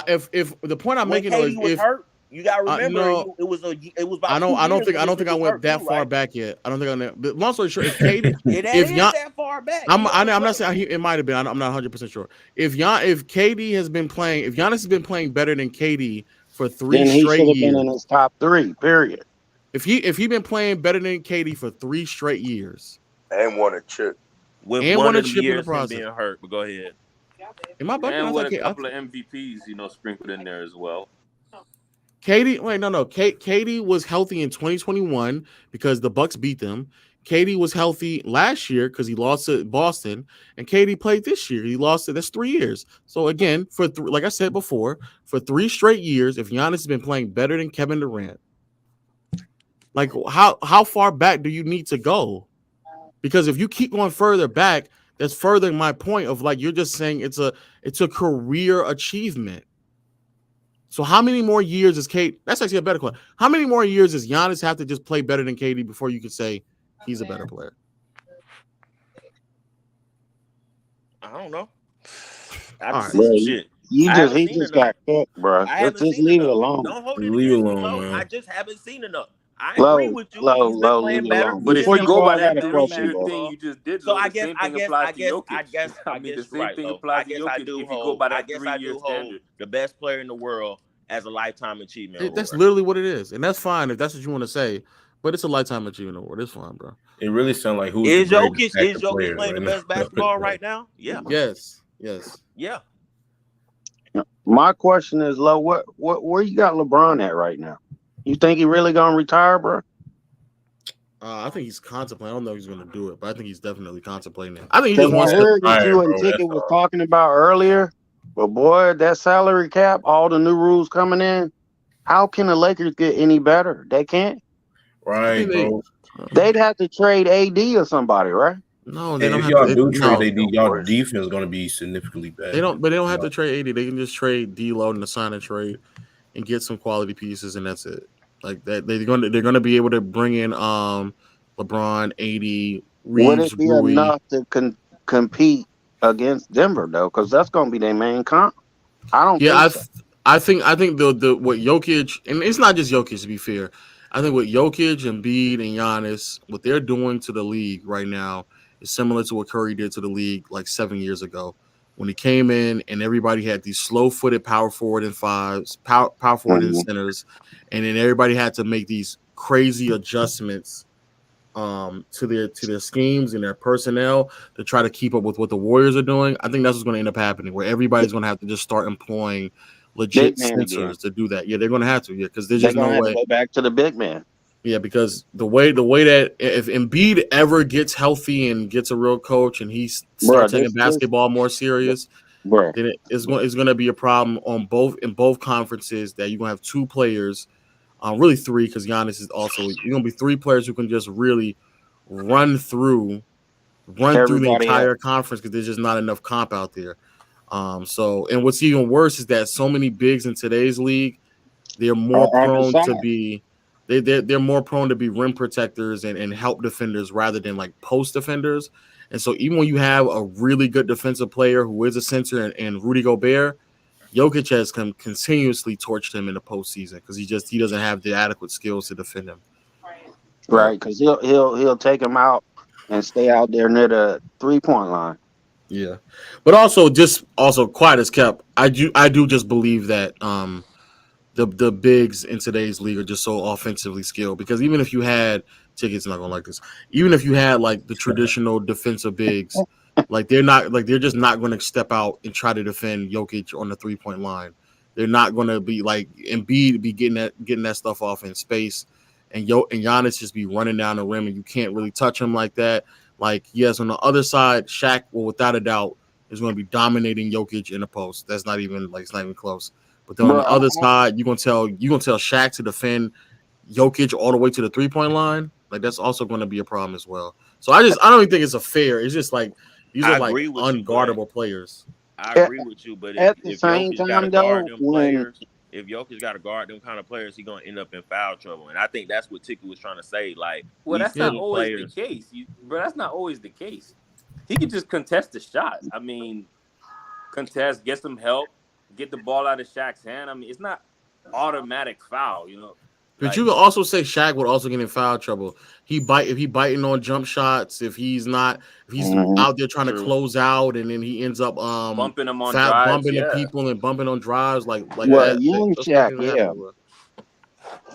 If the point I'm making is if hurt. You gotta remember, it was about. I don't think I went that far back yet. I don't think I. But long story short, if KD, that far back, I'm not saying it might have been. I'm not 100% sure. If KD has been playing, if Giannis has been playing better than KD for 3 straight years, been in his top 3. Period. If he been playing better than KD for 3 straight years, and won a chip, with one of the years in the being hurt, but go ahead. Am I bugging? And with a couple of MVPs, sprinkled in there as well. KD, KD was healthy in 2021 because the Bucks beat them. KD was healthy last year because he lost to Boston, and KD played this year. He lost it. That's 3 years. So again, like I said before, for 3 straight years, if Giannis has been playing better than Kevin Durant, like how far back do you need to go? Because if you keep going further back, that's furthering my point of like you're just saying it's a career achievement. So how many more years is KD? That's actually a better question. How many more years does Giannis have to just play better than KD before you could say he's a better player? I don't know. Shit. He just got cooked, bro. Just leave it alone. Don't hold it leave against alone, me, man. I just haven't seen enough. I agree with you. He's been playing better. But if you go by that question, thing you just did, so I guess I guess I the same thing applies to Jokic. If you go by that 3-year standard, the best player in the world as a lifetime achievement. That's literally what it is, and that's fine if that's what you want to say. But it's a lifetime achievement award. It's fine, bro. It really sounds like who's is Jokic playing the best basketball right now? Yeah. Yes. Yeah. My question is, Lo, where you got LeBron at right now? You think he really gonna retire, bro? I think he's contemplating. I don't know if he's gonna do it, but I think he's definitely contemplating it. I think he just I wants heard to. that you and Ticket was talking about earlier, but boy, that salary cap, all the new rules coming in, how can the Lakers get any better? They can't. Right, bro. They'd have to trade AD or somebody, right? No, they and don't if have y'all to. trade AD, y'all defense is gonna be significantly better. They don't have to trade AD. They can just trade D-Lo and sign and trade and get some quality pieces, and that's it. Like that, they're gonna be able to bring in LeBron, AD, Reeves, Would it be Rui. enough to compete against Denver though? Because that's gonna be their main comp. I don't. Yeah, think so. I think the what Jokic, and it's not just Jokic to be fair. I think what Jokic and Embiid and Giannis, what they're doing to the league right now is similar to what Curry did to the league like 7 years ago. when he came in and everybody had these slow-footed power forward and fives, power forward and centers, and then everybody had to make these crazy adjustments to their schemes and their personnel to try to keep up with what the Warriors are doing. I think that's what's going to end up happening, where everybody's going to have to just start employing legit sensors to do that. Yeah, they're going to have to. Yeah, because there's just no way. To go back to the big man. Yeah, because the way that if Embiid ever gets healthy and gets a real coach and he starts taking basketball more serious, then it's going to be a problem in both conferences that you're going to have two players, really three, because Giannis is also you're going to be three players who can just really run through the entire conference because there's just not enough comp out there. So, and what's even worse is that so many bigs in today's league, they're more prone to be they're more prone to be rim protectors and help defenders rather than like post defenders. And so even when you have a really good defensive player who is a center and Rudy Gobert, Jokic has continuously torched him in the postseason because he doesn't have the adequate skills to defend him. Right, because he'll take him out and stay out there near the 3-point line. Yeah, but also quiet as kept. I do just believe that the bigs in today's league are just so offensively skilled because even if you had Ticket's not gonna like this, even if you had like the traditional defensive bigs, like they're just not going to step out and try to defend Jokic on the 3-point line. They're not going to be like Embiid be getting that stuff off in space, and Giannis just be running down the rim and you can't really touch him like that. Like yes, on the other side, Shaq will without a doubt is going to be dominating Jokic in the post. That's not even it's not even close. But then on the other side, you're gonna tell Shaq to defend Jokic all the way to the 3-point line. Like that's also going to be a problem as well. So I don't even think it's a fair. It's just like these are like unguardable players. I agree with you, but if Jokic got to guard them players, if Jokic got to guard them kind of players, he's gonna end up in foul trouble. And I think that's what Tiki was trying to say. Like, well, that's not always the case, but that's not always the case. He can just contest the shot. I mean, get some help, get the ball out of Shaq's hand. I mean, it's not automatic foul, you know. But you could also say Shaq would also get in foul trouble. If he biting on jump shots, if he's out there trying to close out, and then he ends up bumping them on drives, bumping the people and bumping on drives like young Shaq,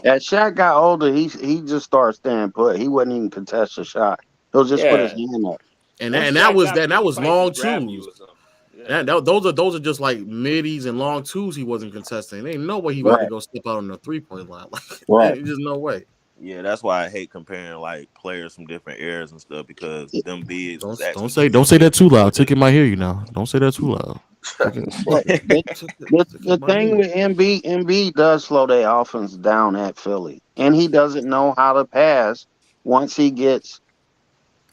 As Shaq got older, he just started staying put. He wouldn't even contest a shot. He'll just put his hand up. And that was long twos. Those are just like middies and long twos he wasn't contesting. There ain't no way he was to go step out on the 3-point line. Like there's no way. Yeah, that's why I hate comparing like players from different eras and stuff because them bigs. Don't say that too loud. Ticket might hear you now. Don't say that too loud. The thing with Embiid does slow their offense down at Philly, and he doesn't know how to pass once he gets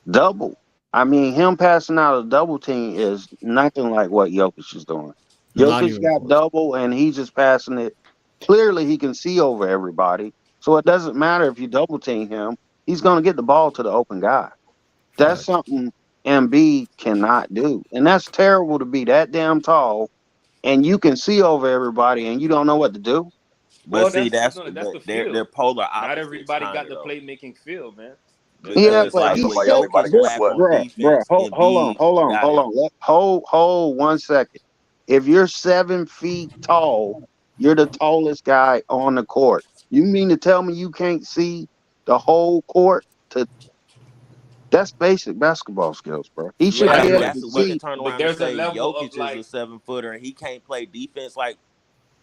doubled. I mean, him passing out a double team is nothing like what Jokic is doing. Jokic got double, and he's just passing it. Clearly, he can see over everybody, so it doesn't matter if you double team him. He's going to get the ball to the open guy. That's something Embiid cannot do, and that's terrible to be that damn tall, and you can see over everybody, and you don't know what to do. But see, that's the field. They're polar opposites. Not everybody got the playmaking field, man. Yeah, but hold 1 second. If you're 7 feet tall, you're the tallest guy on the court. You mean to tell me you can't see the whole court? That's basic basketball skills, bro. He should be able to see. But there's a level Jokic of like, is a 7-footer and he can't play defense like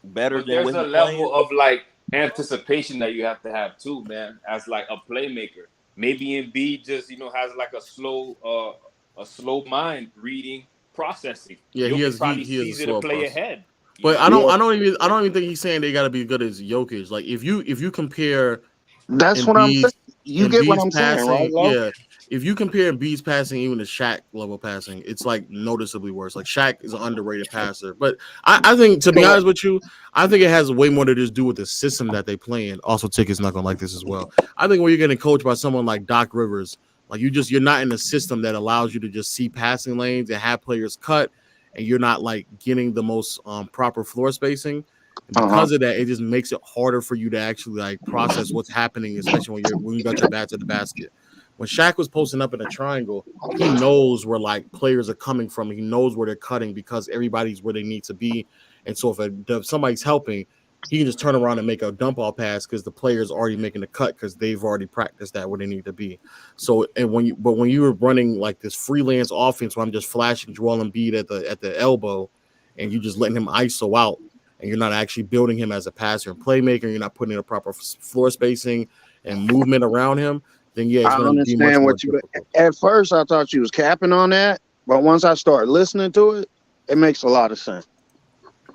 better than there's a level of like anticipation that you have to have too, man, as like a playmaker. Maybe Embiid just has like a slow mind reading processing. Yeah, he is easier to play ahead. But I don't even think he's saying they got to be good as Jokic. Like if you compare, that's what I'm saying. You get what I'm saying, right? Yeah. If you compare Embiid's passing even to Shaq level passing, it's like noticeably worse. Like Shaq is an underrated passer, but I think to be honest with you, I think it has way more to just do with the system that they play in. Also, Ticket's not gonna like this as well. I think when you're getting coached by someone like Doc Rivers, like you're not in a system that allows you to just see passing lanes and have players cut, and you're not like getting the most proper floor spacing. And because of that, it just makes it harder for you to actually like process what's happening, especially when you got your back to the basket. When Shaq was posting up in a triangle, he knows where like players are coming from. He knows where they're cutting because everybody's where they need to be. And so if somebody's helping, he can just turn around and make a dump off pass because the player's already making the cut because they've already practiced that where they need to be. So when you were running like this freelance offense where I'm just flashing Joel Embiid at the elbow and you just letting him ISO out and you're not actually building him as a passer and playmaker, you're not putting in a proper floor spacing and movement around him, then yeah, it's I going to be much understand more what you. difficult. At first, I thought you was capping on that, but once I start listening to it, it makes a lot of sense.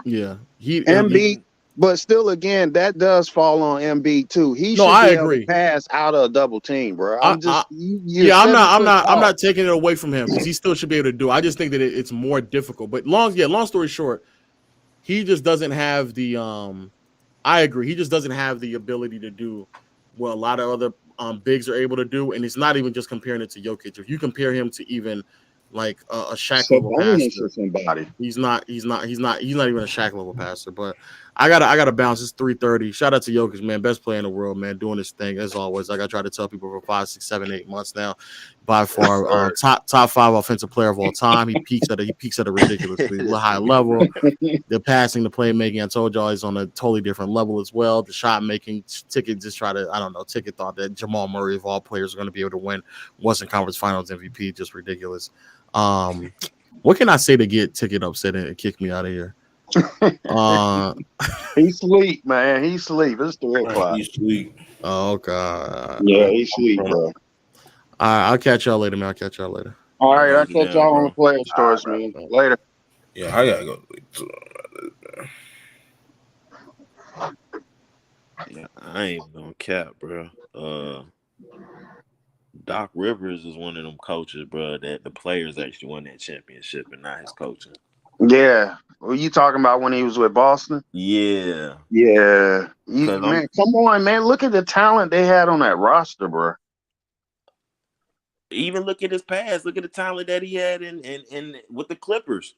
Yeah, Embiid, but still, again, that does fall on Embiid too. He should I be agree. able to pass out of a double team, bro. I'm not taking it away from him because he still should be able to do. I just think that it's more difficult. But long story short, he just doesn't have the. I agree. He just doesn't have the ability to do what a lot of other bigs are able to do, and it's not even just comparing it to Jokic. If you compare him to even like a Shaq level passer, he's not even a Shaq level passer. But I gotta bounce. It's 3:30. Shout out to Jokic, man, best player in the world, man, doing this thing as always. Like I try to tell people for 5, 6, 7, 8 months now. By far, top 5 offensive player of all time. He peaks at a ridiculously high level. The passing, the playmaking. I told y'all he's on a totally different level as well. The shot making, Ticket thought that Jamal Murray of all players are going to be able to win Western Conference Finals MVP. Just ridiculous. What can I say to get Ticket upset and kick me out of here? He sleep, man. He sleep. It's 3 o'clock. He sleep. Oh God. Yeah, he sleep, bro. All right, I'll catch y'all later, man. All right, I'll catch y'all on the player stories, man. Later. Yeah, I gotta go. Yeah, I ain't even gonna cap, bro. Doc Rivers is one of them coaches, bro, that the players actually won that championship and not his coaching. Yeah. Were you talking about when he was with Boston? Yeah. Yeah. Man, come on, man. Look at the talent they had on that roster, bro. Even look at his past. Look at the talent that he had in with the Clippers.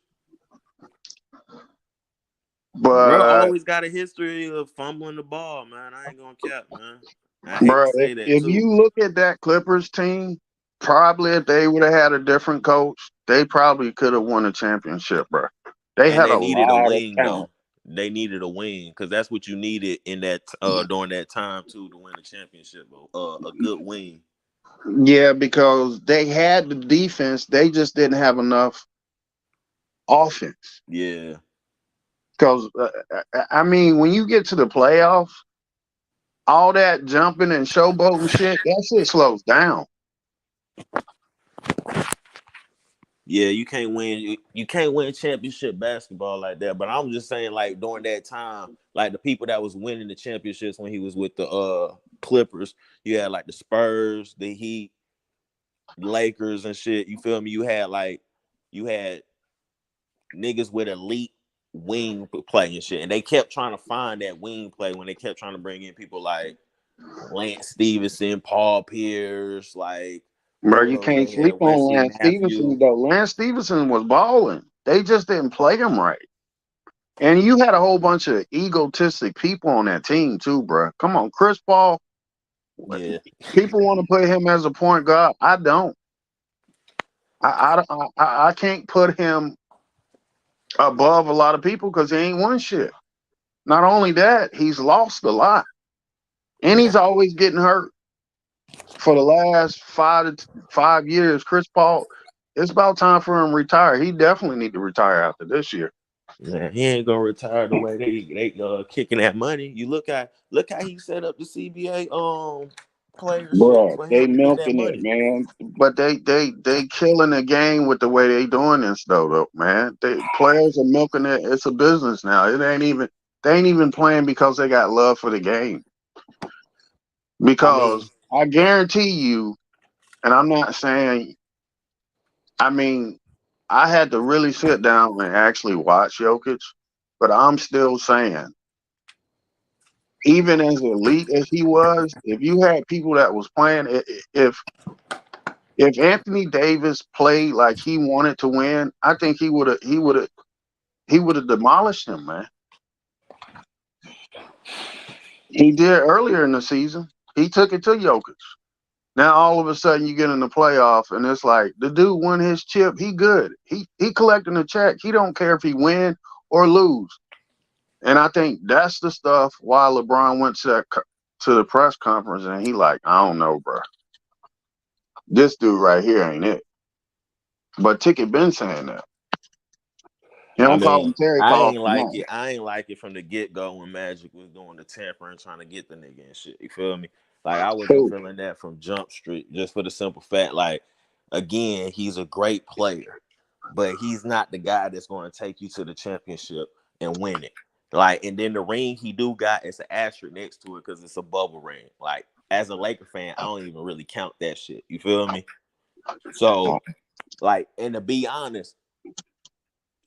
But bro always got a history of fumbling the ball, man. I ain't gonna cap, man. I hate to say that if too. you look at that Clippers team, probably if they would have had a different coach, they probably could have won a championship, bro. They needed a wing though. They needed a wing because that's what you needed in that during that time too to win a championship. A good wing. Yeah, because they had the defense, they just didn't have enough offense. Yeah. Because I mean, when you get to the playoffs, all that jumping and showboating shit, that shit slows down. Yeah, you can't win. You can't win championship basketball like that. But I'm just saying, like during that time, like the people that was winning the championships when he was with the Clippers, you had like the Spurs, the Heat, Lakers, and shit. You feel me? You had niggas with elite wing play and shit, and they kept trying to find that wing play when they kept trying to bring in people like Lance Stevenson, Paul Pierce, like. Bro, you can't sleep on Lance Stevenson, though. Lance Stevenson was balling. They just didn't play him right. And you had a whole bunch of egotistic people on that team, too, bro. Come on, Chris Paul. Yeah. People want to put him as a point guard. I don't. I can't put him above a lot of people because he ain't won shit. Not only that, he's lost a lot. And he's always getting hurt. For the last 5 years, Chris Paul, it's about time for him to retire. He definitely need to retire after this year. Yeah, he ain't gonna retire the way they kicking that money. You look how he set up the CBA players. Bro, for they him to get that milking money. it, man. But they killing the game with the way they doing this though, man. Players are milking it. It's a business now. They ain't even playing because they got love for the game. Because I guarantee you, and I'm not saying, I mean, I had to really sit down and actually watch Jokic, but I'm still saying, even as elite as he was, if you had people that was playing, if Anthony Davis played like he wanted to win, I think he would have demolished him, man. He did earlier in the season. He took it to Jokic. Now all of a sudden you get in the playoff and it's like the dude won his chip. He good. He collecting a check. He don't care if he win or lose. And I think that's the stuff why LeBron went to the press conference and he like, I don't know, bro. This dude right here ain't it. But Ticket been saying that. I Him mean, calling Terry I calls ain't him like out. it. I ain't like it from the get go when Magic was doing the tampering, trying to get the nigga and shit. You feel me? Like I wasn't Who? feeling that from Jump Street, just for the simple fact, like, again, he's a great player, but he's not the guy that's going to take you to the championship and win it. Like, and then the ring he do got is an asterisk next to it because it's a bubble ring. Like, as a Laker fan, I don't even really count that shit. You feel me? So, like, and to be honest,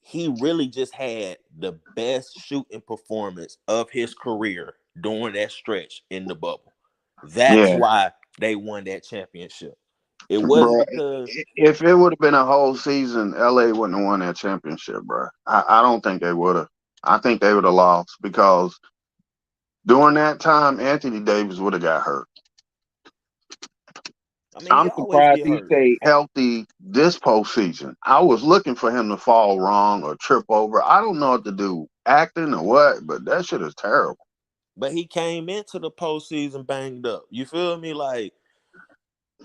he really just had the best shooting performance of his career during that stretch in the bubble. That's Yeah. why they won that championship. It wasn't Bro, because if it would have been a whole season, LA wouldn't have won that championship, bro. I don't think they would have. I think they would have lost because during that time, Anthony Davis would have got hurt. I mean, he I'm always surprised get he hurt. stayed healthy this postseason. I was looking for him to fall wrong or trip over. I don't know what to do, acting or what, but that shit is terrible. But he came into the postseason banged up. You feel me? Like,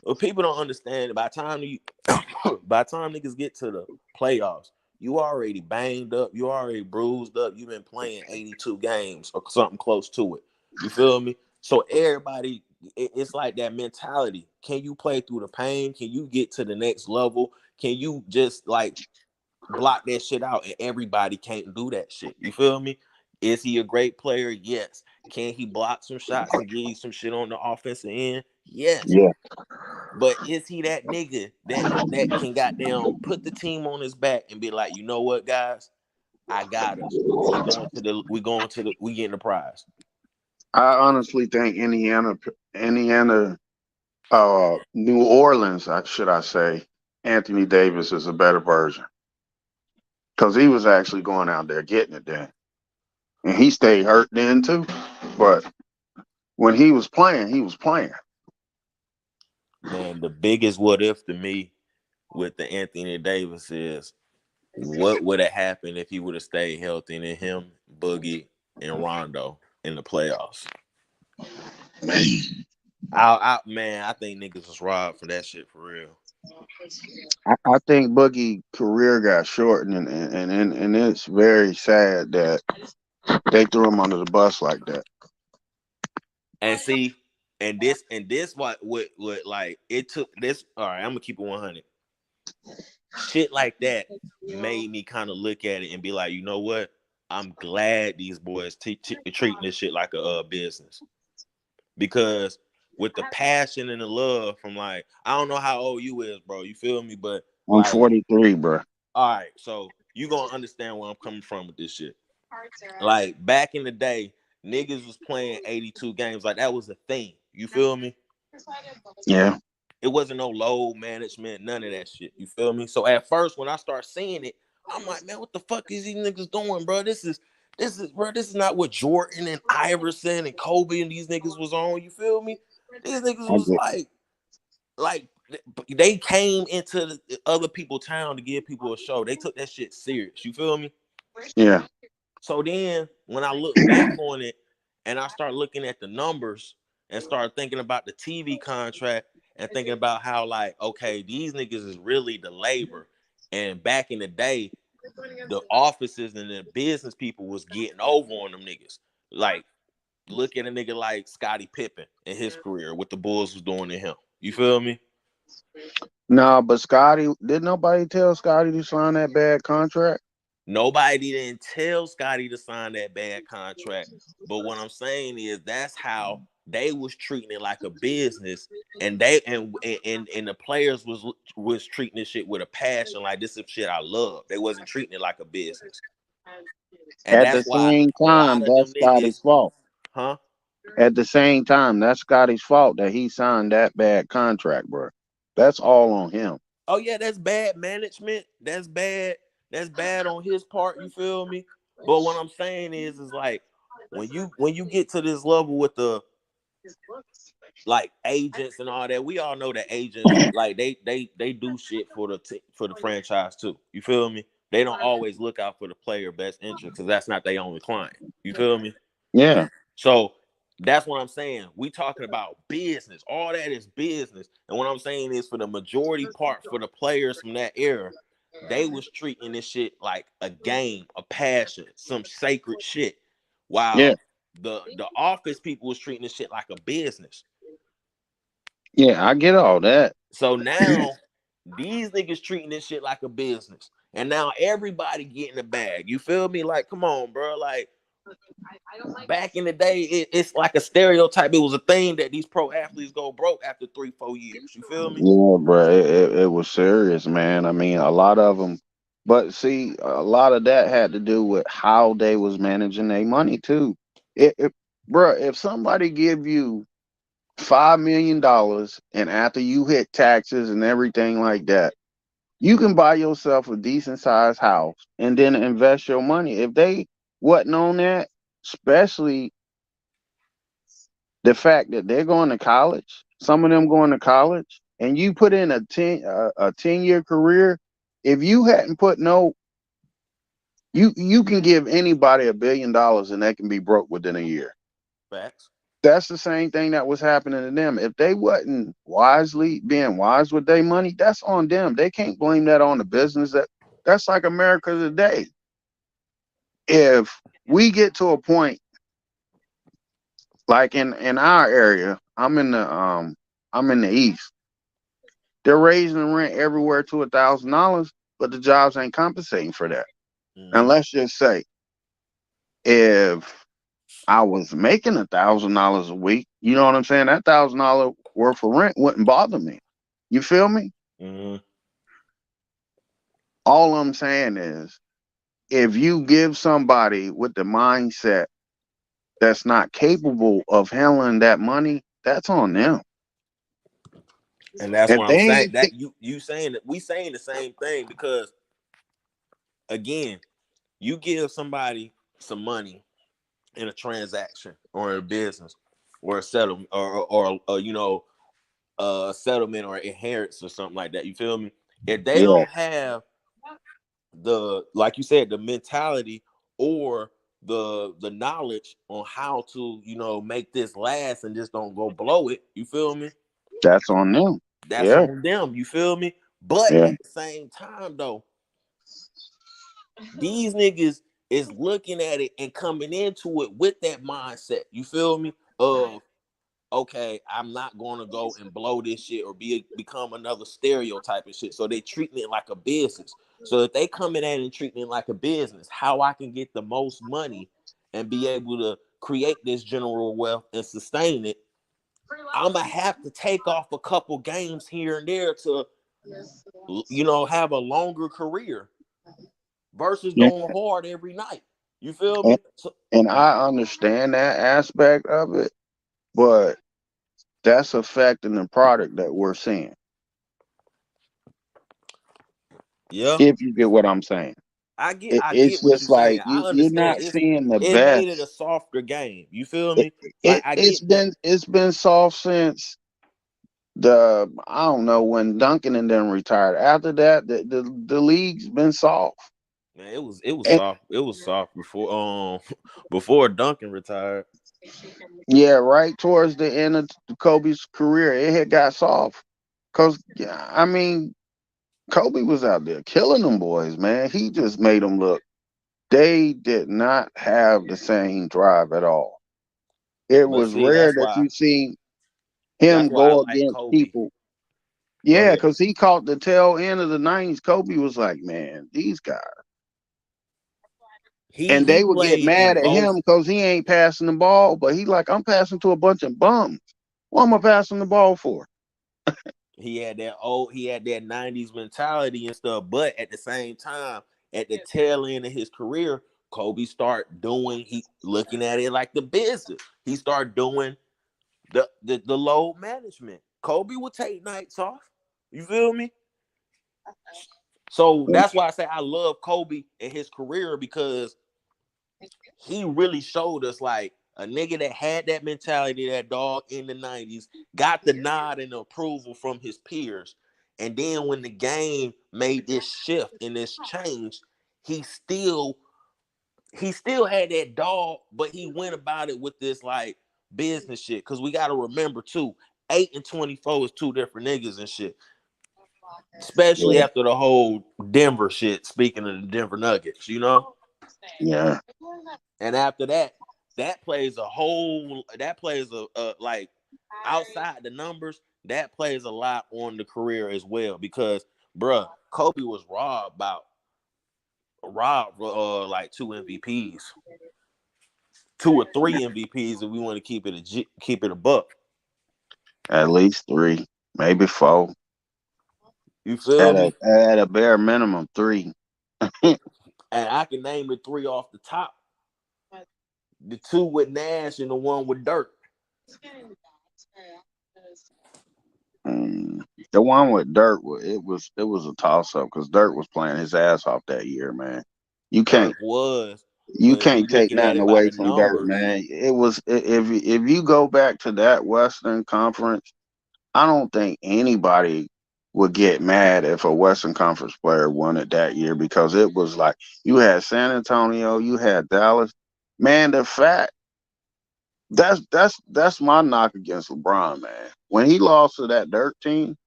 well, people don't understand. By the time niggas get to the playoffs, you already banged up. You already bruised up. You've been playing 82 games or something close to it. You feel me? So everybody, it's like that mentality. Can you play through the pain? Can you get to the next level? Can you just like block that shit out? And everybody can't do that shit. You feel me? Is he a great player? Yes. Can he block some shots and give you some shit on the offensive end? Yes. Yeah. But is he that nigga that can goddamn put the team on his back and be like, you know what, guys, I got us. We getting the prize. I honestly think New Orleans, should I say, Anthony Davis is a better version because he was actually going out there getting it then, and he stayed hurt then too. But when he was playing, he was playing. Man, the biggest what if to me with the Anthony Davis is what would have happened if he would have stayed healthy and him, Boogie, and Rondo in the playoffs. I think niggas was robbed for that shit for real. I think Boogie career got shortened, and it's very sad that they threw him under the bus like that. And see, and this what like it took this. All right, I'm gonna keep it 100. Shit like that made me kind of look at it and be like, you know what? I'm glad these boys treating this shit like a business, because with the passion and the love from, like, I don't know how old you is, bro. You feel me? But I'm like, 43, bro. all right, so you gonna understand where I'm coming from with this shit. Like, back in the day, niggas was playing 82 games. Like, that was a thing. You feel me? Yeah. It wasn't no load management, none of that shit. You feel me? So at first, when I start seeing it, I'm like, man, what the fuck is these niggas doing, bro? This is not what Jordan and Iverson and Kobe and these niggas was on. You feel me? These niggas was like they came into the other people's town to give people a show. They took that shit serious. You feel me? Yeah. So then when I look back on it and I start looking at the numbers and start thinking about the TV contract and thinking about how, like, okay, these niggas is really the labor. And back in the day, the offices and the business people was getting over on them niggas. Like, look at a nigga like Scottie Pippen in his career, what the Bulls was doing to him. You feel me? No, but Scotty, did nobody tell Scotty to sign that bad contract? Nobody didn't tell Scotty to sign that bad contract. But what I'm saying is that's how they was treating it like a business, and they and the players was treating this shit with a passion, like, this is shit I love. They wasn't treating it like a business. And At the that's why same a lot time, of them that's Scotty's niggas, fault. huh? At the same time, that's Scotty's fault that he signed that bad contract, bro. That's all on him. Oh yeah, that's bad management. That's bad. That's bad on his part. You feel me? But what I'm saying is like, when you get to this level with the like agents and all that. We all know that agents like they do shit for the franchise too. You feel me? They don't always look out for the player best interest because that's not their only client. You feel me? Yeah. So that's what I'm saying. We talking about business. All that is business. And what I'm saying is for the majority part for the players from that era, they was treating this shit like a game, a passion, some sacred shit. While the office people was treating this shit like a business. Yeah, I get all that. So now these niggas treating this shit like a business. And now everybody getting the bag. You feel me? Like, come on, bro. Like, back in the day, it's like a stereotype. It was a thing that these pro athletes go broke after 3-4 years. You feel me? Yeah, bro. It was serious, man. I mean, a lot of them. But see, a lot of that had to do with how they was managing their money too. Bro, if somebody give you $5 million and after you hit taxes and everything like that, you can buy yourself a decent sized house and then invest your money. If they wasn't on that, especially the fact that they're going to college, some of them going to college, and you put in a 10-year career, if you hadn't put no, you can give anybody $1 billion and they can be broke within a year. Facts. That's the same thing that was happening to them. If they wasn't being wise with their money, that's on them. They can't blame that on the business. That's like America today. If we get to a point like in our area, I'm in the east. They're raising the rent everywhere to $1,000, but the jobs ain't compensating for that. And let's just say, if I was making $1,000 a week, you know what I'm saying? That $1,000 worth of rent wouldn't bother me. You feel me? Mm-hmm. All I'm saying is, if you give somebody with the mindset that's not capable of handling that money, that's on them. And that's If what I'm saying. they That you saying that we saying the same thing because again, you give somebody some money in a transaction or a business or a settlement or you know a settlement or inheritance or something like that. You feel me? If they don't have the, like you said, the mentality or the knowledge on how to, you know, make this last and just don't go blow it. You feel me? that's on them. That's on them. You feel me? But Yeah. at the same time, though, these niggas is looking at it and coming into it with that mindset. You feel me? Of okay, I'm not going to go and blow this shit or become another stereotype and shit. So they treating it like a business. So if they coming at it and treating it like a business, how I can get the most money and be able to create this general wealth and sustain it, I'm gonna have to take off a couple games here and there to, you know, have a longer career versus going hard every night. You feel me? And I understand that aspect of it, but that's affecting the product that we're seeing. Yeah. If you get what I'm saying. I get It's what just you're saying. like I you're understand. not seeing the It made it a best. softer game. You feel me? Like I get that. It's been soft since I don't know when Duncan and them retired. After that, the league's been soft. Man, it was soft. It was soft before before Duncan retired. Yeah, right towards the end of Kobe's career, it had got soft. Cause I mean, Kobe was out there killing them boys, man. He just made them look. They did not have the same drive at all. It But was see, rare that you see him I go like against Kobe. people. Go Yeah, ahead. because he caught the tail end of the 90s. Kobe was like, man, these guys. And He they would get played mad in at both. him because he ain't passing the ball. But he like, I'm passing to a bunch of bums. What am I passing the ball for? He had that 90s mentality and stuff. But at the same time, at the tail end of his career, Kobe looking at it like the business. He started doing the load management. Kobe would take nights off. You feel me? So that's why I say I love Kobe and his career because he really showed us like A nigga that had that mentality, that dog in the 90s, got the nod and approval from his peers. And then when the game made this shift and this change, he still had that dog, but he went about it with this like business shit. Cause we gotta remember too, 8 and 24 is two different niggas and shit. Especially after the whole Denver shit, speaking of the Denver Nuggets, you know? Yeah. And after that, that plays a like outside the numbers, that plays a lot on the career as well. Because bruh, Kobe was robbed like 2 MVPs. 2 or 3 MVPs if we want to keep it a buck. At least 3, maybe 4. You feel me? At a bare minimum 3. And I can name the 3 off the top. The 2 with Nash and the 1 with Dirk. The one with Dirk, it was a toss up because Dirk was playing his ass off that year, man. You can't take nothing away from Dirk, man. It was if you go back to that Western Conference, I don't think anybody would get mad if a Western Conference player won it that year because it was like you had San Antonio, you had Dallas. Man, the fact that's my knock against LeBron, man. When he lost to that Dirk team,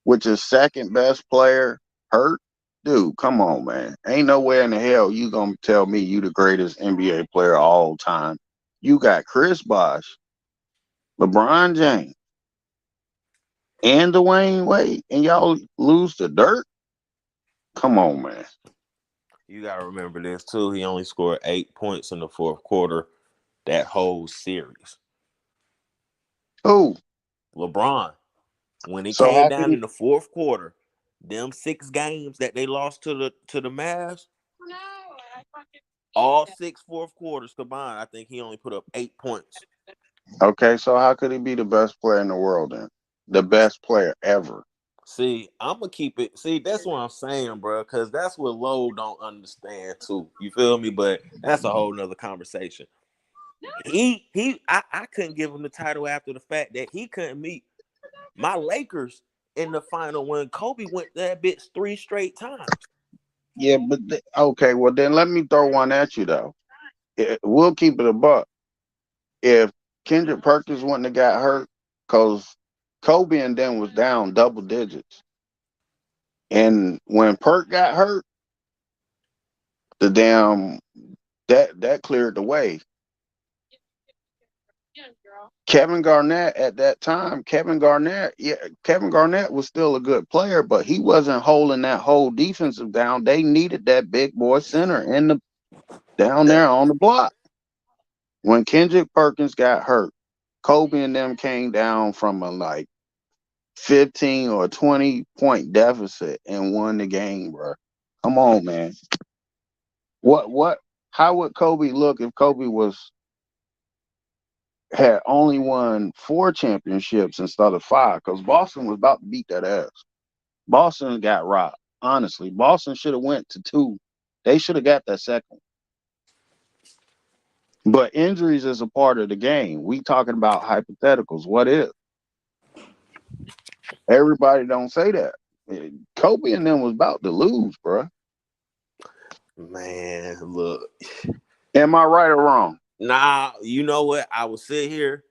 which is second best player hurt, dude, come on, man. Ain't nowhere in the hell you gonna tell me you the greatest NBA player of all time. You got Chris Bosh, LeBron James, and Dwayne Wade, and y'all lose to Dirk? Come on, man. You gotta remember this too. He only scored 8 points in the fourth quarter that whole series. Who? LeBron. When it came down in the fourth quarter, them 6 games that they lost to the Mavs, all 6 fourth quarters combined, I think he only put up 8 points. Okay, so how could he be the best player in the world then? The best player ever. See, I'm gonna keep it. See, that's what I'm saying, bro, because that's what Lowe don't understand too. You feel me? But that's a whole nother conversation. I couldn't give him the title after the fact that he couldn't meet my Lakers in the final when Kobe went that bitch 3 straight times. Yeah, but okay, well then let me throw one at you though. We'll keep it a buck. If Kendrick Perkins wouldn't have got hurt, because Kobe and them was down double digits. And when Perk got hurt, that cleared the way. Kevin Garnett at that time, Kevin Garnett was still a good player, but he wasn't holding that whole defensive down. They needed that big boy center down there on the block. When Kendrick Perkins got hurt, Kobe and them came down from a like 15 or 20 point deficit and won the game, bro. Come on, man. How would Kobe look if Kobe had only won 4 championships instead of 5? Because Boston was about to beat that ass. Boston got robbed. Honestly, Boston should have went to 2. They should have got that second. But injuries is a part of the game. We talking about hypotheticals. What if? Everybody don't say that. Kobe and them was about to lose, bro. Man, look. Am I right or wrong? Nah, you know what? I will sit here.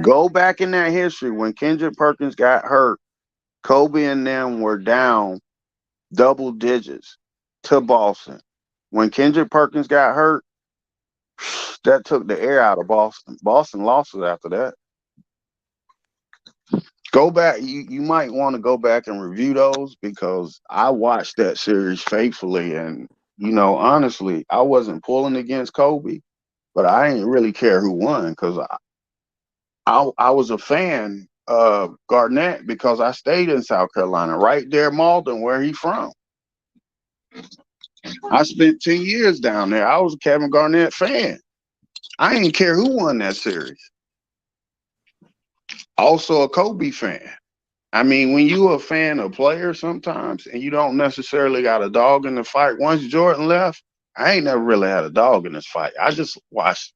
Go back in that history when Kendrick Perkins got hurt. Kobe and them were down double digits to Boston. When Kendrick Perkins got hurt, that took the air out of Boston. Boston lost it after that. Go back. You might want to go back and review those because I watched that series faithfully. And, honestly, I wasn't pulling against Kobe, but I didn't really care who won because I was a fan of Garnett because I stayed in South Carolina, right there, Malden, where he from. I spent 10 years down there. I was a Kevin Garnett fan. I didn't care who won that series. Also a Kobe fan. I mean, when you a fan of players sometimes and you don't necessarily got a dog in the fight. Once Jordan left, I ain't never really had a dog in this fight. I just watched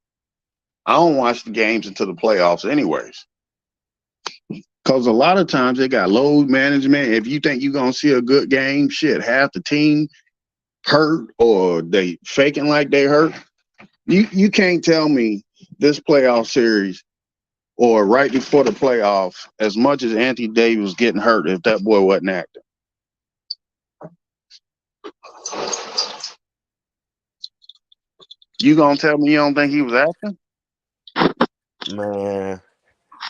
I don't watch the games until the playoffs, anyways. Because a lot of times they got load management. If you think you're gonna see a good game, shit, half the team hurt or they faking like they hurt. You can't tell me this playoff series or right before the playoffs, as much as Anthony Davis was getting hurt, if that boy wasn't active. You gonna tell me you don't think he was acting? Man,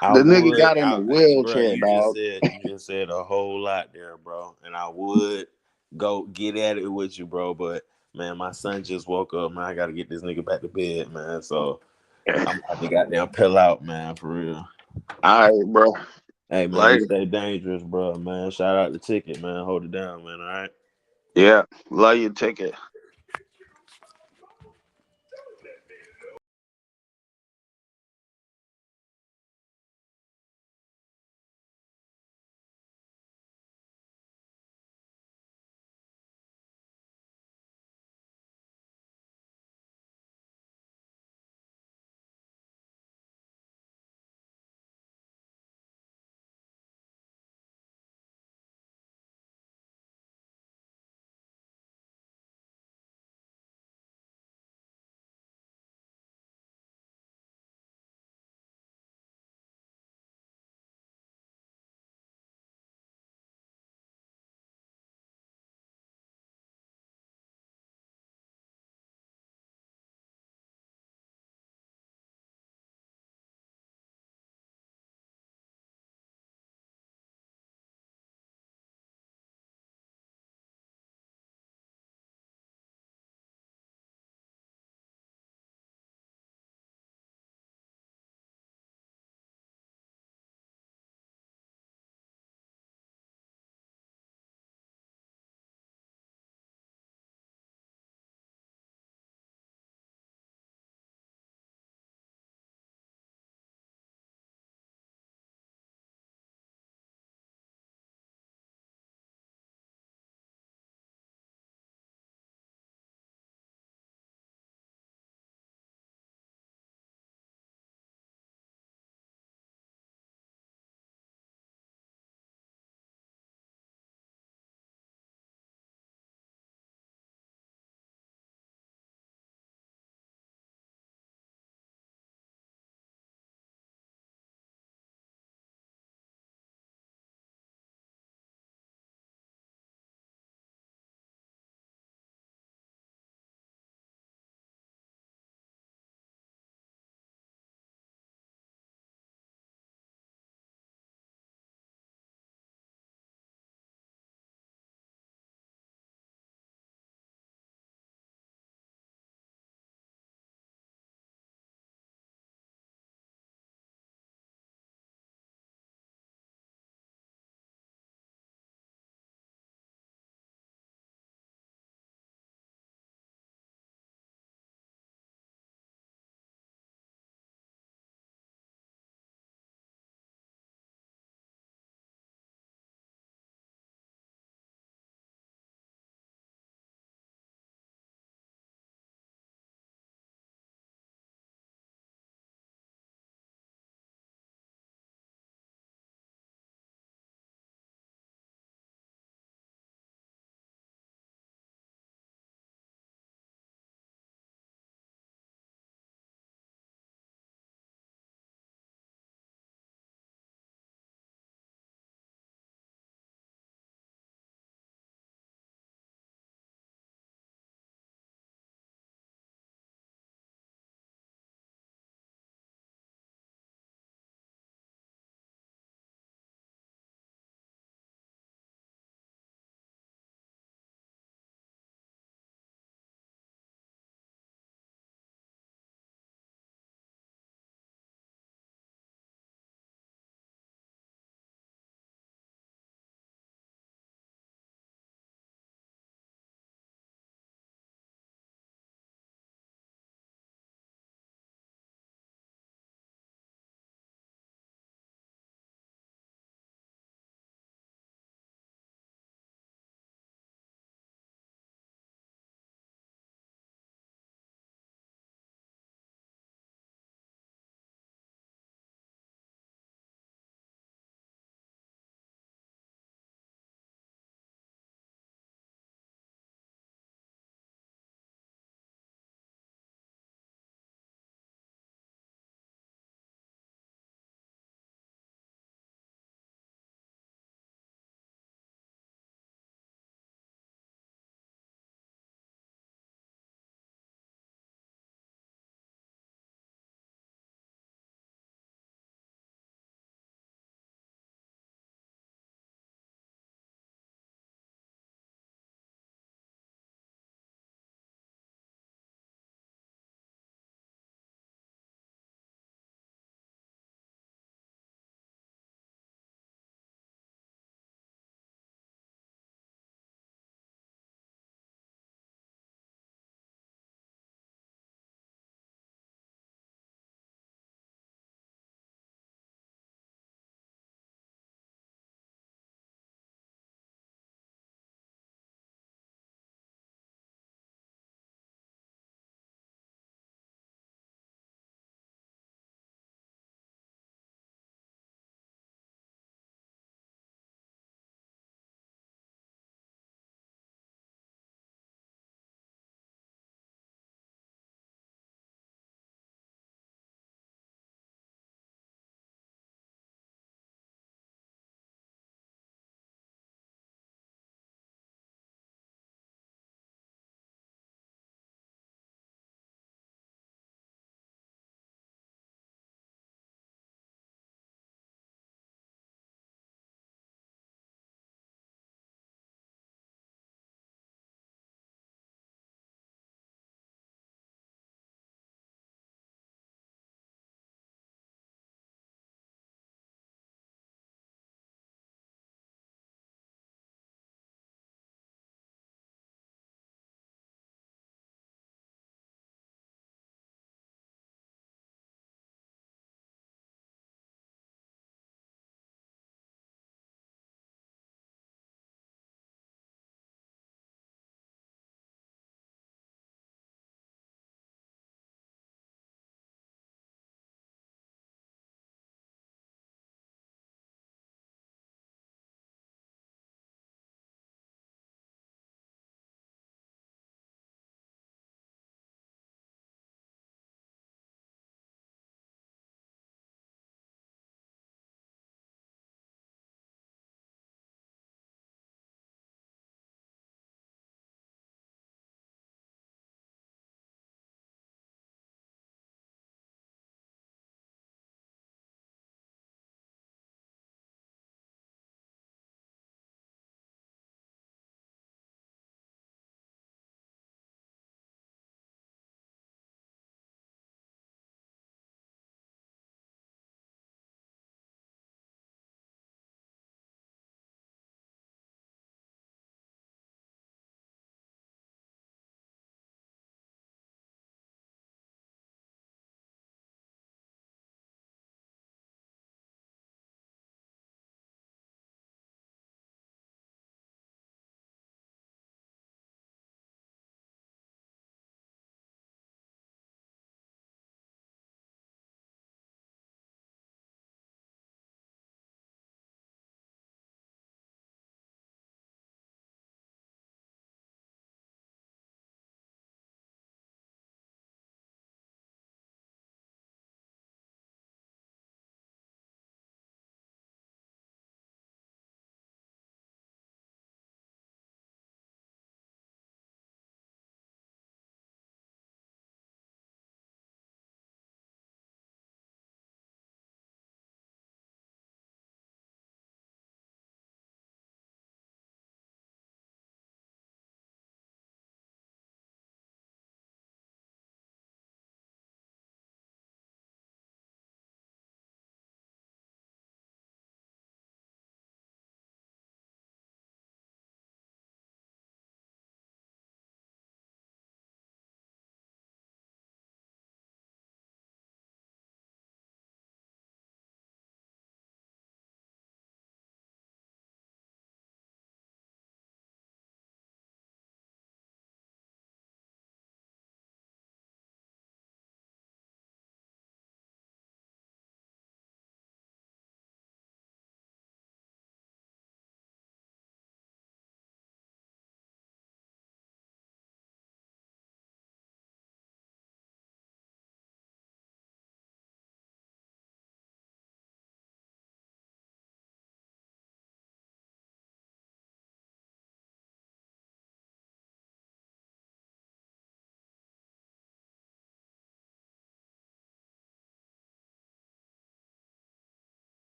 The nigga got in a bro, wheelchair, dog. you just said a whole lot there, bro. And I would go get at it with you, bro. But man, my son just woke up, man. I gotta get this nigga back to bed, man. So I'm about to goddamn pill out, man, for real. All right, bro. Hey man, you stay dangerous, bro, man. Shout out the ticket, man. Hold it down, man. All right. Yeah, love your ticket.